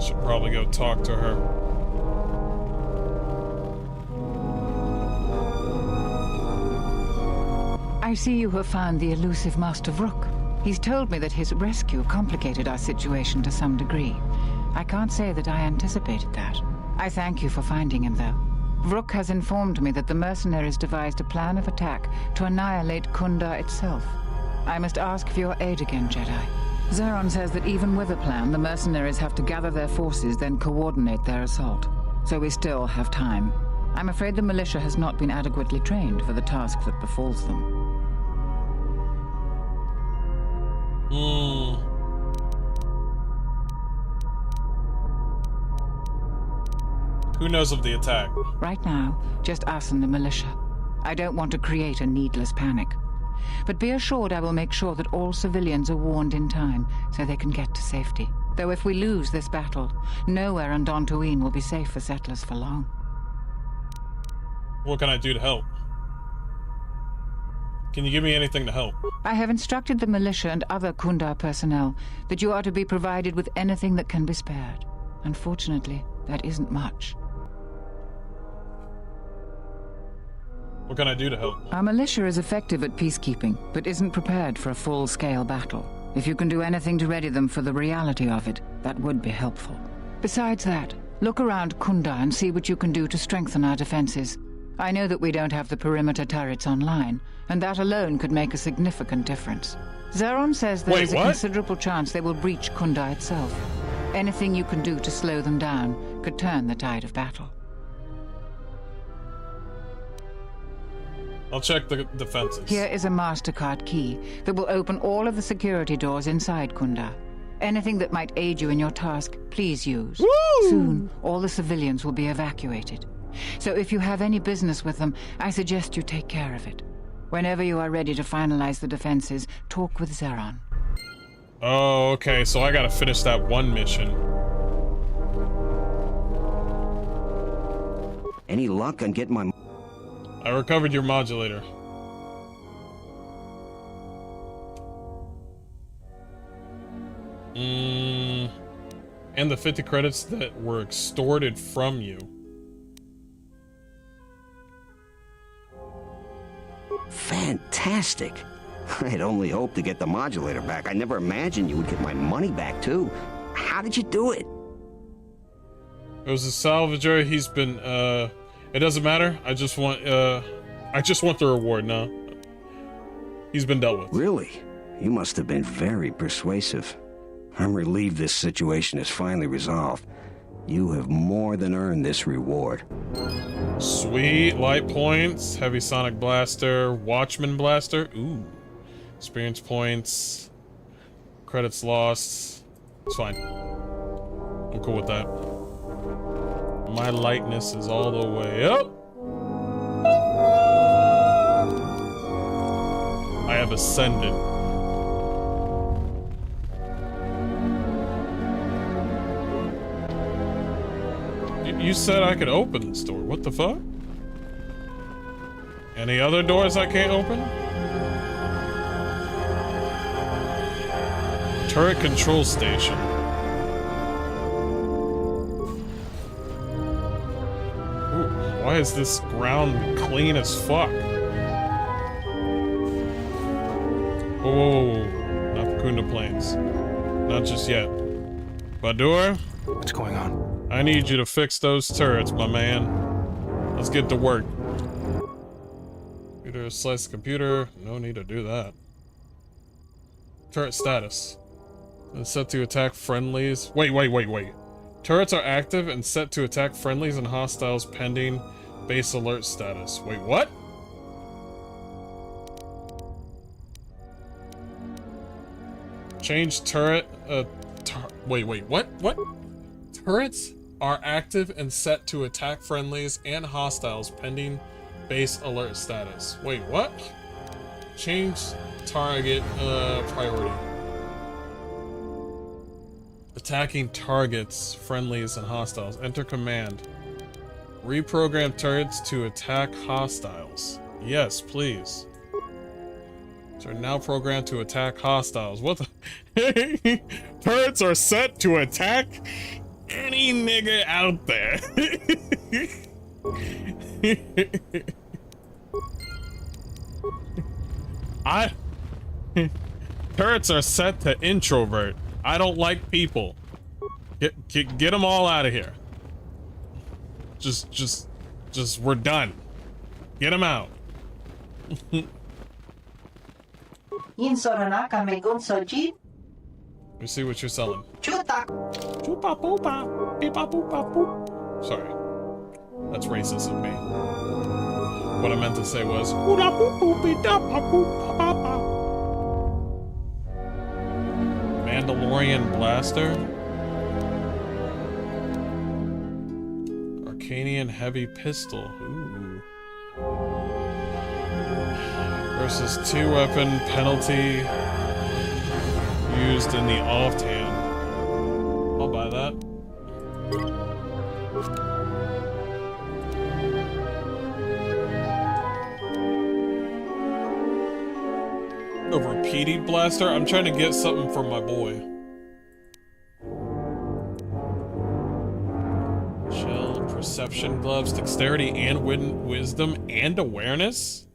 Should probably go talk to her. I see you have found the elusive Master Rook. He's told me that his rescue complicated our situation to some degree. I can't say that I anticipated that. I thank you for finding him, though. Rook has informed me that the mercenaries devised a plan of attack to annihilate Kunda itself. I must ask for your aid again, Jedi. Zeron says that even with a plan, the mercenaries have to gather their forces, then coordinate their assault. So we still have time. I'm afraid the militia has not been adequately trained for the task that befalls them. Who knows of the attack? Right now, just us and the militia. I don't want to create a needless panic. But be assured I will make sure that all civilians are warned in time so they can get to safety. Though if we lose this battle, nowhere on Dantooine will be safe for settlers for long. What can I do to help? Can you give me anything to help? I have instructed the militia and other Kunda personnel that you are to be provided with anything that can be spared. Unfortunately, that isn't much. What can I do to help? Our militia is effective at peacekeeping, but isn't prepared for a full-scale battle. If you can do anything to ready them for the reality of it, that would be helpful. Besides that, look around Kunda and see what you can do to strengthen our defenses. I know that we don't have the perimeter turrets online, and that alone could make a significant difference. Zeron says there is a considerable chance they will breach Kunda itself. Anything you can do to slow them down could turn the tide of battle. I'll check the defenses. Here is a MasterCard key that will open all of the security doors inside Kunda. Anything that might aid you in your task, please use. Soon, all the civilians will be evacuated. So if you have any business with them, I suggest you take care of it. Whenever you are ready to finalize the defenses, talk with Zeron. Oh, okay, so I gotta finish that one mission. Any luck on getting my... I recovered your modulator. And the 50 credits that were extorted from you. Fantastic. I'd only hoped to get the modulator back. I never imagined you would get my money back, too. How did you do it? It was a salvager. He's been, it doesn't matter. I just want the reward now. He's been dealt with. Really? You must have been very persuasive. I'm relieved this situation is finally resolved. You have more than earned this reward. Sweet. Light points, heavy sonic blaster, watchman blaster. Ooh. Experience points. Credits lost. It's fine. I'm cool with that. My lightness is all the way up. I have ascended. You said I could open this door. What the fuck? Any other doors I can't open? Turret control station. Ooh, why is this ground clean as fuck? Whoa, whoa, whoa, whoa. Not the Kunda Plains. Not just yet. Badur? What's going on? I need you to fix those turrets, my man. Let's get to work. Computer, slice the computer. No need to do that. Turret status. And set to attack friendlies. Wait. Turrets are active and set to attack friendlies and hostiles pending base alert status. Wait, what? Change turret, wait, what? Turrets are active and set to attack friendlies and hostiles pending base alert status. Wait, what? Change target, priority. Attacking targets, friendlies, and hostiles. Enter command. Reprogram turrets to attack hostiles. Yes, please. Are now programmed to attack hostiles. What the? Turrets are set to attack any nigga out there. Turrets are set to introvert. I don't like people. Get them all out of here. Just, we're done. Get them out. Let me see what you're selling. Sorry. That's racist of me. What I meant to say was Mandalorian blaster. Arcanian heavy pistol. Ooh. Versus 2-weapon penalty used in the off-hand. I'll buy that. A repeating blaster? I'm trying to get something for my boy. Shell, perception gloves, dexterity and wisdom and awareness?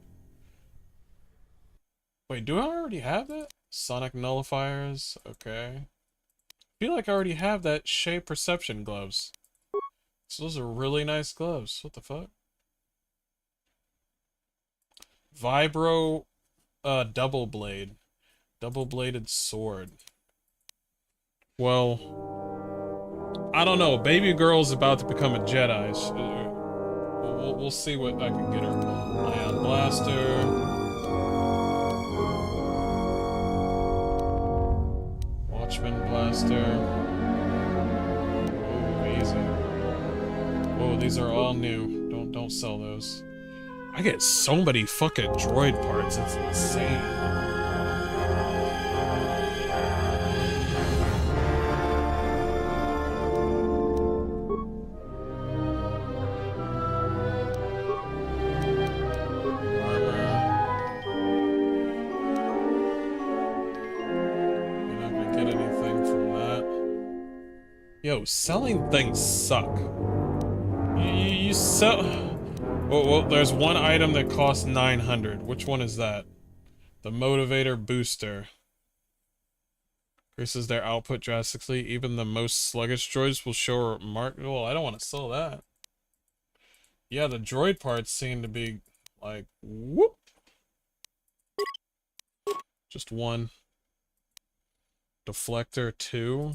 Wait, do I already have that? Sonic nullifiers, okay. I feel like I already have that shape perception gloves. So those are really nice gloves. What the fuck? Vibro, double blade. Double-bladed sword. Well, I don't know. Baby girl's about to become a Jedi. We'll see what I can get her. Ion blaster. Watchman blaster. blaster. Oh, easy. Whoa, these are all new. Don't sell those. I get so many fucking droid parts, it's insane. Yo, selling things suck. You sell... Well, there's one item that costs 900. Which one is that? The Motivator Booster. Increases their output drastically. Even the most sluggish droids will show a mark... Well, I don't want to sell that. Yeah, the droid parts seem to be, like, whoop. Just one. Deflector 2.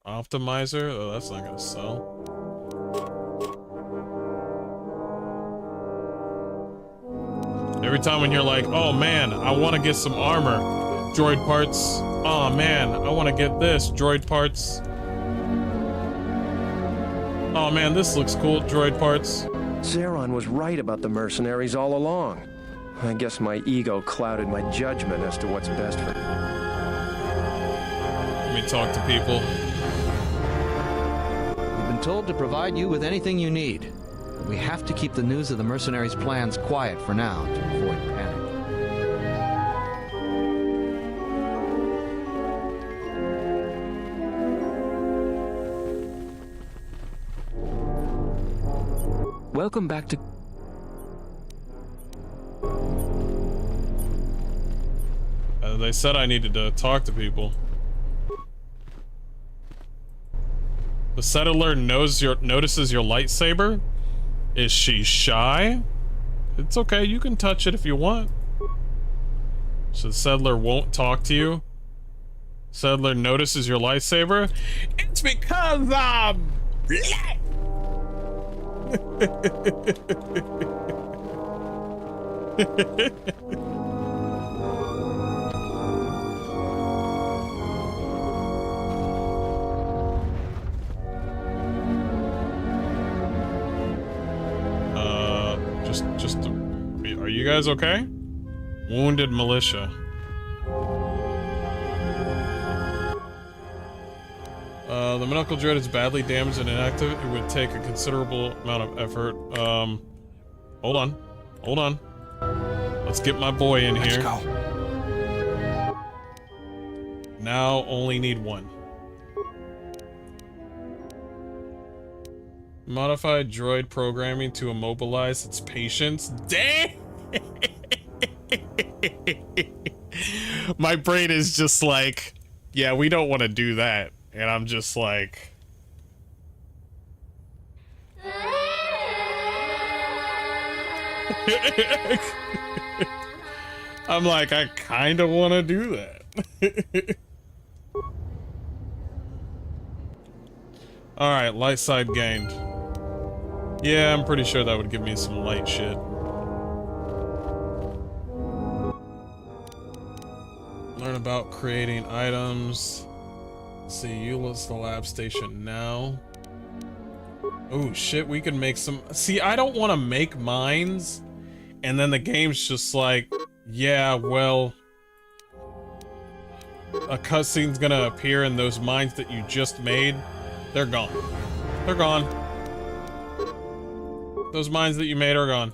Optimizer? Oh, that's not gonna sell. Every time when you're like, oh man, I want to get some armor. Droid parts. Oh man, I want to get this. Droid parts. Oh man, this looks cool. Droid parts. Zeron was right about the mercenaries all along. I guess my ego clouded my judgment as to what's best for me. Let me talk to people. We've been told to provide you with anything you need. We have to keep the news of the mercenaries' plans quiet for now to avoid panic. Welcome back to... They said I needed to talk to people. The settler notices your lightsaber? Is she shy? It's okay, you can touch it if you want. So the settler won't talk to you? Settler notices your lightsaber? It's because I'm black! Are you guys okay? Wounded militia. The medical droid is badly damaged and inactive. It would take a considerable amount of effort. Hold on. Hold on. Let's get my boy in here. Let's go. Now only need one. Modified droid programming to immobilize its patients. Damn! My brain is just like, yeah, we don't want to do that. And I'm just like... I'm like, I kind of want to do that. Alright, light side gained. Yeah, I'm pretty sure that would give me some light shit. Learn about creating items. See, utilize the lab station now. Oh shit, we can make some... See, I don't want to make mines, and then the game's just like, yeah, well... a cutscene's gonna appear and those mines that you just made, they're gone. They're gone. Those mines that you made are gone.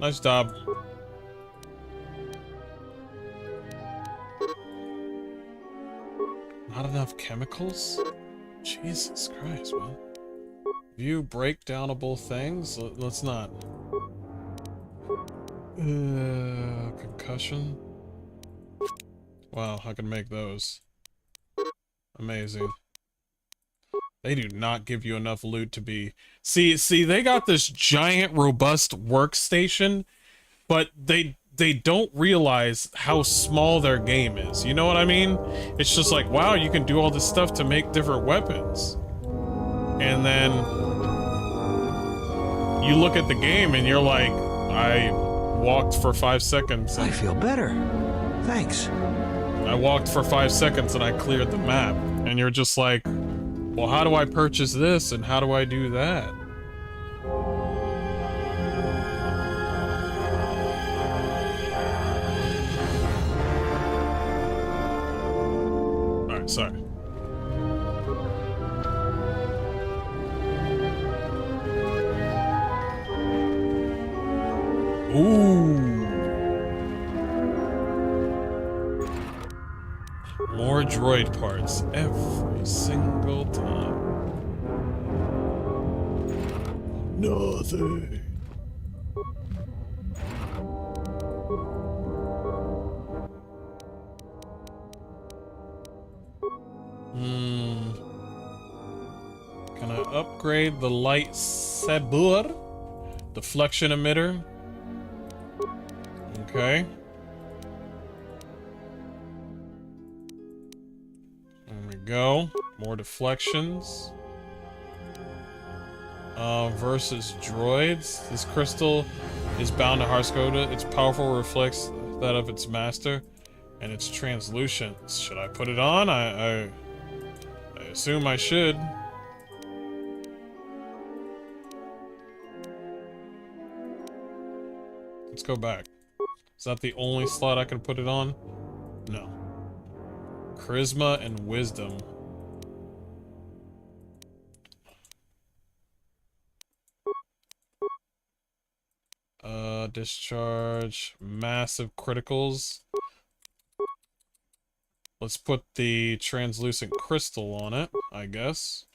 Nice job. Not enough chemicals? Jesus Christ, man. View breakdownable things? Let's not. Concussion? Wow, I can make those. Amazing. They do not give you enough loot to be... See, they got this giant, robust workstation, but they don't realize how small their game is. You know what I mean? It's just like, wow, you can do all this stuff to make different weapons. And then you look at the game and you're like, I walked for 5 seconds. I feel better. Thanks. I walked for 5 seconds and I cleared the map. And you're just like, well, how do I purchase this and how do I do that? Alright, sorry. Ooh. More droid parts every single time. Nothing. Can I upgrade the lightsaber? Deflection emitter? Okay. There we go. More deflections. Versus droids. This crystal is bound to Harskoda. Its powerful reflects that of its master, and it's translucent. Should I put it on? I assume I should. Let's go back. Is that the only slot I can put it on? No. Charisma and wisdom. Discharge. Massive criticals. Let's put the translucent crystal on it, I guess.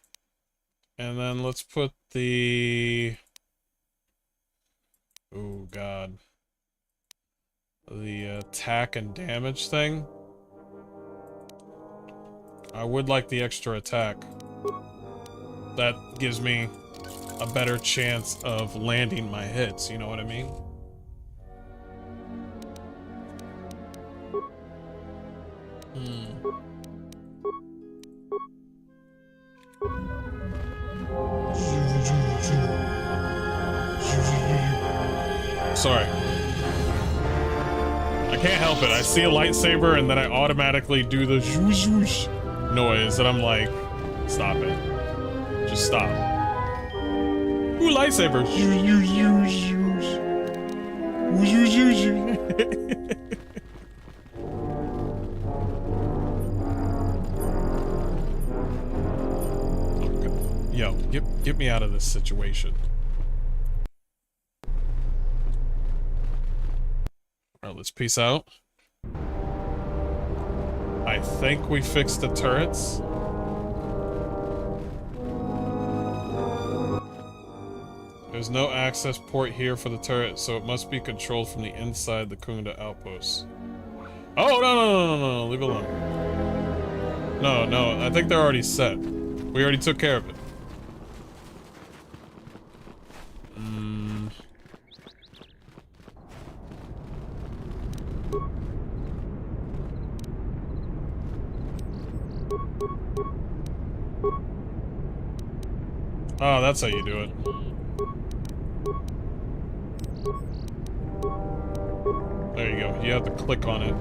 And then let's put the... Oh, God. The attack and damage thing. I would like the extra attack. That gives me a better chance of landing my hits, you know what I mean? Sorry. I can't help it. I see a lightsaber and then I automatically do the zhoosh zhoosh noise and I'm like, stop it. Just stop. Ooh, lightsaber. Yo, get me out of this situation. Alright, let's peace out. I think we fixed the turrets. There's no access port here for the turret, so it must be controlled from the inside the Kunda outpost. Oh, no, leave it alone. No, I think they're already set. We already took care of it. Oh, that's how you do it. There you go. You have to click on it.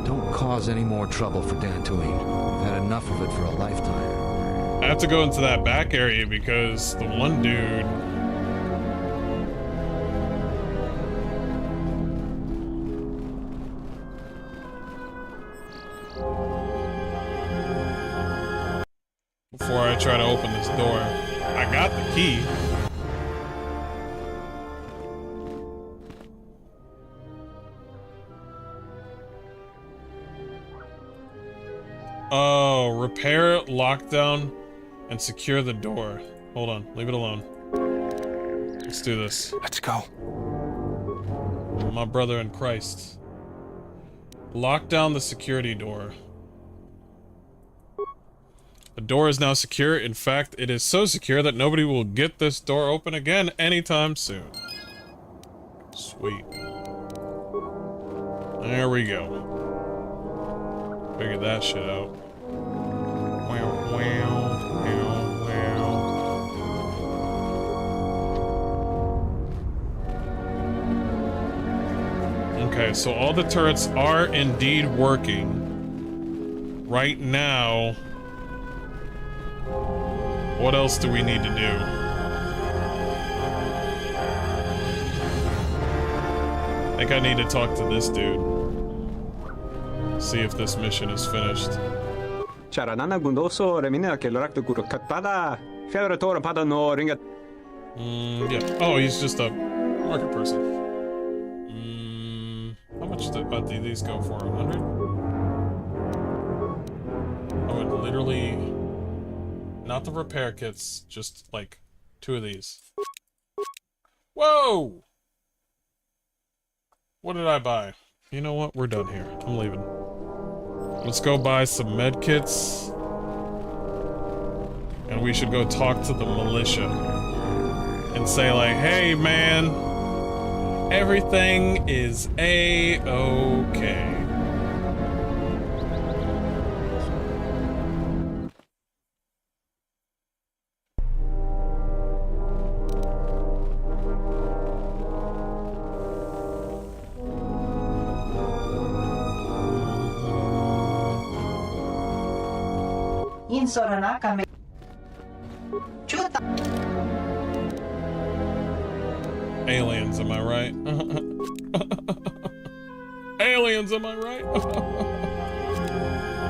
Don't cause any more trouble for Dantooine. We've had enough of it for a lifetime. I have to go into that back area because the one dude... Before I try to open this door. I got the key. Oh, repair it, lockdown, and secure the door. Hold on, leave it alone. Let's do this. Let's go. My brother in Christ. Lock down the security door. The door is now secure. In fact, it is so secure that nobody will get this door open again anytime soon. Sweet. There we go. Figure that shit out. Okay, so all the turrets are indeed working. Right now, what else do we need to do? I think I need to talk to this dude. See if this mission is finished. Yeah. Oh, he's just a market person. How much do these go for? 100? I would literally... Not the repair kits, just like 2 of these. Whoa! What did I buy? You know what? We're done here. I'm leaving. Let's go buy some med kits. And we should go talk to the militia. And say like, hey man, everything is A-okay. Aliens, am I right? Aliens, am I right?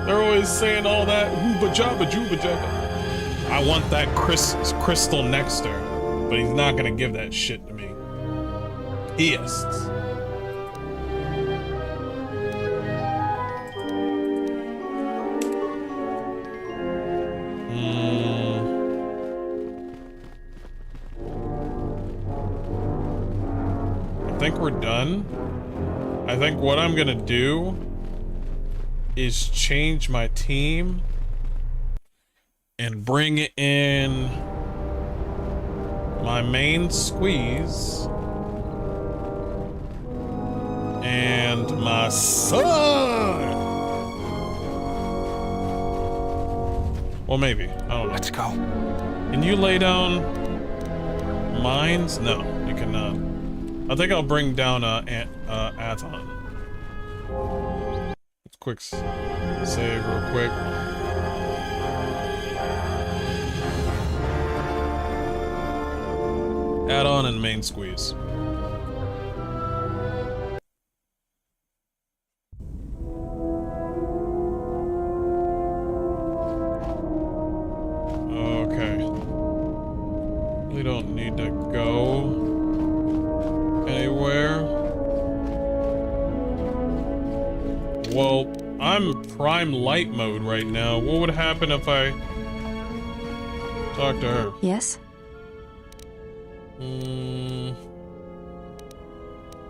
They're always saying all that hooba jabba jooba jabba. I want that crystal nectar, but he's not gonna give that shit to me. Yes. I think we're done. I think what I'm gonna do is change my team and bring in my main squeeze and my son. Well, maybe. I don't know. Let's go. Can you lay down mines? No, you cannot. I think I'll bring down Aton. Let's quick save real quick. Add-on and main squeeze. Okay. We don't need to go anywhere. Well, I'm prime light mode right now. What would happen if I talk to her? Yes? I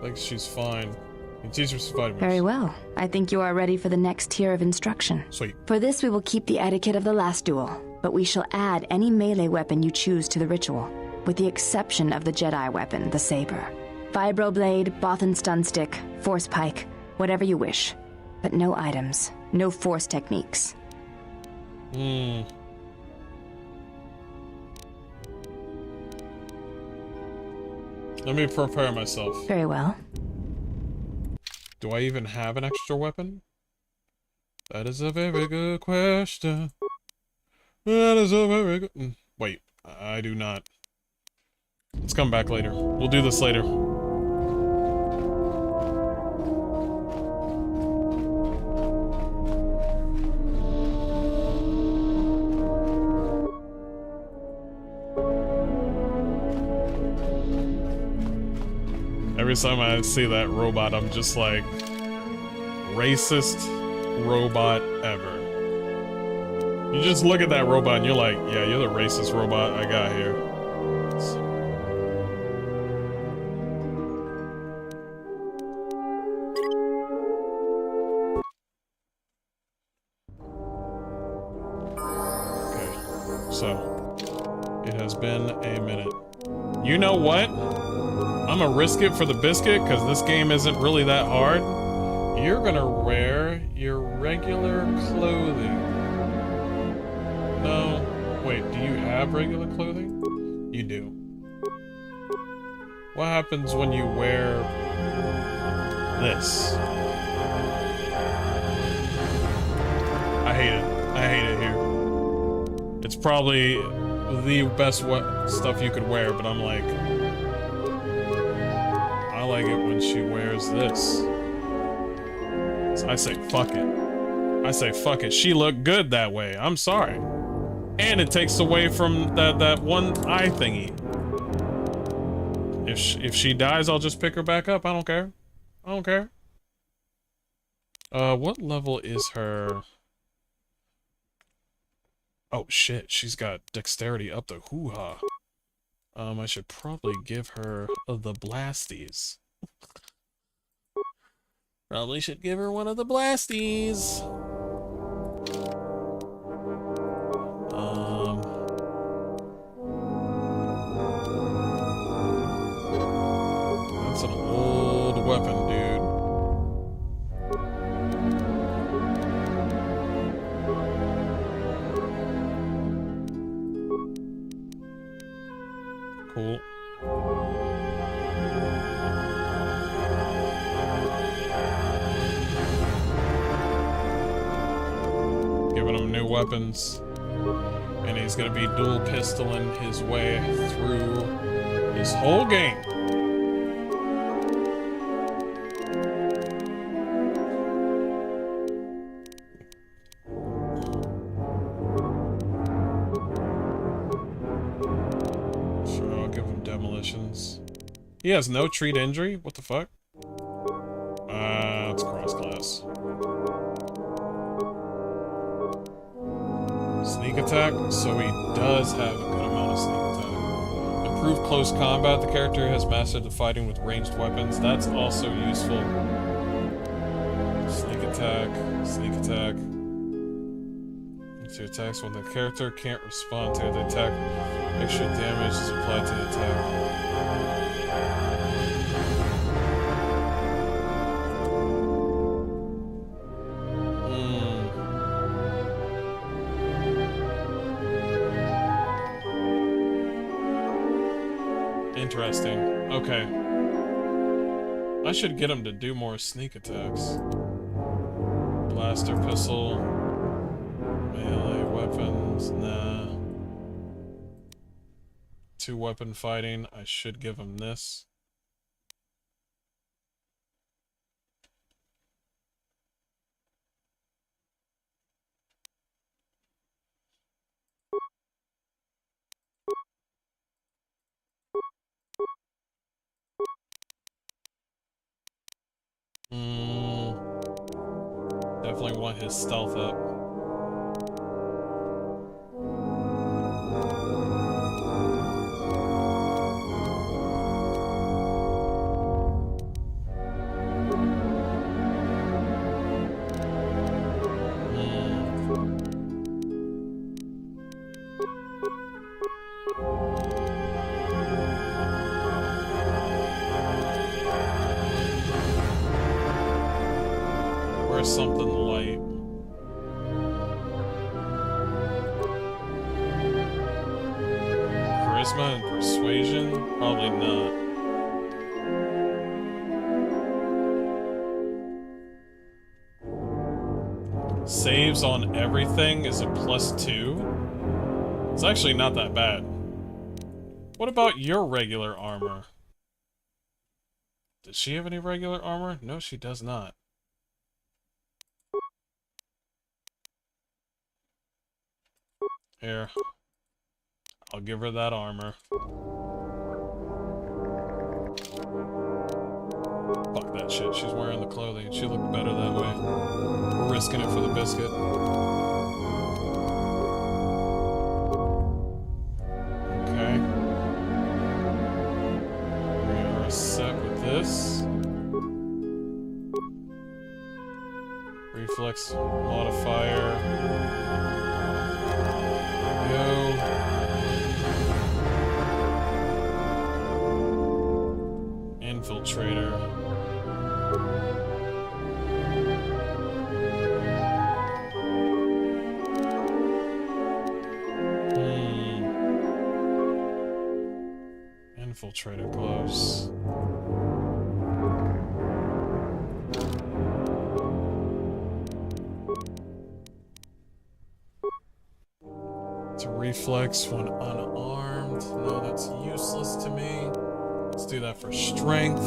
think she's fine. You teach her some vitamins. Very well. I think you are ready for the next tier of instruction. Sweet. For this, we will keep the etiquette of the last duel, but we shall add any melee weapon you choose to the ritual, with the exception of the Jedi weapon, the saber. Vibroblade, Bothan stun stick, force pike, whatever you wish. But no items, no force techniques. Let me prepare myself. Very well. Do I even have an extra weapon? That is a very good question. That is a very good... Wait, I do not. Let's come back later. We'll do this later. Every time I see that robot, I'm just like, racist robot ever. You just look at that robot and you're like, yeah, you're the racist robot I got here. Okay, so it has been a minute. You know what? I'm gonna risk it for the biscuit because this game isn't really that hard. You're gonna wear your regular clothing. No, wait, do you have regular clothing? You do. What happens when you wear this. I hate it. I hate it here. It's probably the best stuff you could wear, but I'm like, I like it when she wears this. So I say fuck it. I say fuck it. She looked good that way. I'm sorry. And it takes away from that one eye thingy. If she dies, I'll just pick her back up. I don't care. I don't care. What level is her? Oh shit, she's got dexterity up to hoo-ha. I should probably give her the blasties. Probably should give her one of the blasties. That's an old weapon, dude. Cool. Giving him new weapons. And he's gonna be dual pistoling his way through this whole game. Sure, I'll give him demolitions. He has no treat injury? What the fuck? It's cross-class. Sneak attack, so he does have a good amount of sneak attack. Improved close combat, the character has mastered the fighting with ranged weapons. That's also useful. Sneak attack, sneak attack. To attacks when the character can't respond to the attack. Extra damage is applied to the attack. Interesting. Okay. I should get him to do more sneak attacks. Blaster pistol. Melee weapons. Nah. 2-weapon fighting. I should give him this. Definitely want his stealth up. Something light. Charisma and persuasion? Probably not. Saves on everything is a +2. It's actually not that bad. What about your regular armor? Does she have any regular armor? No, she does not. Here. I'll give her that armor. Fuck that shit. She's wearing the clothing. She looked better that way. We're risking it for the biscuit. Okay. We are set with this. Reflex modifier. Infiltrator. Infiltrator gloves. It's a reflex when unarmed. No, that's useless to me. Let's do that for strength.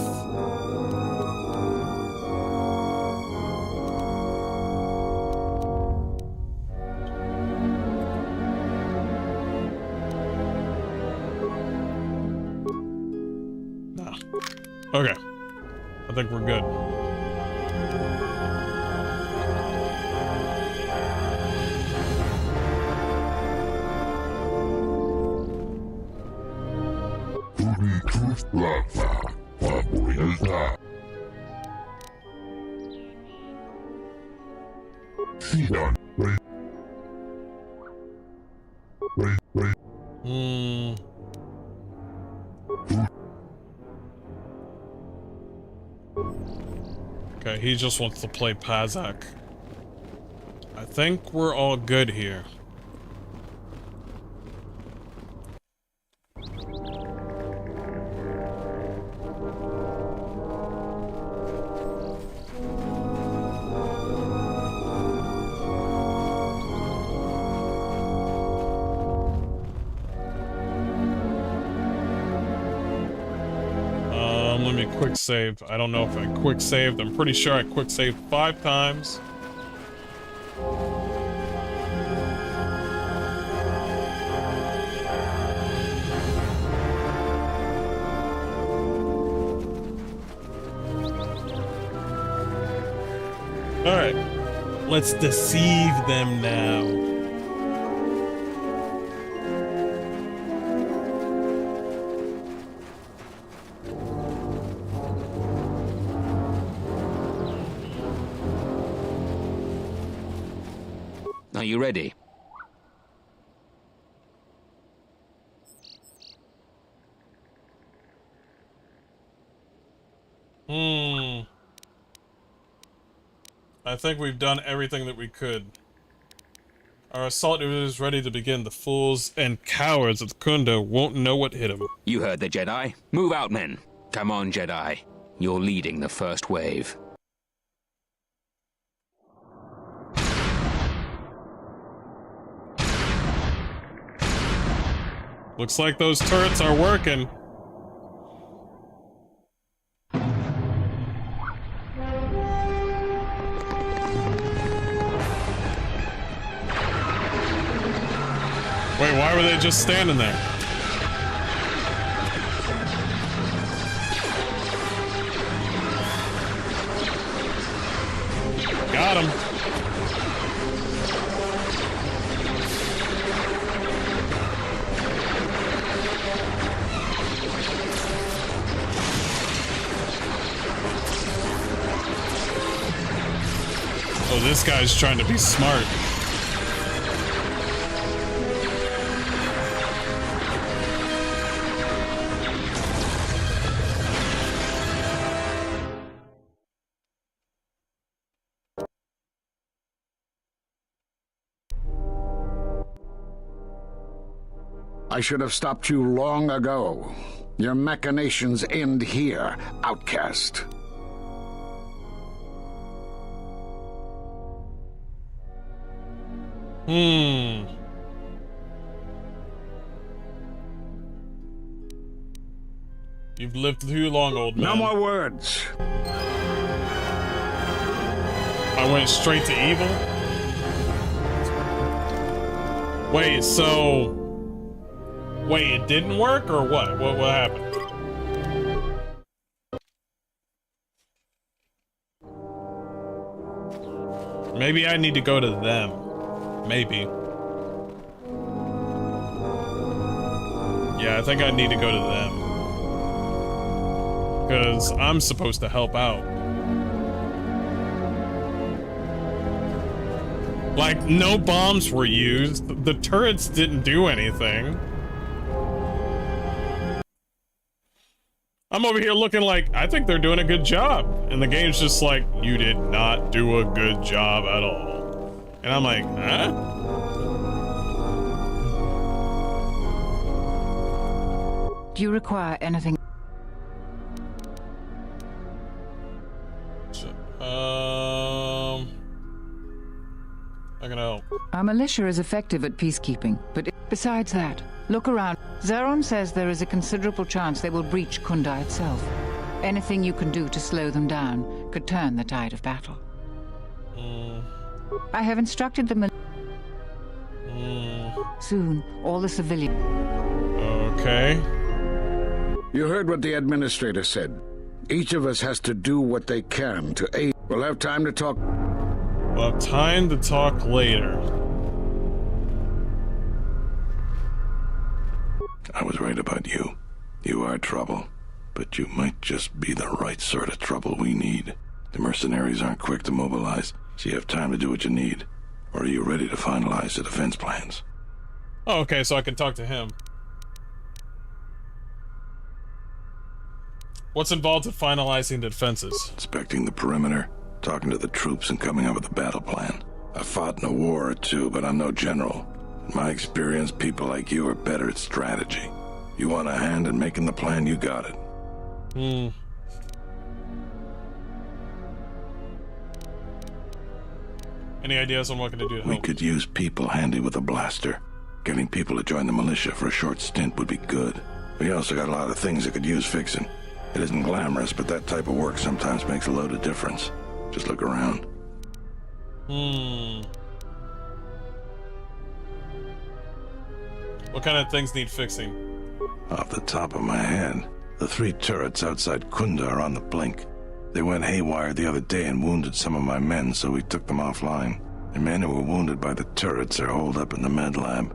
Nah. Okay. I think we're good. Okay, he just wants to play Pazak. I think we're all good here. Let me quick save. I don't know if I quick saved. I'm pretty sure I quick saved 5 times. Alright. Let's deceive them now. Are you ready? I think we've done everything that we could. Our assault is ready to begin. The fools and cowards of Kunda won't know what hit them. You heard the Jedi. Move out, men. Come on, Jedi. You're leading the first wave. Looks like those turrets are working. Wait, why were they just standing there? Got him. Oh, this guy's trying to be smart. I should have stopped you long ago. Your machinations end here, outcast. You've lived too long, old man. No more words. I went straight to evil? Wait, so... Wait, it didn't work, or what? What happened? Maybe I need to go to them. Maybe. Yeah, I think I need to go to them. Because I'm supposed to help out. Like, no bombs were used. The turrets didn't do anything. I'm over here looking like, I think they're doing a good job. And the game's just like, you did not do a good job at all. And I'm like, huh? Do you require anything? I can help. Our militia is effective at peacekeeping, but besides that, look around. Zeron says there is a considerable chance they will breach Kunda itself. Anything you can do to slow them down could turn the tide of battle. I have instructed the soon, all the civilians. Okay. You heard what the administrator said. Each of us has to do what they can to aid. We'll have time to talk. We'll have time to talk later. I was right about you. You are trouble. But you might just be the right sort of trouble we need. The mercenaries aren't quick to mobilize, so you have time to do what you need. Or are you ready to finalize the defense plans? Oh, okay, so I can talk to him. What's involved in finalizing the defenses? Inspecting the perimeter, talking to the troops, and coming up with a battle plan. I've fought in a war or two, but I'm no general. In my experience, people like you are better at strategy. You want a hand in making the plan, you got it. Any ideas on what can I do to help? We could use people handy with a blaster. Getting people to join the militia for a short stint would be good. We also got a lot of things that could use fixing. It isn't glamorous, but that type of work sometimes makes a load of difference. Just look around. What kind of things need fixing? Off the top of my head, the 3 turrets outside Kunda are on the blink. They went haywire the other day and wounded some of my men, so we took them offline. The men who were wounded by the turrets are holed up in the med lab.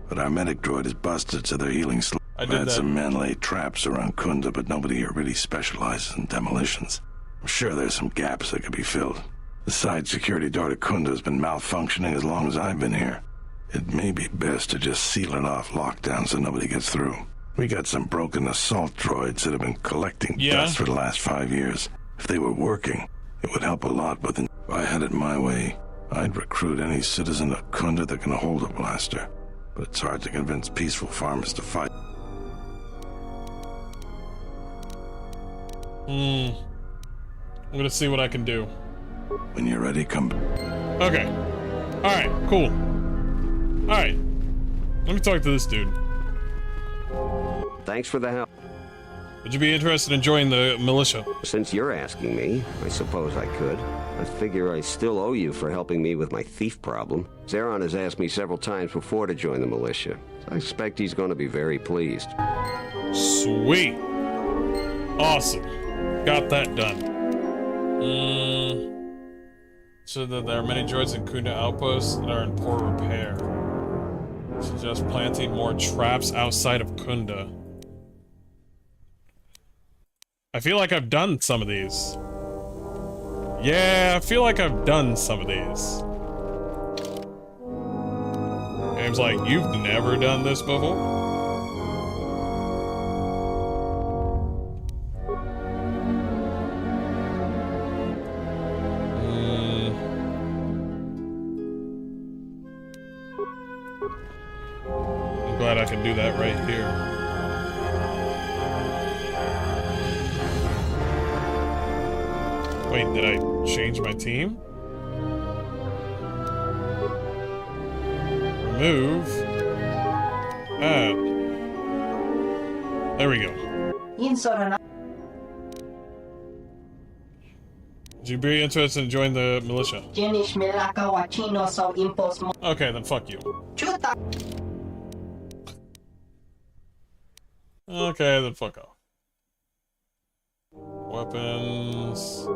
But our medic droid is busted, so they're healing slow. I've had some men lay traps around Kunda, but nobody here really specializes in demolitions. I'm sure there's some gaps that could be filled. The side security door to Kunda has been malfunctioning as long as I've been here. It may be best to just seal it off lockdown so nobody gets through. We got some broken assault droids that have been collecting dust for the last 5 years. If they were working, it would help a lot, but if I had it my way, I'd recruit any citizen of Kunda that can hold a blaster. But it's hard to convince peaceful farmers to fight. I'm gonna see what I can do. When you're ready, come. Okay. Alright, cool. Alright. Let me talk to this dude. Thanks for the help. Would you be interested in joining the militia? Since you're asking me, I suppose I could. I figure I still owe you for helping me with my thief problem. Zeron has asked me several times before to join the militia. So I expect he's going to be very pleased. Sweet. Awesome. Got that done. So that there are many droids in Kunda outposts that are in poor repair. Suggest planting more traps outside of Kunda. I feel like I've done some of these. Yeah, I feel like I've done some of these. Game's like, you've never done this before? I'm glad I can do that right here. Wait, did I change my team? Remove. Add. There we go. Would you be interested in joining the militia? Okay, then fuck you. Okay, then fuck off. Weapons.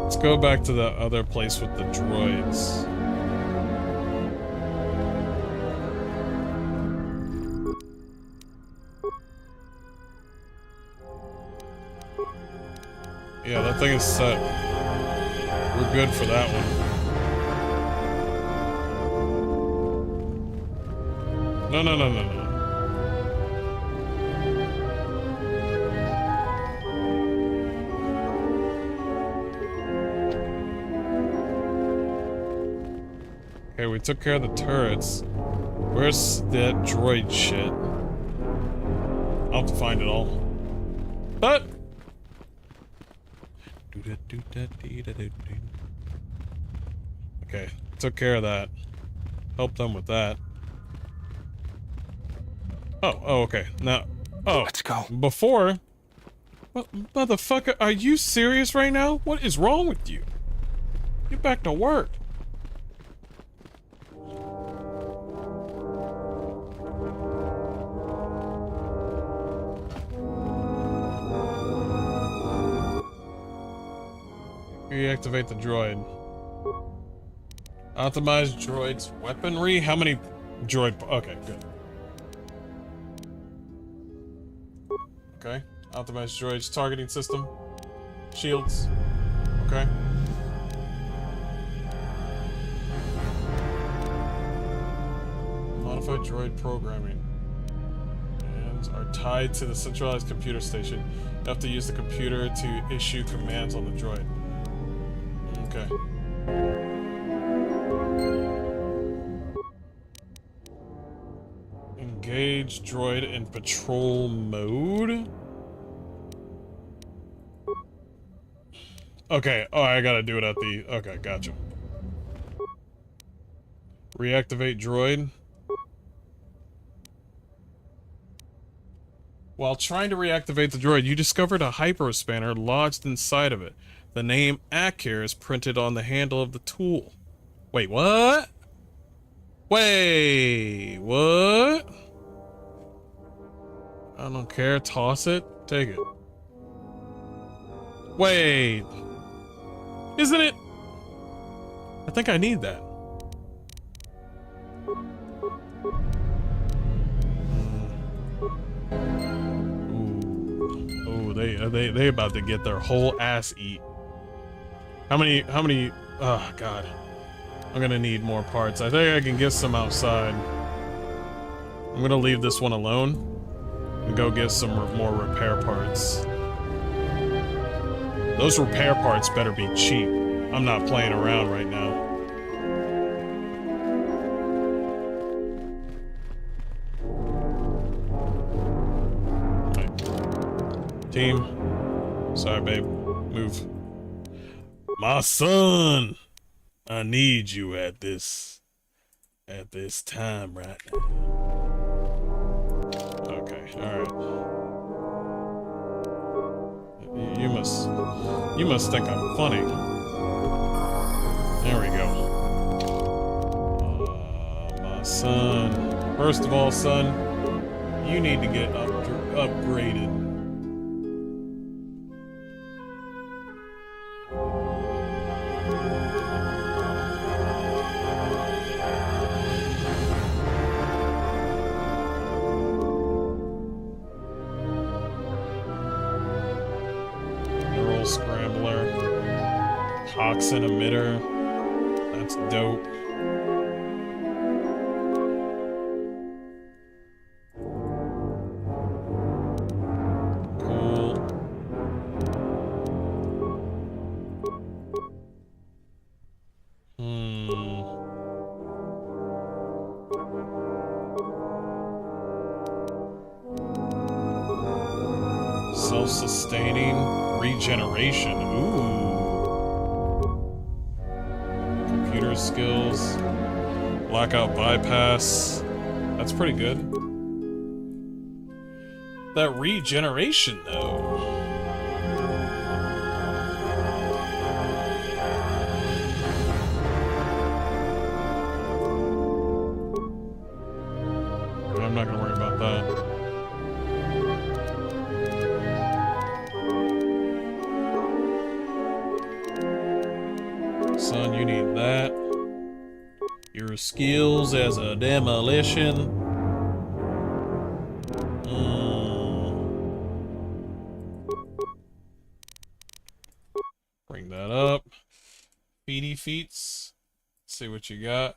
Let's go back to the other place with the droids. Yeah, that thing is set. We're good for that one. No. Okay, we took care of the turrets. Where's that droid shit? I'll have to find it all. But okay, took care of that. Helped them with that. Oh, okay. Now, let's go. Before, what, motherfucker? Are you serious right now? What is wrong with you? Get back to work. Reactivate the droid. Optimize droid's weaponry. How many droid? Okay, good. Okay. Optimize droid's targeting system. Shields. Okay. Modify droid programming. And are tied to the centralized computer station. You have to use the computer to issue commands on the droid. Okay. Engage droid in patrol mode. Okay, oh, I gotta do it at the... Okay, gotcha. Reactivate droid. While trying to reactivate the droid, you discovered a hyperspanner lodged inside of it. The name Akir is printed on the handle of the tool. Wait, what? Wait, what? I don't care. Toss it. Take it. Wait. Isn't it? I think I need that. Ooh, they about to get their whole ass eat. How many, oh god. I'm gonna need more parts. I think I can get some outside. I'm gonna leave this one alone and go get some more repair parts. Those repair parts better be cheap. I'm not playing around right now. Right. Team. Sorry, babe. Move. My son! I need you at this time right now. Okay, alright. You must think I'm funny. There we go. My son. First of all, son, you need to get upgraded. Scrambler, toxin emitter, that's dope. Cool. Self-sustaining regeneration. Ooh. Computer skills. Blackout bypass. That's pretty good. That regeneration, though. I'm not gonna worry about that. Son, you need that. Your skills as a demolition. Bring that up. Feety feats. Let's see what you got.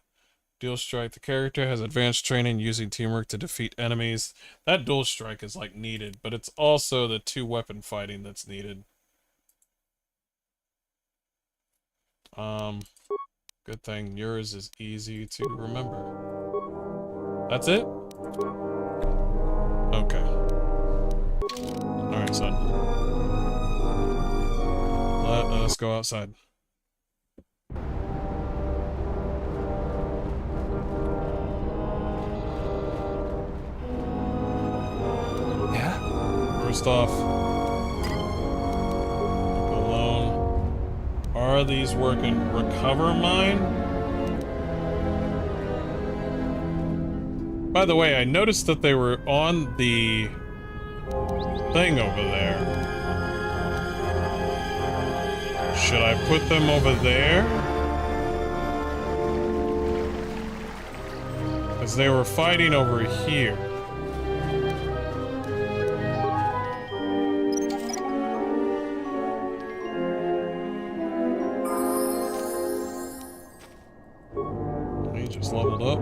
Dual strike. The character has advanced training using teamwork to defeat enemies. That dual strike is like needed, but it's also the 2-weapon fighting that's needed. Good thing yours is easy to remember. That's it? Okay. Alright, son. Let us go outside. Yeah? First off, alone. Are these working? Recover mine? By the way, I noticed that they were on the thing over there. Should I put them over there? Because they were fighting over here. He just leveled up.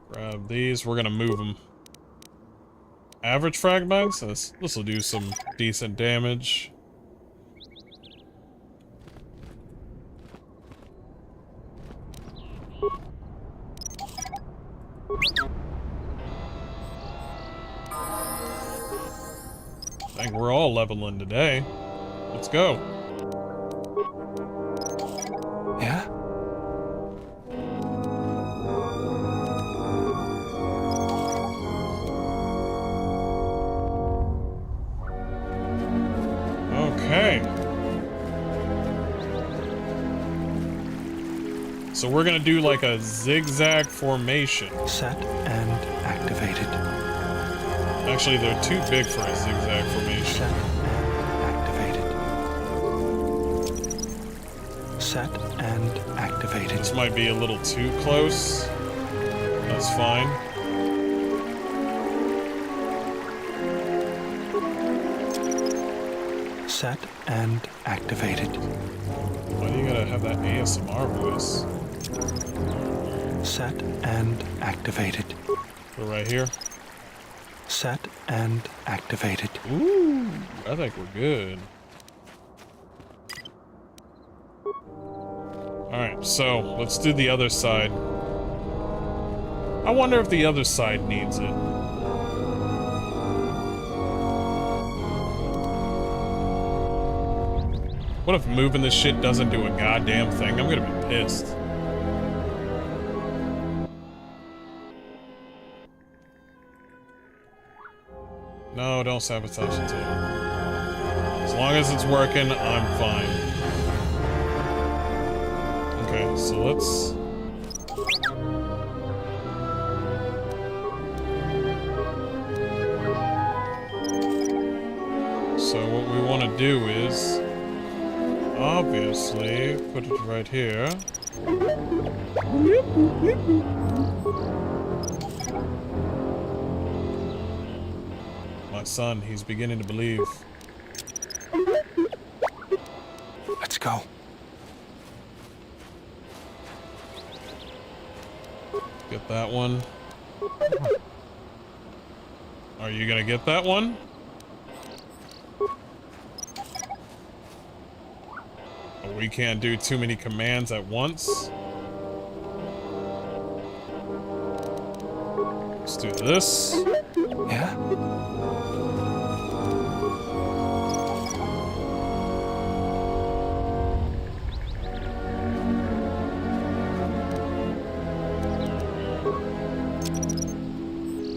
Grab these. We're gonna move them. Average fragments. This will do some decent damage. I think we're all leveling today. Let's go. Yeah? Okay. So we're gonna do like a zigzag formation. Set and activated. Actually, they're too big for a zigzag formation. Set and activated. This might be a little too close. That's fine. Set and activated. Why do you gotta have that ASMR voice? Set and activated. Go right here. Set and activated. Ooh, I think we're good. Alright, so let's do the other side. I wonder if the other side needs it. What if moving this shit doesn't do a goddamn thing? I'm gonna be pissed. No, don't sabotage it. As long as it's working, I'm fine. Okay, so let's... So what we want to do is... obviously, put it right here. My son, he's beginning to believe. Let's go. Get that one. Are you gonna get that one? We can't do too many commands at once. Let's do this. Yeah?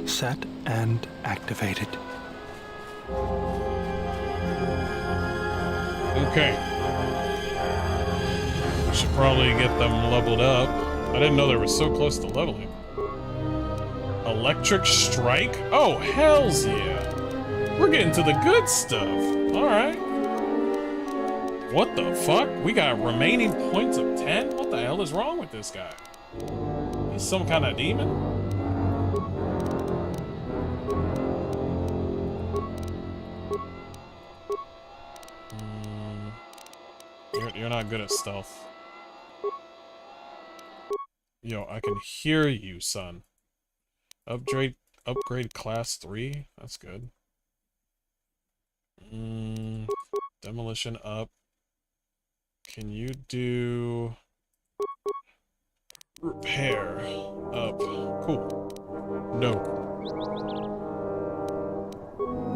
Set and activated. Okay. Should probably get them leveled up. I didn't know they were so close to leveling. Electric strike? Oh, hells yeah. We're getting to the good stuff. Alright. What the fuck? We got remaining points of 10? What the hell is wrong with this guy? He's some kind of demon? You're not good at stealth. Yo, I can hear you, son. Upgrade class 3? That's good. Demolition up. Can you do... Repair. Up. Cool. No.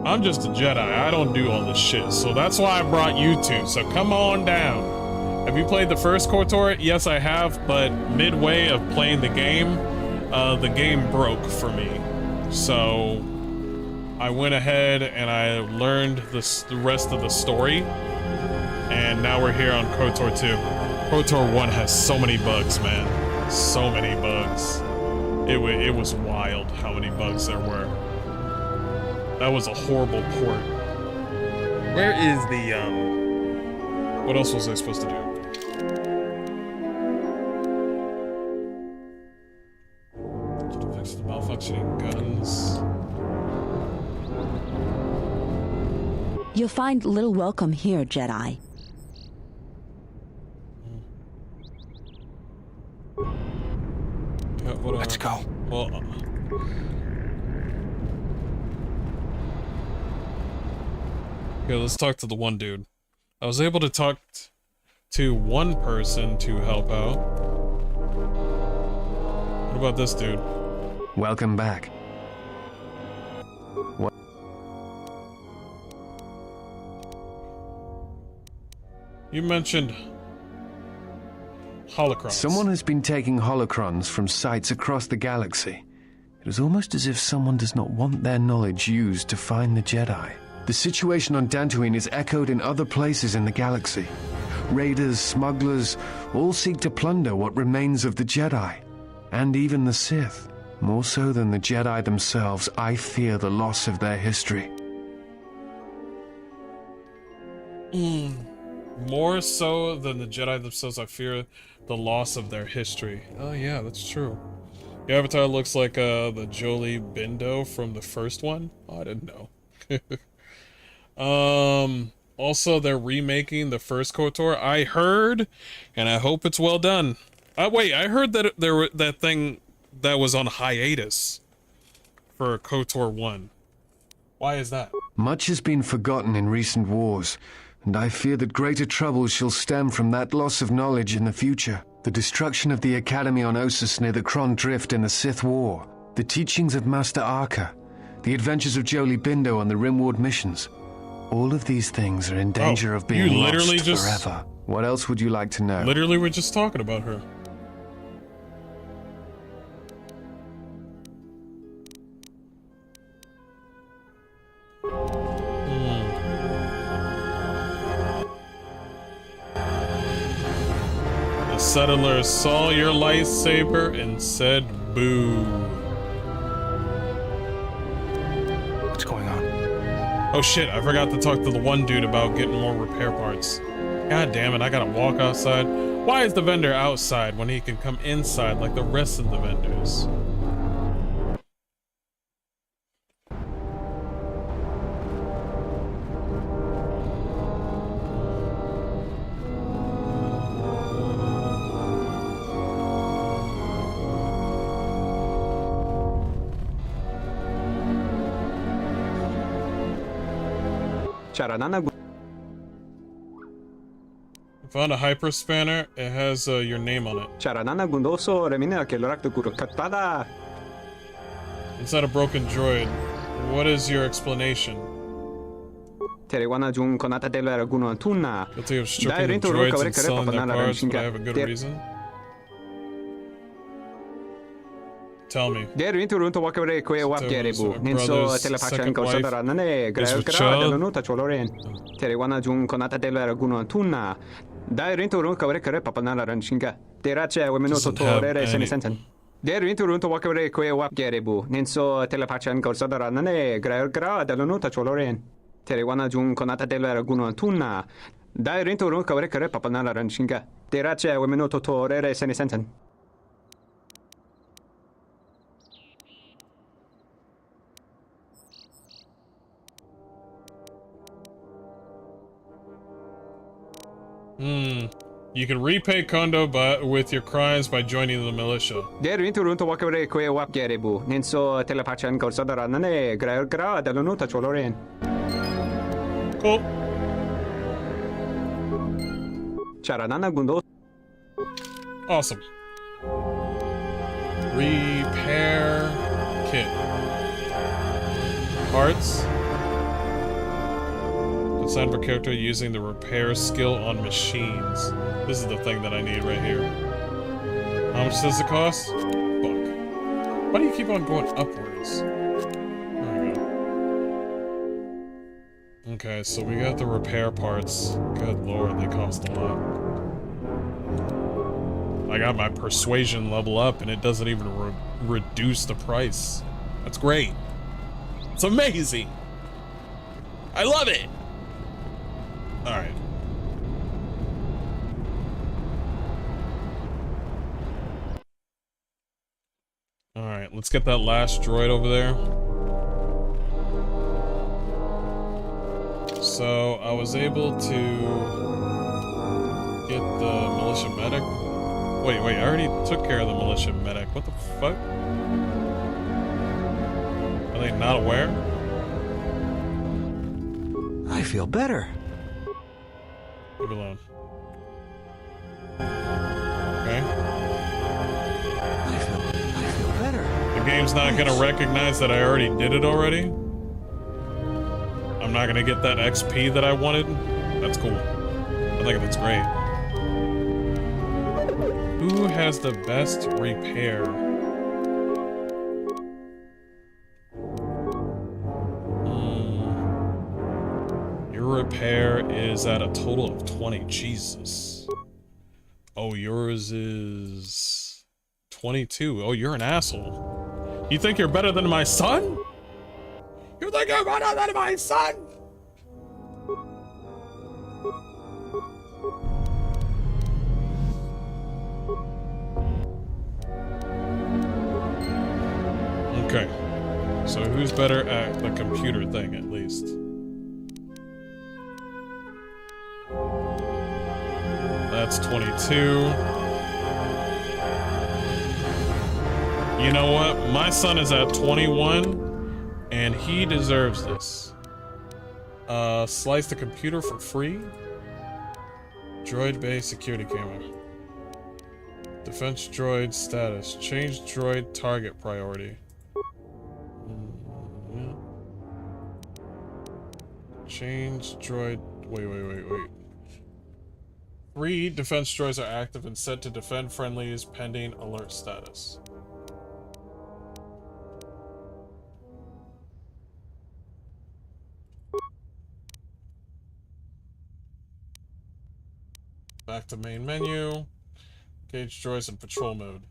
I'm just a Jedi. I don't do all this shit. So that's why I brought you two. So come on down. Have you played the first KOTOR? Yes, I have. But midway of playing the game broke for me. So I went ahead and I learned the rest of the story. And now we're here on KOTOR 2. KOTOR 1 has so many bugs, man. So many bugs. It was wild how many bugs there were. That was a horrible port. Where is the, what else was I supposed to do? To fix the malfunctioning guns. You'll find little welcome here, Jedi. Yeah, let's go. Well, okay, let's talk to the one dude. I was able to talk to one person to help out. What about this dude? Welcome back. What? You mentioned holocrons. Someone has been taking holocrons from sites across the galaxy. It is almost as if someone does not want their knowledge used to find the Jedi. The situation on Dantooine is echoed in other places in the galaxy. Raiders, smugglers, all seek to plunder what remains of the Jedi. And even the Sith. More so than the Jedi themselves, I fear the loss of their history. More so than the Jedi themselves, I fear the loss of their history. Oh yeah, that's true. The Avatar looks like the Jolie Bindo from the first one. Oh, I didn't know. Also, they're remaking the first KOTOR. I heard, and I hope it's well done. Wait, I heard that that thing that was on hiatus for KOTOR 1. Why is that? Much has been forgotten in recent wars, and I fear that greater troubles shall stem from that loss of knowledge in the future. The destruction of the Academy on Ossus near the Kron Drift in the Sith War, the teachings of Master Arca, the adventures of Jolie Bindo on the Rimward missions. All of these things are in danger of being lost forever. What else would you like to know? Literally, we're just talking about her. The settlers saw your lightsaber and said boo. What's going on? Oh shit, I forgot to talk to the one dude about getting more repair parts. God damn it, I gotta walk outside. Why is the vendor outside when he can come inside like the rest of the vendors? Found a hyper spanner. It has your name on it. Inside a broken droid. What is your explanation? Guilty of stripping the droids and selling their parts, but I have a good reason? Tell me. You can repay Kondo with your crimes by joining the militia. Cool. Awesome. Repair kit. Parts. Design for character using the repair skill on machines. This is the thing that I need right here. How much does it cost? Fuck. Why do you keep on going upwards? There we go. Okay, so we got the repair parts. Good lord, they cost a lot. I got my persuasion level up and it doesn't even reduce the price. That's great. It's amazing. I love it. All right. All right, let's get that last droid over there. So I was able to get the militia medic. Wait, I already took care of the militia medic. What the fuck? Are they not aware? I feel better. Leave it alone. Okay. I feel better. The game's not gonna recognize that I already did it already. I'm not gonna get that XP that I wanted. That's cool. I think that's great. Who has the best repair? Your repair is at a total of 20. Jesus. Oh, yours is 22. Oh, you're an asshole. You think you're better than my son? You think you're better than my son? Okay, so who's better at the computer thing, at least? That's 22. You know what? My son is at 21, and he deserves this. Slice the computer for free? Droid bay security camera. Defense droid status. Change droid target priority. Yeah. Change droid. Wait. 3 defense droids are active and set to defend friendlies pending alert status. Back to main menu. Engage droids in patrol mode.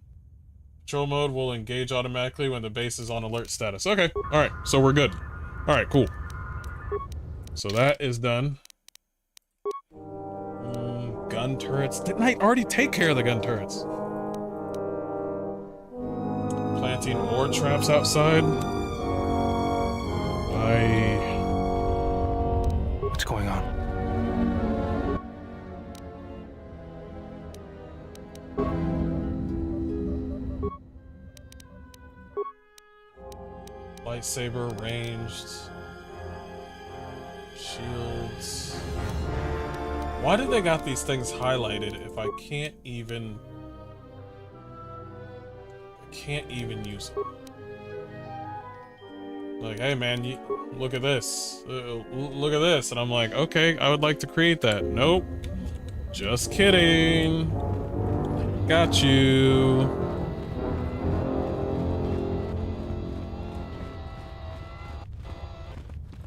Patrol mode will engage automatically when the base is on alert status. Okay, alright, so we're good. Alright, cool. So that is done. Gun turrets. Didn't I already take care of the gun turrets? Planting more traps outside. What's going on? Lightsaber, ranged. Shields. Why did they got these things highlighted if I can't even use them? Like, hey man, look at this. Look at this. And I'm like, okay, I would like to create that. Nope. Just kidding. Got you.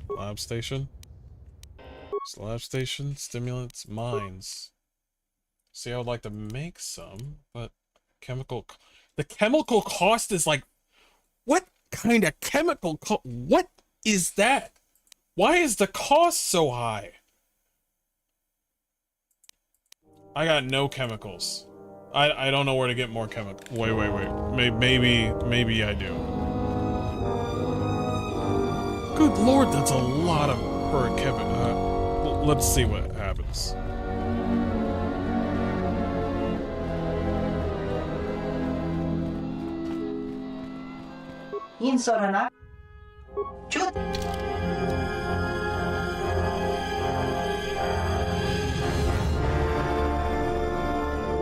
Lab station. Lab station, stimulants, mines. See, I would like to make some, but the chemical cost is like, what kind of chemical what is that? Why is the cost so high? I got no chemicals. I don't know where to get more chemicals. Wait. Maybe I do. Good lord, that's a lot of for a chemical. Let's see what happens.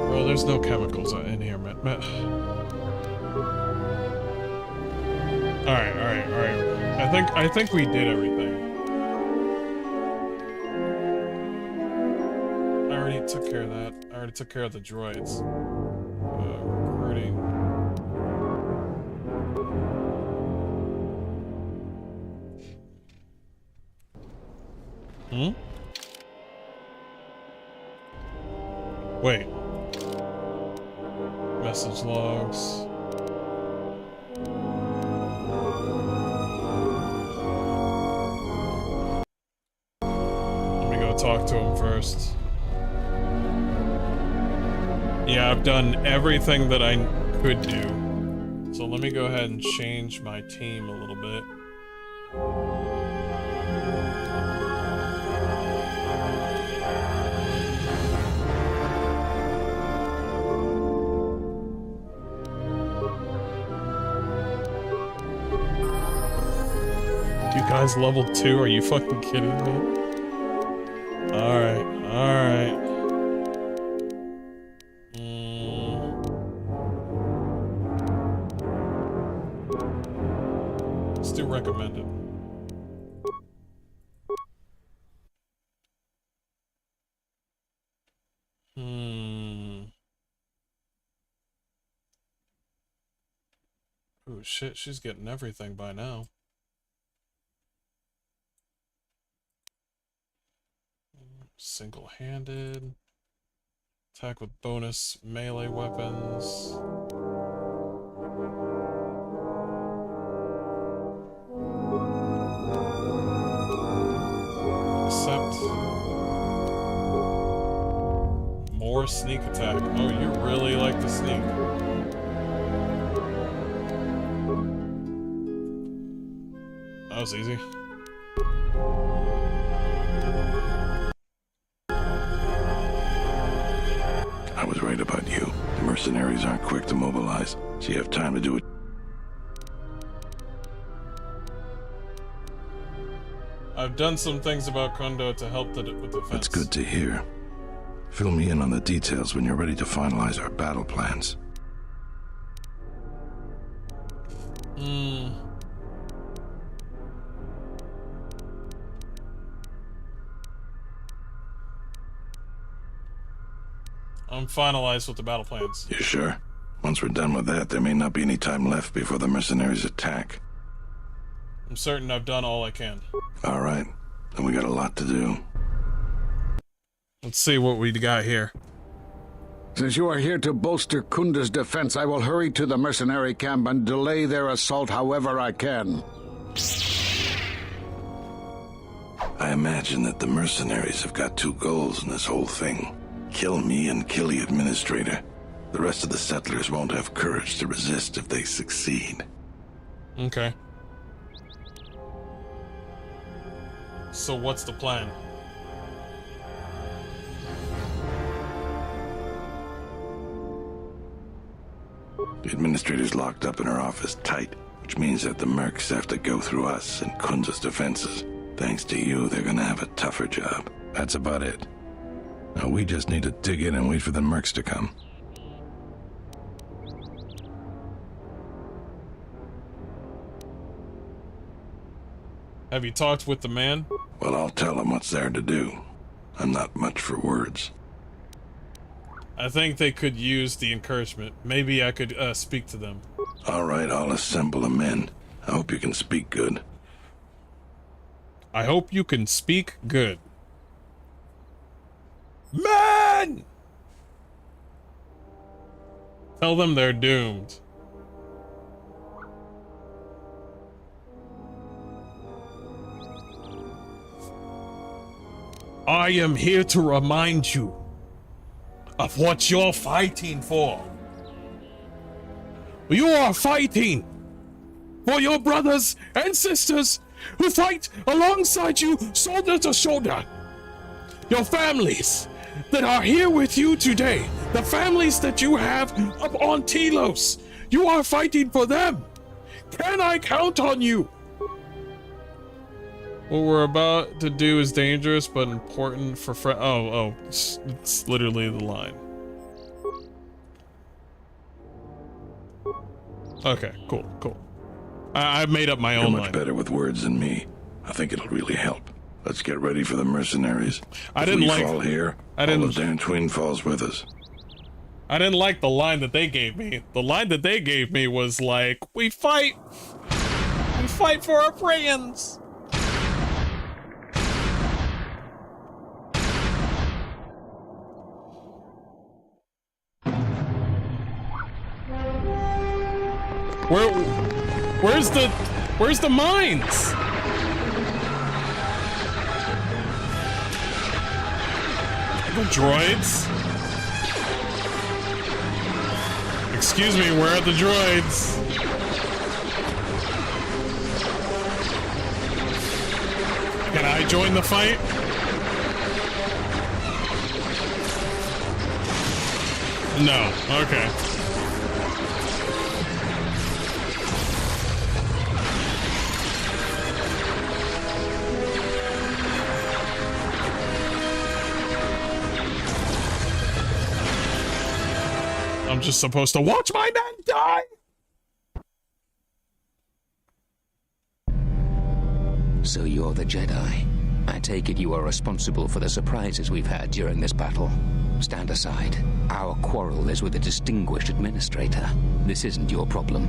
Well, there's no chemicals in here, man. Alright. I think we did everything. I already took care of that. I already took care of the droids. Recruiting. Wait. Message logs. Let me go talk to him first. Yeah, I've done everything that I could do. So let me go ahead and change my team a little bit. You guys level 2? Are you fucking kidding me? Alright. Let's do recommended. Oh shit, she's getting everything by now. Single-handed. Attack with bonus melee weapons. Accept. More sneak attack. Oh, you really like the sneak. That was easy. I was right about you. The mercenaries aren't quick to mobilize, so you have time to do it. I've done some things about Kondo to help with defense. That's good to hear. Fill me in on the details when you're ready to finalize our battle plans. I'm finalized with the battle plans. You sure? Once we're done with that, there may not be any time left before the mercenaries attack. I'm certain I've done all I can. All right. Then we got a lot to do. Let's see what we got here. Since you are here to bolster Kunda's defense, I will hurry to the mercenary camp and delay their assault however I can. I imagine that the mercenaries have got two goals in this whole thing. Kill me and kill the administrator. The rest of the settlers won't have courage to resist if they succeed. Okay. So what's the plan? The administrator's locked up in her office tight, which means that the mercs have to go through us and Kunza's defenses. Thanks to you, they're gonna have a tougher job. That's about it. Now we just need to dig in and wait for the mercs to come. Have you talked with the man? Well, I'll tell him what's there to do. I'm not much for words. I think they could use the encouragement. Maybe I could speak to them. All right, I'll assemble the men. I hope you can speak good. I hope you can speak good. Man! Tell them they're doomed. I am here to remind you of what you're fighting for. You are fighting for your brothers and sisters who fight alongside you shoulder to shoulder. Your families that are here with you today, the families that you have up on Telos, you are fighting for them. Can I count on you? What we're about to do is dangerous but important for it's literally the line. Okay, cool. I've made up my You're own much line. better with words than me. I think it'll really help. Let's get ready for the mercenaries. I If didn't we like- fall here, I didn't- all of Dantooine falls with us. I didn't like the line that they gave me. The line that they gave me was like, we fight for our friends. Where's the mines? The droids? Excuse me, where are the droids? Can I join the fight? No, okay. I'm just supposed to watch my men die? So you're the Jedi. I take it you are responsible for the surprises we've had during this battle. Stand aside. Our quarrel is with a distinguished administrator. This isn't your problem.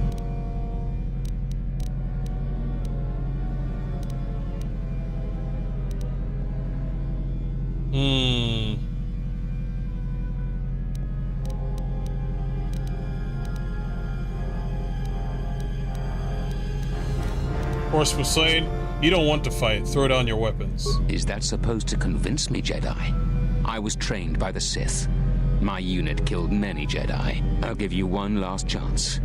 Horse Poseidon, you don't want to fight. Throw down your weapons. Is that supposed to convince me, Jedi? I was trained by the Sith. My unit killed many Jedi. I'll give you one last chance.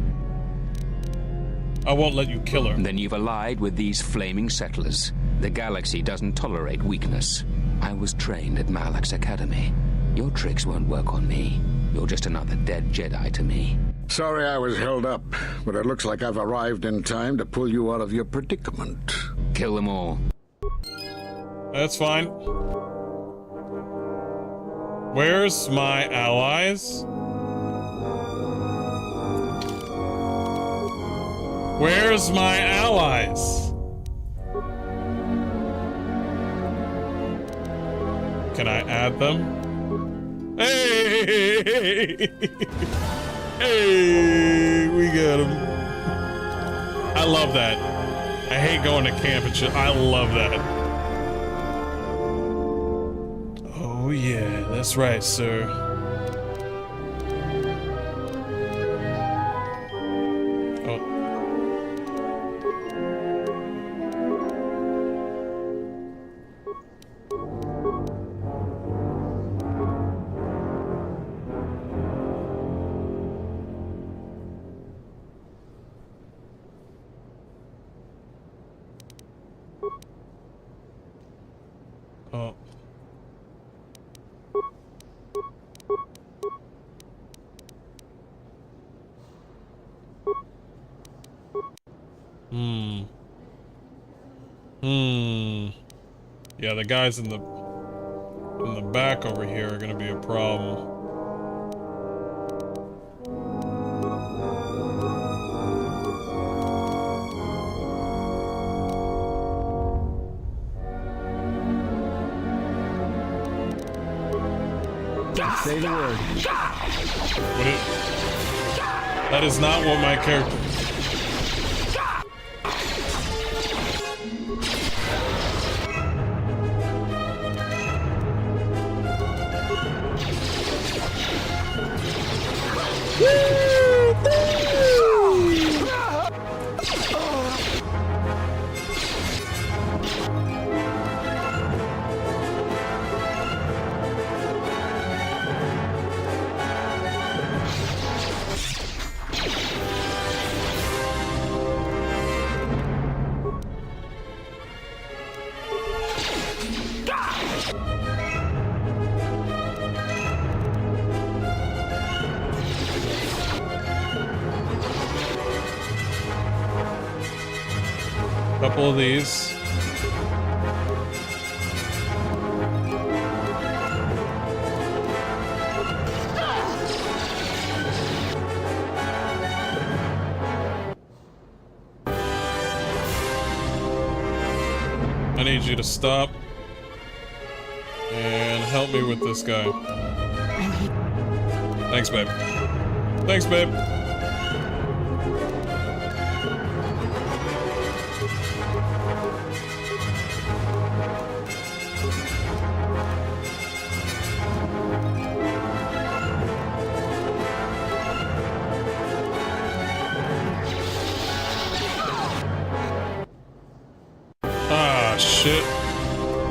I won't let you kill her. Then you've allied with these flaming settlers. The galaxy doesn't tolerate weakness. I was trained at Malak's Academy. Your tricks won't work on me. You're just another dead Jedi to me. Sorry I was held up, but it looks like I've arrived in time to pull you out of your predicament. Kill them all. That's fine. Where's my allies? Where's my allies? Can I add them? Hey! Hey! We got him. I love that. I hate going to camp and shit. I love that. Oh yeah, that's right, sir. Oh. Oh. Yeah, the guys in the back over here are gonna be a problem. Say the word. That is not what my character... Couple of these. I need you to stop and help me with this guy. Thanks, babe. Thanks, babe. Ah, shit.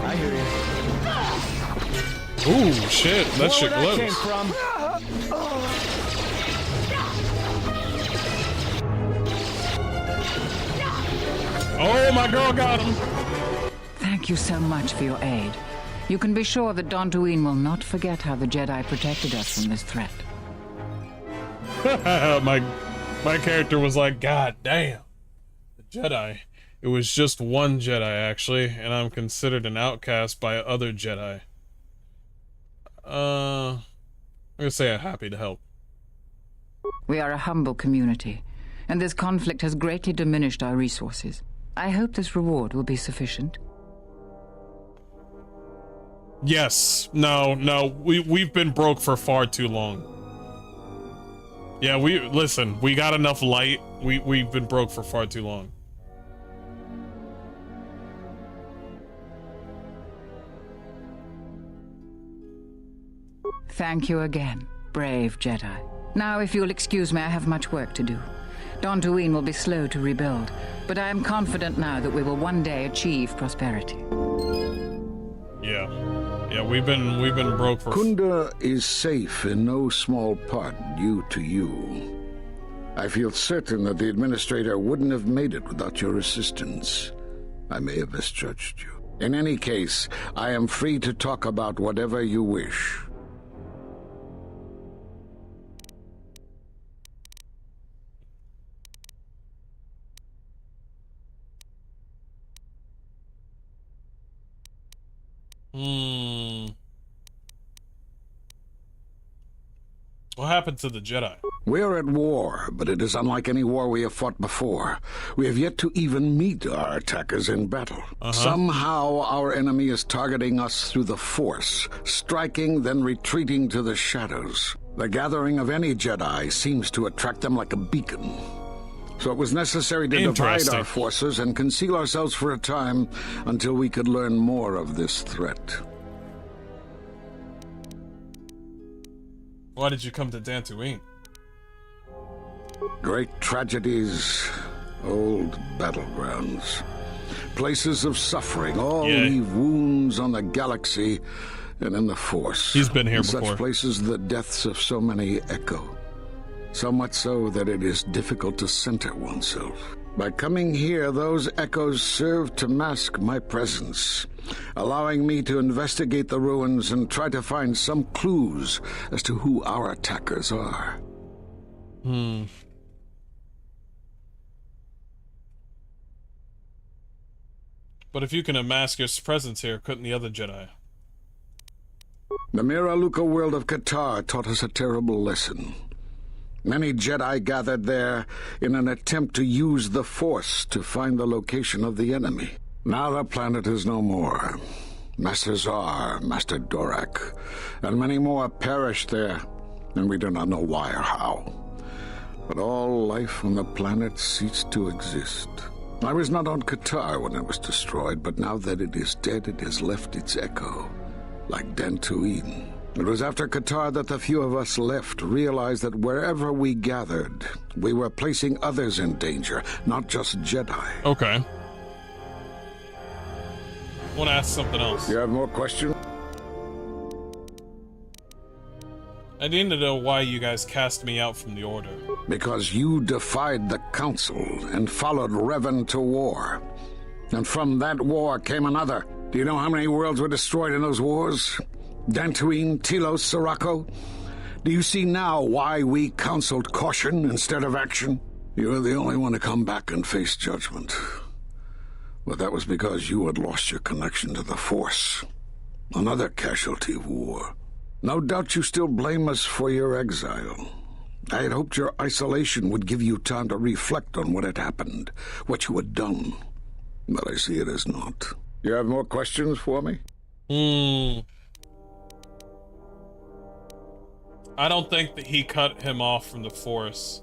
I hear you. Ooh, shit. That shit glows. Came from. Oh, my girl got him. Thank you so much for your aid. You can be sure that Dantooine will not forget how the Jedi protected us from this threat. my character was like, God damn. The Jedi. It was just one Jedi, actually, and I'm considered an outcast by other Jedi. I'm gonna say I'm happy to help. We are a humble community, and this conflict has greatly diminished our resources. I hope this reward will be sufficient. Yes. No. We've been broke for far too long. Yeah, listen, we got enough light. We've been broke for far too long. Thank you again, brave Jedi. Now, if you'll excuse me, I have much work to do. Dantooine will be slow to rebuild, but I am confident now that we will one day achieve prosperity. Yeah, we've been broke for. Kunda is safe in no small part due to you. I feel certain that the Administrator wouldn't have made it without your assistance. I may have misjudged you. In any case, I am free to talk about whatever you wish. What happened to the Jedi? We are at war, but it is unlike any war we have fought before. We have yet to even meet our attackers in battle. Somehow our enemy is targeting us through the Force, striking, then retreating to the shadows. The gathering of any Jedi seems to attract them like a beacon. So it was necessary to divide our forces and conceal ourselves for a time until we could learn more of this threat. Why did you come to Dantooine? Great tragedies, old battlegrounds. Places of suffering, all leave wounds on the galaxy and in the Force. He's been here in before. Such places the deaths of so many echo. So much so that it is difficult to center oneself. By coming here, those echoes serve to mask my presence, allowing me to investigate the ruins and try to find some clues as to who our attackers are. But if you can unmask your presence here, couldn't the other Jedi? The Miraluka world of KOTOR taught us a terrible lesson. Many Jedi gathered there in an attempt to use the Force to find the location of the enemy. Now the planet is no more. Master Zar, Master Dorak, and many more perished there, and we do not know why or how. But all life on the planet ceased to exist. I was not on KOTOR when it was destroyed, but now that it is dead, it has left its echo, like Dantooine. It was after KOTOR that the few of us left realized that wherever we gathered, we were placing others in danger, not just Jedi. Okay. I want to ask something else. You have more questions? I need to know why you guys cast me out from the Order. Because you defied the Council and followed Revan to war. And from that war came another. Do you know how many worlds were destroyed in those wars? Dantooine, Telos, Sirocco? Do you see now why we counseled caution instead of action? You were the only one to come back and face judgment. But that was because you had lost your connection to the Force. Another casualty of war. No doubt you still blame us for your exile. I had hoped your isolation would give you time to reflect on what had happened, what you had done. But I see it as not. You have more questions for me? I don't think that he cut him off from the Force.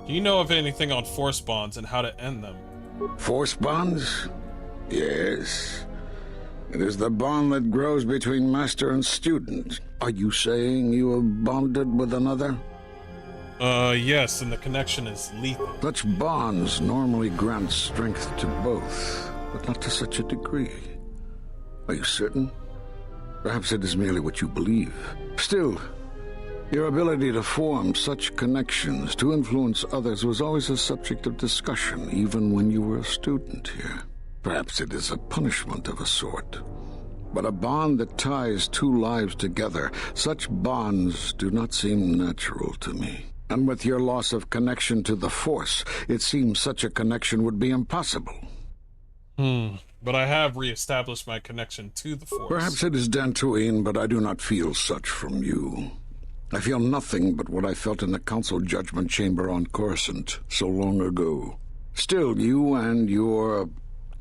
Do you know of anything on Force bonds and how to end them? Force bonds? Yes. It is the bond that grows between master and student. Are you saying you have bonded with another? Yes, and the connection is lethal. Such bonds normally grant strength to both, but not to such a degree. Are you certain? Perhaps it is merely what you believe. Still, your ability to form such connections, to influence others, was always a subject of discussion, even when you were a student here. Perhaps it is a punishment of a sort. But a bond that ties two lives together, such bonds do not seem natural to me. And with your loss of connection to the Force, it seems such a connection would be impossible. But I have reestablished my connection to the Force. Perhaps it is Dantooine, but I do not feel such from you. I feel nothing but what I felt in the Council Judgment Chamber on Coruscant so long ago. Still, you and your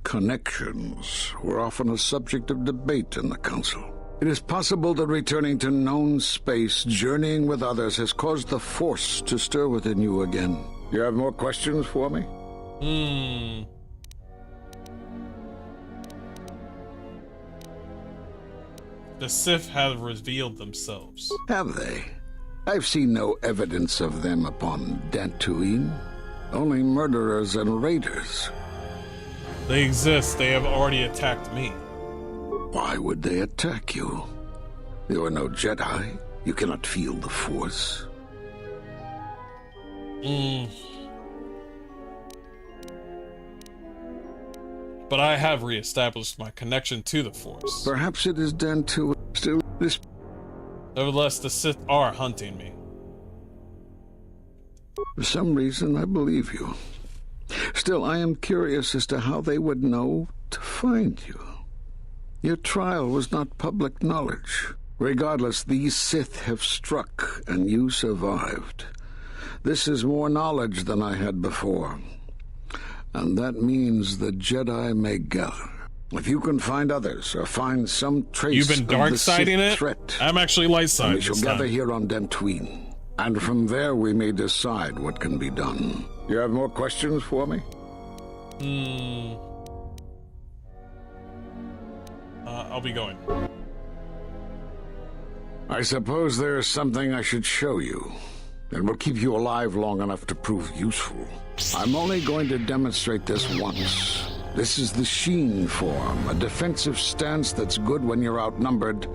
connections were often a subject of debate in the Council. It is possible that returning to known space, journeying with others, has caused the Force to stir within you again. You have more questions for me? The Sith have revealed themselves. Have they? I've seen no evidence of them upon Dantooine. Only murderers and raiders. They exist. They have already attacked me. Why would they attack you? You are no Jedi. You cannot feel the Force. But I have reestablished my connection to the Force. Perhaps it is Dantooine. Still, this... Nevertheless, the Sith are hunting me. For some reason, I believe you. Still, I am curious as to how they would know to find you. Your trial was not public knowledge. Regardless, these Sith have struck, and you survived. This is more knowledge than I had before. And that means the Jedi may gather. If you can find others, or find some trace You've been dark-siding it? Threat, I'm actually light-siding. we shall gather here on Dantooine. And from there we may decide what can be done. You have more questions for me? I'll be going. I suppose there is something I should show you. It will keep you alive long enough to prove useful. I'm only going to demonstrate this once. This is the Sheen form, a defensive stance that's good when you're outnumbered,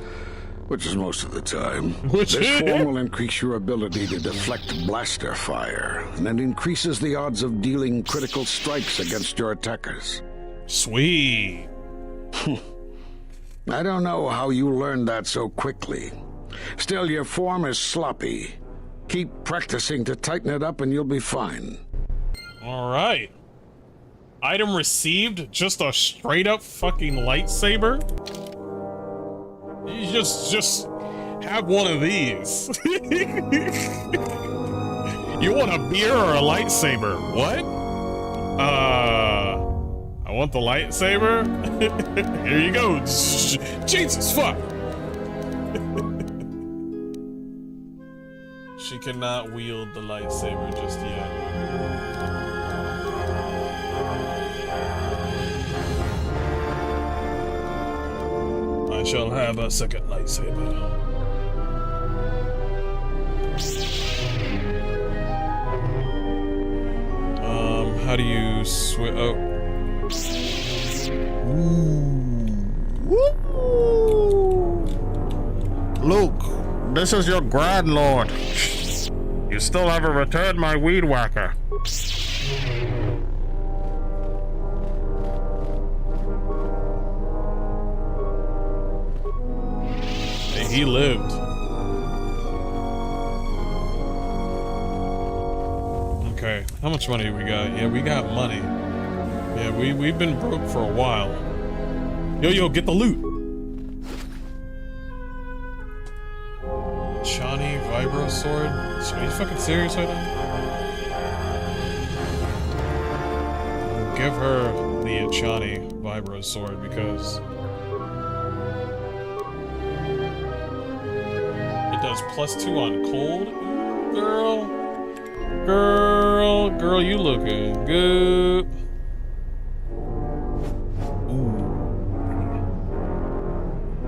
which is most of the time. This form will increase your ability to deflect blaster fire, and it increases the odds of dealing critical strikes against your attackers. Sweet. I don't know how you learned that so quickly. Still, your form is sloppy. Keep practicing to tighten it up and you'll be fine. Alright. Item received? Just a straight up fucking lightsaber? You just have one of these. You want a beer or a lightsaber? What? I want the lightsaber? Here you go. Jesus fuck. She cannot wield the lightsaber just yet. I shall have a second lightsaber. How do you switch? Oh. Luke, this is your Grand Lord. You still haven't returned my weed whacker. Hey, he lived. Okay, how much money we got? Yeah, we got money. Yeah, we've been broke for a while. Yo, get the loot. Shawnee Vibro Sword? Are you fucking serious right now? give her the Achani Vibro Sword because it does +2 on cold. Ooh, girl, you looking good. Ooh.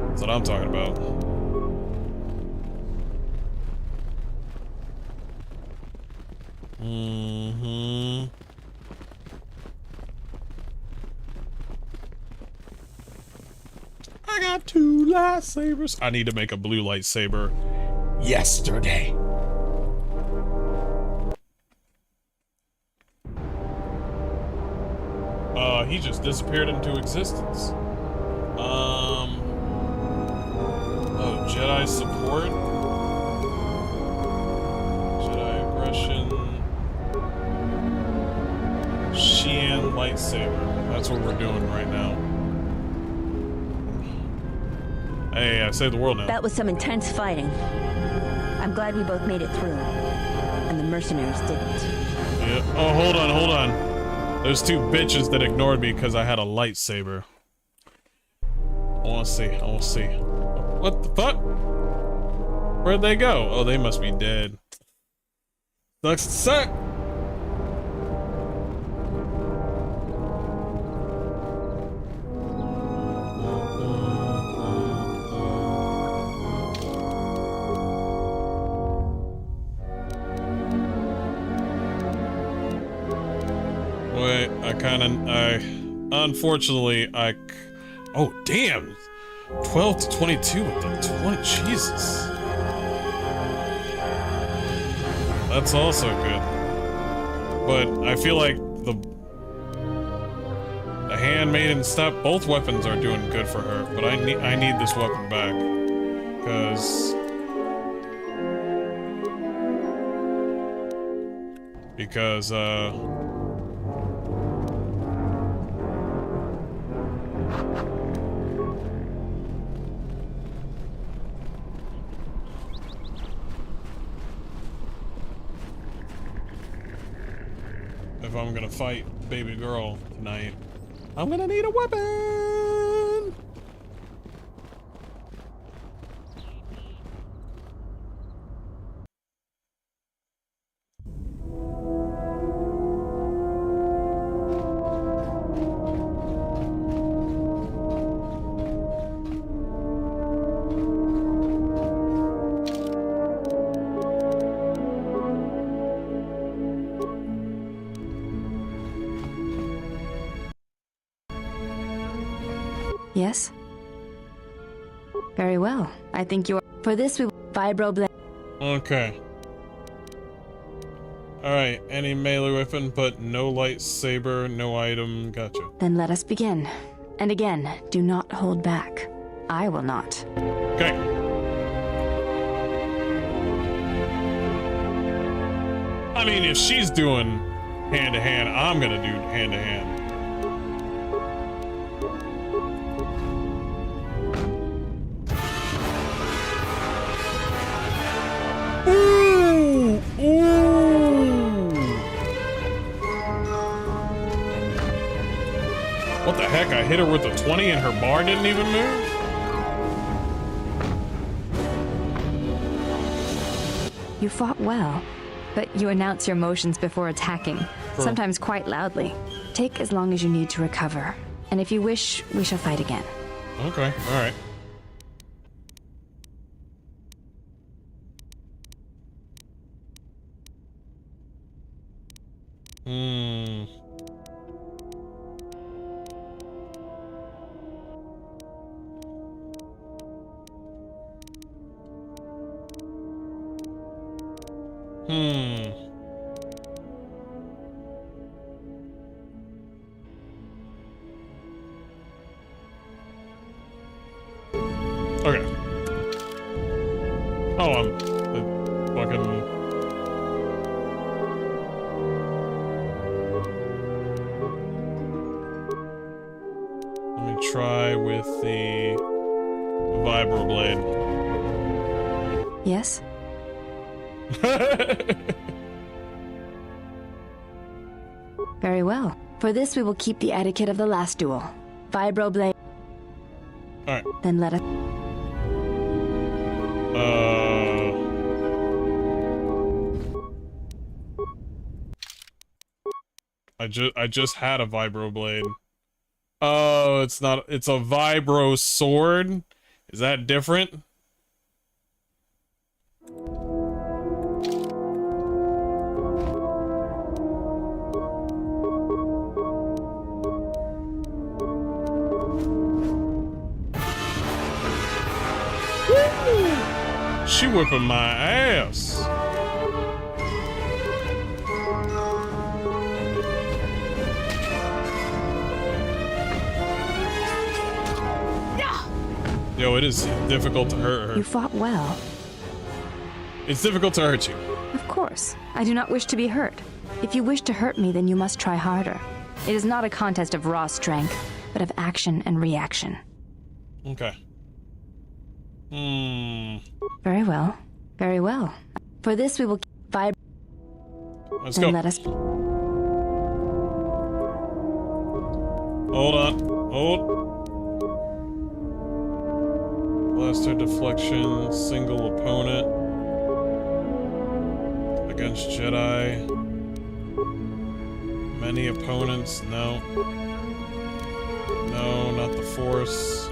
That's what I'm talking about. Mm-hmm. I got 2 lightsabers. I need to make a blue lightsaber yesterday. He just disappeared into existence. Oh, Jedi support. Jedi aggression. Xi'an lightsaber. That's what we're doing right now. Hey, I saved the world now. That was some intense fighting. I'm glad we both made it through. And the mercenaries didn't. Yeah. Oh, hold on. There's 2 bitches that ignored me because I had a lightsaber. I wanna see. What the fuck? Where'd they go? Oh, they must be dead. Sucks to suck. Wait, unfortunately, oh, damn. 12 to 22 with the 20, Jesus. That's also good. But I feel like the handmaiden stuff, both weapons are doing good for her, but I need this weapon back. Because if I'm gonna fight baby girl tonight, I'm gonna need a weapon. Yes? Very well. I think you're... For this, we... Vibroblade... Okay. Alright, any melee weapon, but no lightsaber, no item. Gotcha. Then let us begin. And again, do not hold back. I will not. Okay. I mean, if she's doing hand-to-hand, I'm gonna do hand-to-hand. Ooh! What the heck? I hit her with a 20 and her bar didn't even move? You fought well, but you announce your motions before attacking, Sure. sometimes quite loudly. Take as long as you need to recover, and if you wish, we shall fight again. Okay, alright. Okay. Oh, I'm fucking... Let me try with the vibroblade. Yes? Very well. For this, we will keep the etiquette of the last duel. Vibroblade. Alright. Then let us... I just had a vibroblade. Oh, it's not. It's a vibro sword. Is that different? Woo! She whipping my ass. Yo, it is difficult to hurt her. You fought well. It's difficult to hurt you. Of course. I do not wish to be hurt. If you wish to hurt me, then you must try harder. It is not a contest of raw strength, but of action and reaction. Okay. Very well. Very well. For this, we will vibe. Let's then go. let us. Hold on. Hold. Blaster deflection, single opponent. Against Jedi. Many opponents, no. No, not the Force.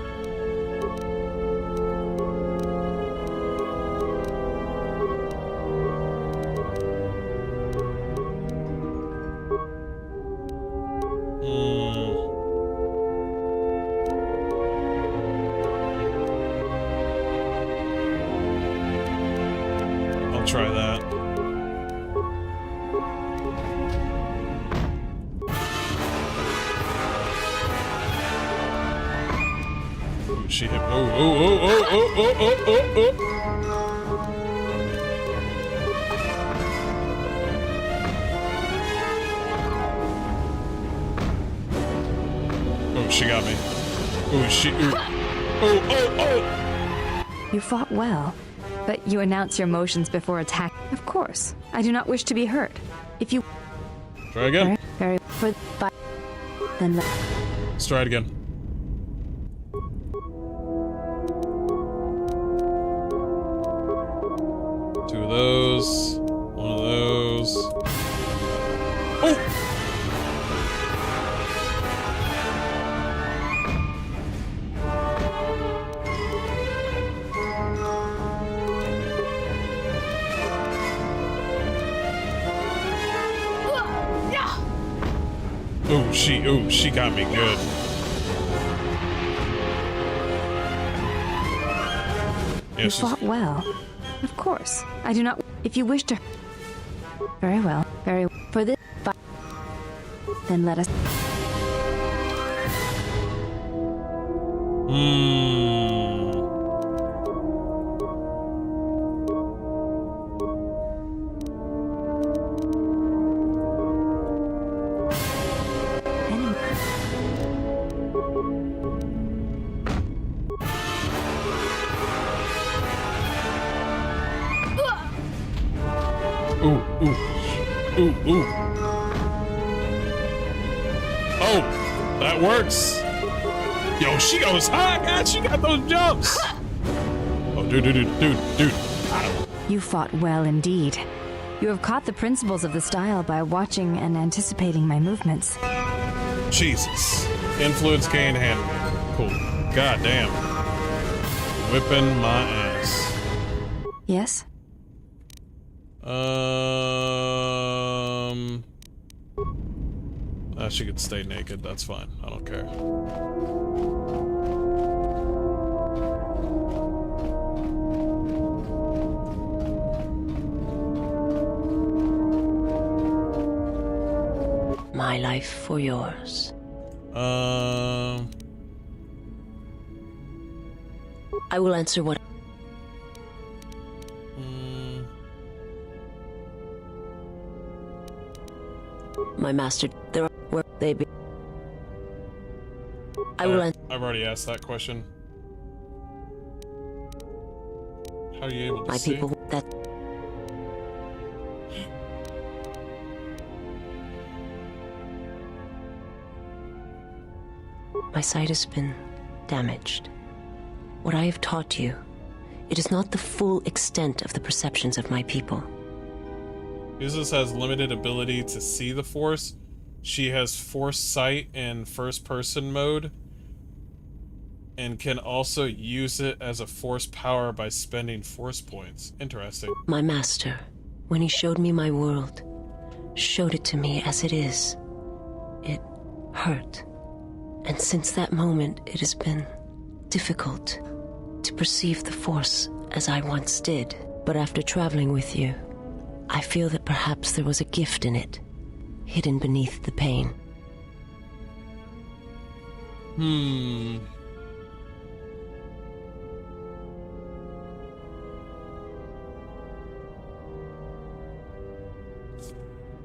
I'll try that. Ooh, she hit. Oh. Oh, she got me. Oh. You fought well, but you announce your motions before attack. Of course. I do not wish to be hurt. If you... Try again. Very... Then let... Let's try it again. Two of those. One of those. Oh! Ooh, she got me good. You fought well. Of course. I do not... If you wish to... Very well. Very... For this... Then let us... Ooh. Oh, that works. Yo, she goes high, God. She got those jumps. Oh, dude. You fought well indeed. You have caught the principles of the style by watching and anticipating my movements. Jesus. Influence gain handling. Cool. God damn. Whipping my ass. Yes? She could stay naked, that's fine. I don't care. My life for yours. I will answer what... My master, there are where they be. I will answer. I've already asked that question. How are you able to my see? people that My sight has been damaged. What I have taught you, it is not the full extent of the perceptions of my people. Useless has limited ability to see the Force. She has Force sight in first-person mode, and can also use it as a Force power by spending Force points. Interesting. My master, when he showed me my world, showed it to me as it is. It hurt. And since that moment, it has been difficult to perceive the Force as I once did. But after traveling with you, I feel that perhaps there was a gift in it, hidden beneath the pain.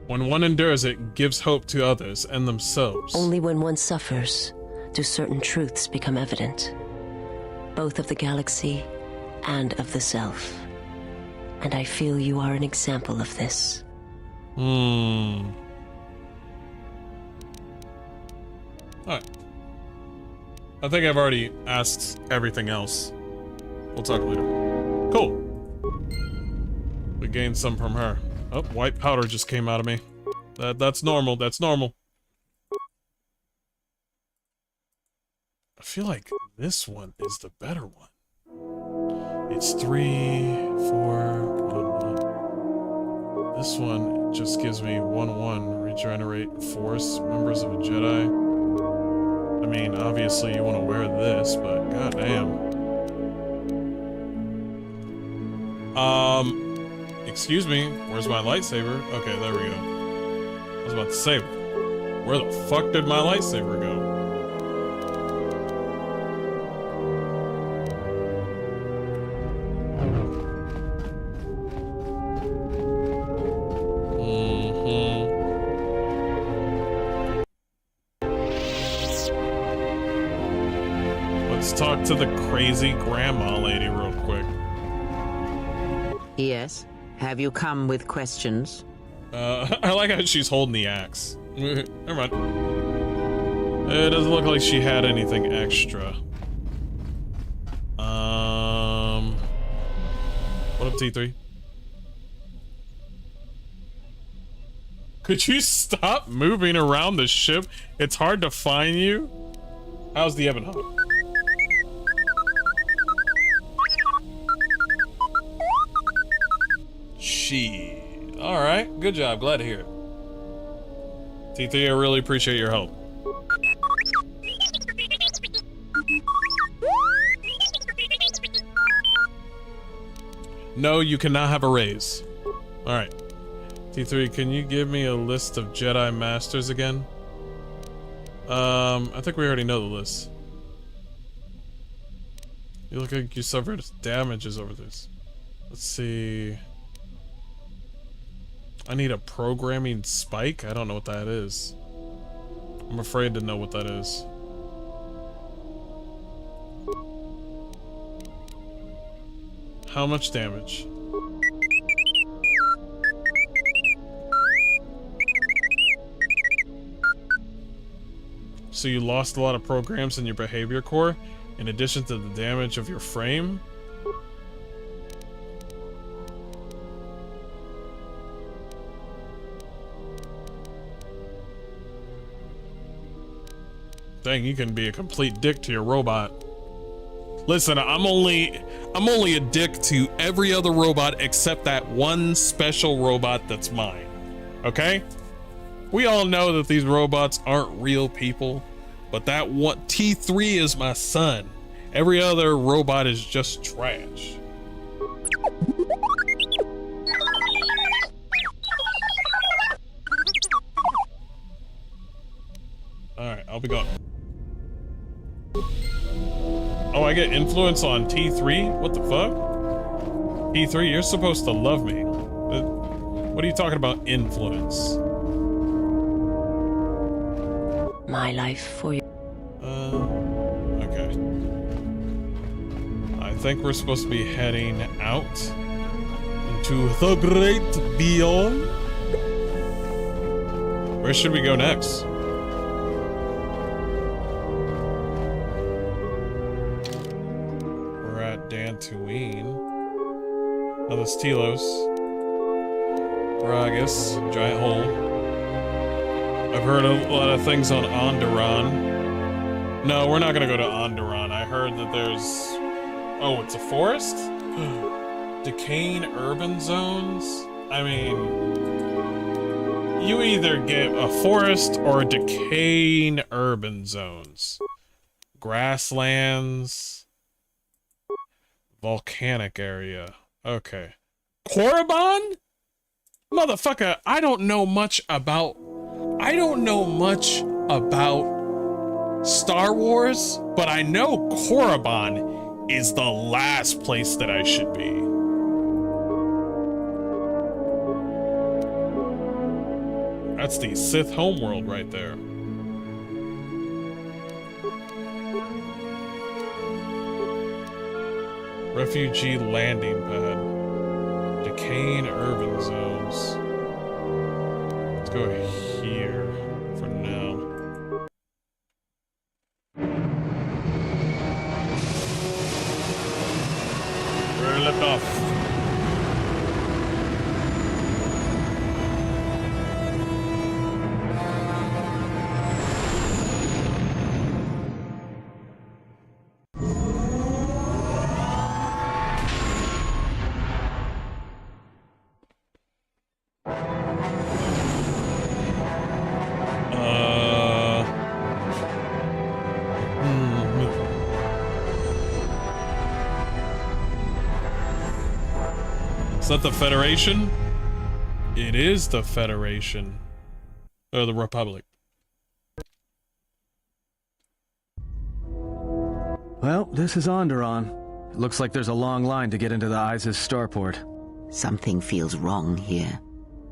When one endures, it gives hope to others and themselves. Only when one suffers do certain truths become evident, both of the galaxy and of the self. And I feel you are an example of this. Alright. I think I've already asked everything else. We'll talk later. Cool. We gained some from her. Oh, white powder just came out of me. That's normal, that's normal. I feel like this one is the better one. It's 3, 4, 1, 1. This one just gives me 1/1. Regenerate Force. Members of a Jedi. I mean, obviously you want to wear this, but goddamn. Excuse me. Where's my lightsaber? Okay, there we go. I was about to say, where the fuck did my lightsaber go? Let's talk to the crazy grandma lady real quick. Yes? Have you come with questions? I like how she's holding the axe. Never mind. It doesn't look like she had anything extra. What up, T3? Could you stop moving around the ship? It's hard to find you. How's the Ebon Hawk? Alright, good job. Glad to hear it. T3, I really appreciate your help. No, you cannot have a raise. Alright. T3, can you give me a list of Jedi Masters again? I think we already know the list. You look like you suffered damages over this. Let's see. I need a programming spike? I don't know what that is. I'm afraid to know what that is. How much damage? So you lost a lot of programs in your behavior core, in addition to the damage of your frame? Dang, you can be a complete dick to your robot. Listen, I'm only a dick to every other robot except that one special robot that's mine. Okay? We all know that these robots aren't real people, but that one T3 is my son. Every other robot is just trash. Alright, I'll be gone. Oh, I get influence on T3? What the fuck? T3, you're supposed to love me. What are you talking about, influence? My life for you. Okay. I think we're supposed to be heading out into the great beyond. Where should we go next? Dantooine. Now this Telos. Gragas, giant hole. I've heard a lot of things on Onderon. No, we're not gonna go to Onderon. I heard that there's... Oh, it's a forest? Decaying urban zones? I mean... You either get a forest or decaying urban zones. Grasslands. Volcanic area. Okay. Korriban? Motherfucker, I don't know much about Star Wars, but I know Korriban is the last place that I should be. That's the Sith homeworld right there. Refugee landing pad. Decaying urban zones. Let's go here for now. Where I left off. Is that the Federation? It is the Federation. Or the Republic. Well, this is Onderon. It looks like there's a long line to get into the ISIS starport. Something feels wrong here.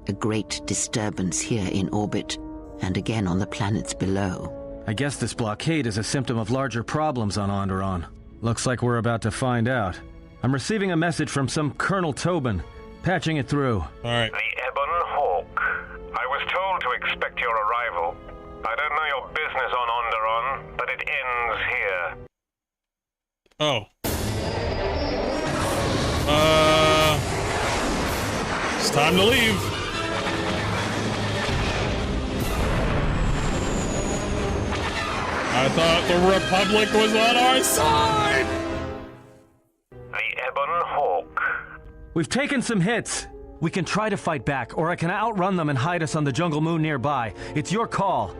A great disturbance here in orbit, and again on the planets below. I guess this blockade is a symptom of larger problems on Onderon. Looks like we're about to find out. I'm receiving a message from some Colonel Tobin. Patching it through. Alright. The Ebon Hawk. I was told to expect your arrival. I don't know your business on Onderon, but it ends here. Oh. It's time to leave. I thought the Republic was on our side! The Ebon Hawk. We've taken some hits. We can try to fight back, or I can outrun them and hide us on the jungle moon nearby. It's your call.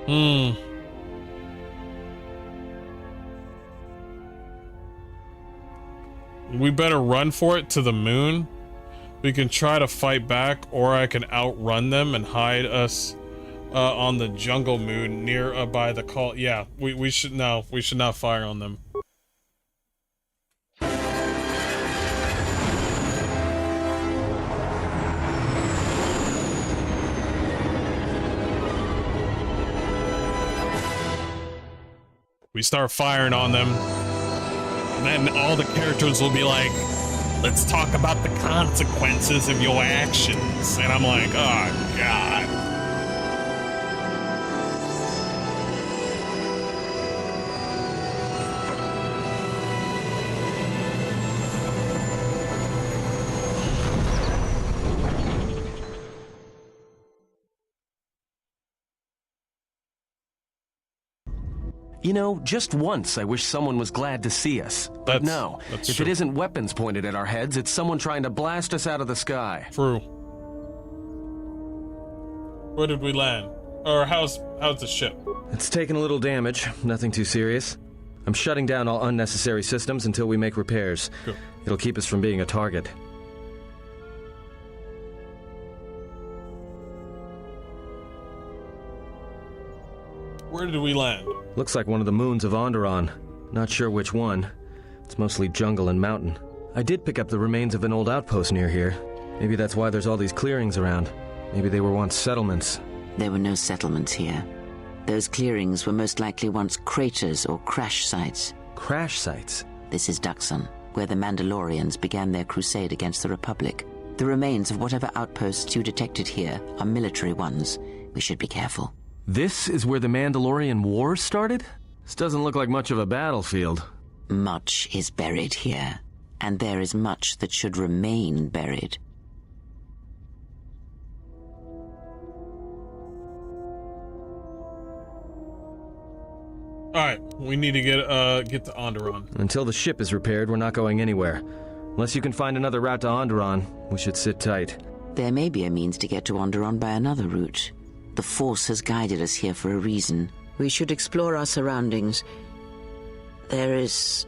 We better run for it to the moon. We can try to fight back, or I can outrun them and hide us on the jungle moon nearby the call. Yeah, we should not fire on them. We start firing on them, and then all the characters will be like, let's talk about the consequences of your actions. And I'm like, oh god. You know, just once I wish someone was glad to see us. But no, if it isn't weapons pointed at our heads, it's someone trying to blast us out of the sky. True. Where did we land? Or how's the ship? It's taken a little damage, nothing too serious. I'm shutting down all unnecessary systems until we make repairs. Cool. It'll keep us from being a target. Where did we land? Looks like one of the moons of Onderon. Not sure which one. It's mostly jungle and mountain. I did pick up the remains of an old outpost near here. Maybe that's why there's all these clearings around. Maybe they were once settlements. There were no settlements here. Those clearings were most likely once craters or crash sites. Crash sites? This is Duxon, where the Mandalorians began their crusade against the Republic. The remains of whatever outposts you detected here are military ones. We should be careful. This is where the Mandalorian Wars started? This doesn't look like much of a battlefield. Much is buried here, and there is much that should remain buried. Alright, we need to get to Onderon. Until the ship is repaired, we're not going anywhere. Unless you can find another route to Onderon, we should sit tight. There may be a means to get to Onderon by another route. The Force has guided us here for a reason. We should explore our surroundings. There is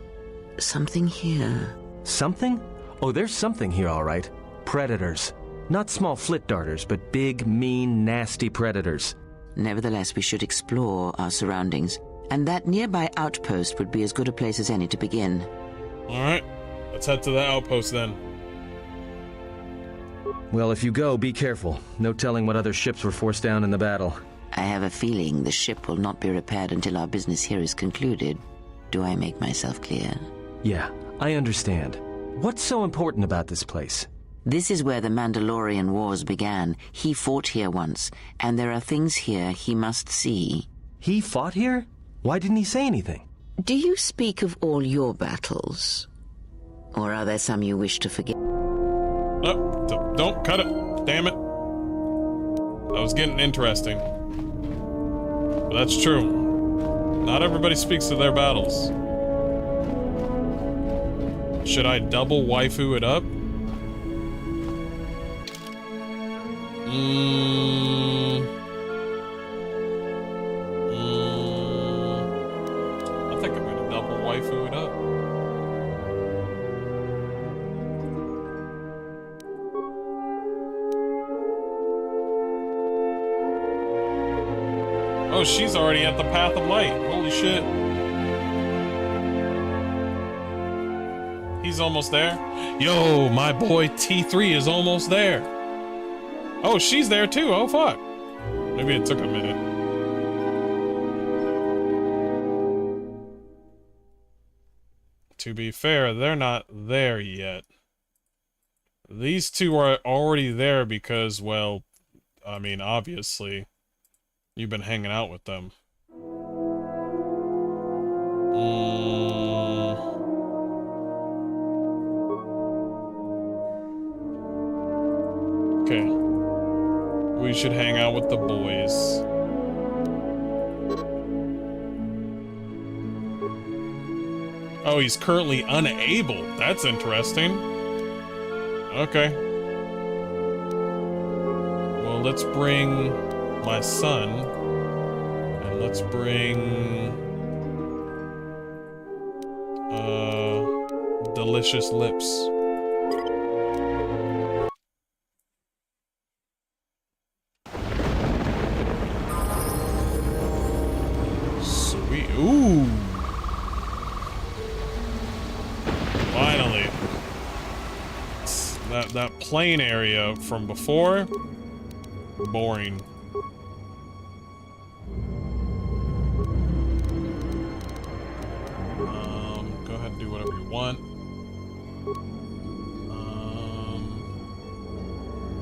something here. Something? Oh, there's something here, all right. Predators. Not small flit darters, but big, mean, nasty predators. Nevertheless, we should explore our surroundings. And that nearby outpost would be as good a place as any to begin. Alright, let's head to the outpost then. Well, if you go, be careful. No telling what other ships were forced down in the battle. I have a feeling the ship will not be repaired until our business here is concluded. Do I make myself clear? Yeah, I understand. What's so important about this place? This is where the Mandalorian Wars began. He fought here once, and there are things here he must see. He fought here? Why didn't he say anything? Do you speak of all your battles? Or are there some you wish to forget? Oh, don't cut it. Damn it. That was getting interesting. But that's true. Not everybody speaks of their battles. Should I double waifu it up? I think I'm gonna double waifu it up. Oh, she's already at the Path of Light. Holy shit. He's almost there. Yo, my boy T3 is almost there. Oh, she's there too. Oh, fuck. Maybe it took a minute. To be fair, they're not there yet. These two are already there because, well, I mean, obviously, you've been hanging out with them. Okay. We should hang out with the boys. Oh, he's currently unable. That's interesting. Okay. Well, let's bring my son. And let's bring... Delicious Lips. Sweet. Ooh. Finally. That plain area from before, boring. Go ahead and do whatever you want.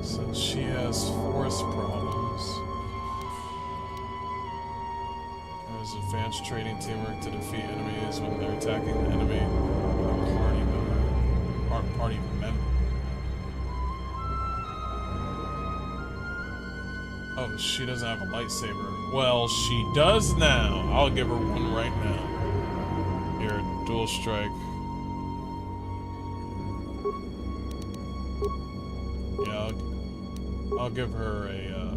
Since she has force problems, there's advanced trading teamwork to defeat enemies when they're attacking the enemy party member. Oh, she doesn't have a lightsaber. Well, she does now. I'll give her one right now. Here, dual strike. Yeah, I'll give her a,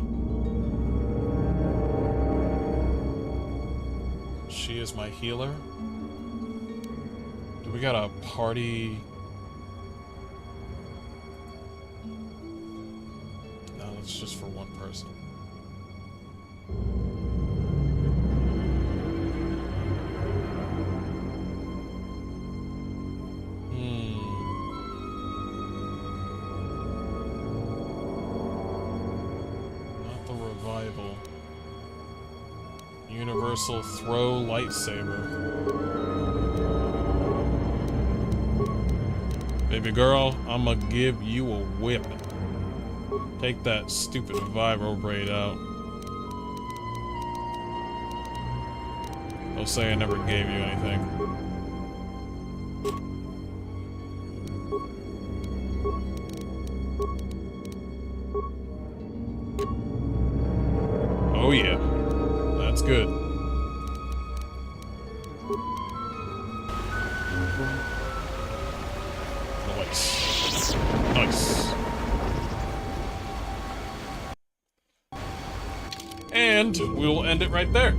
she is my healer. Do we got a party? No, it's just for one person. Universal throw lightsaber. Baby girl, I'ma give you a whip. Take that stupid vibro braid out. Don't say I never gave you anything. Oh yeah, that's good. Nice. Nice. And we'll end it right there.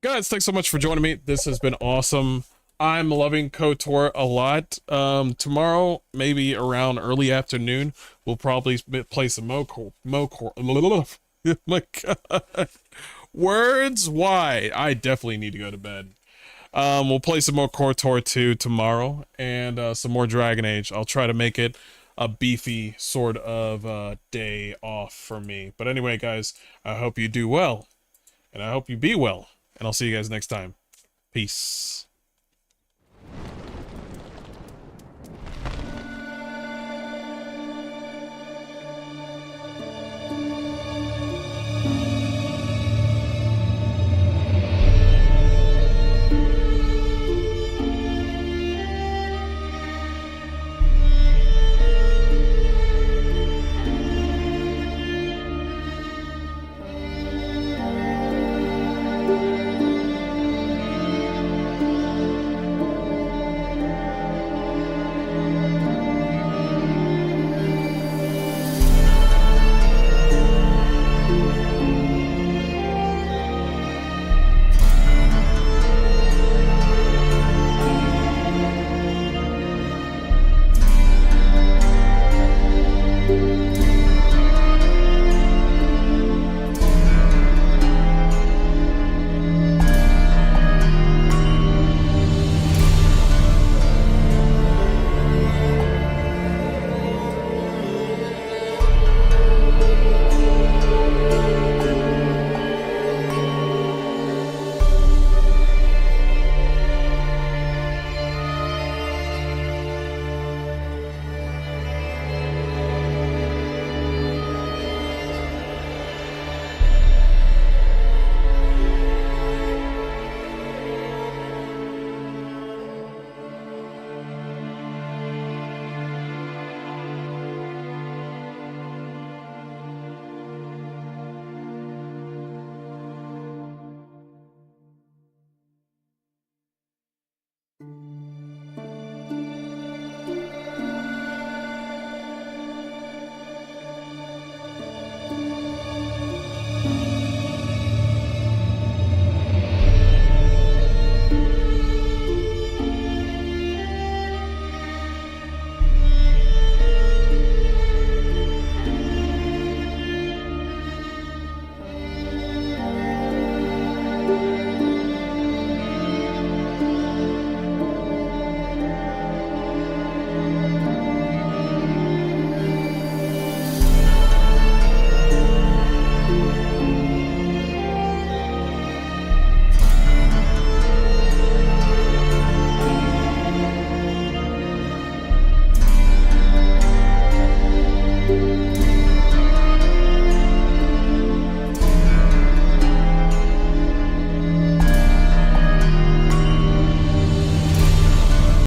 Guys, thanks so much for joining me. This has been awesome. I'm loving KOTOR a lot. Tomorrow, maybe around early afternoon, we'll probably play some oh my god. Words? Why? I definitely need to go to bed. We'll play some more KOTOR 2 tomorrow, and some more Dragon Age. I'll try to make it a beefy sort of day off for me. But anyway, guys, I hope you do well, and I hope you be well, and I'll see you guys next time. Peace.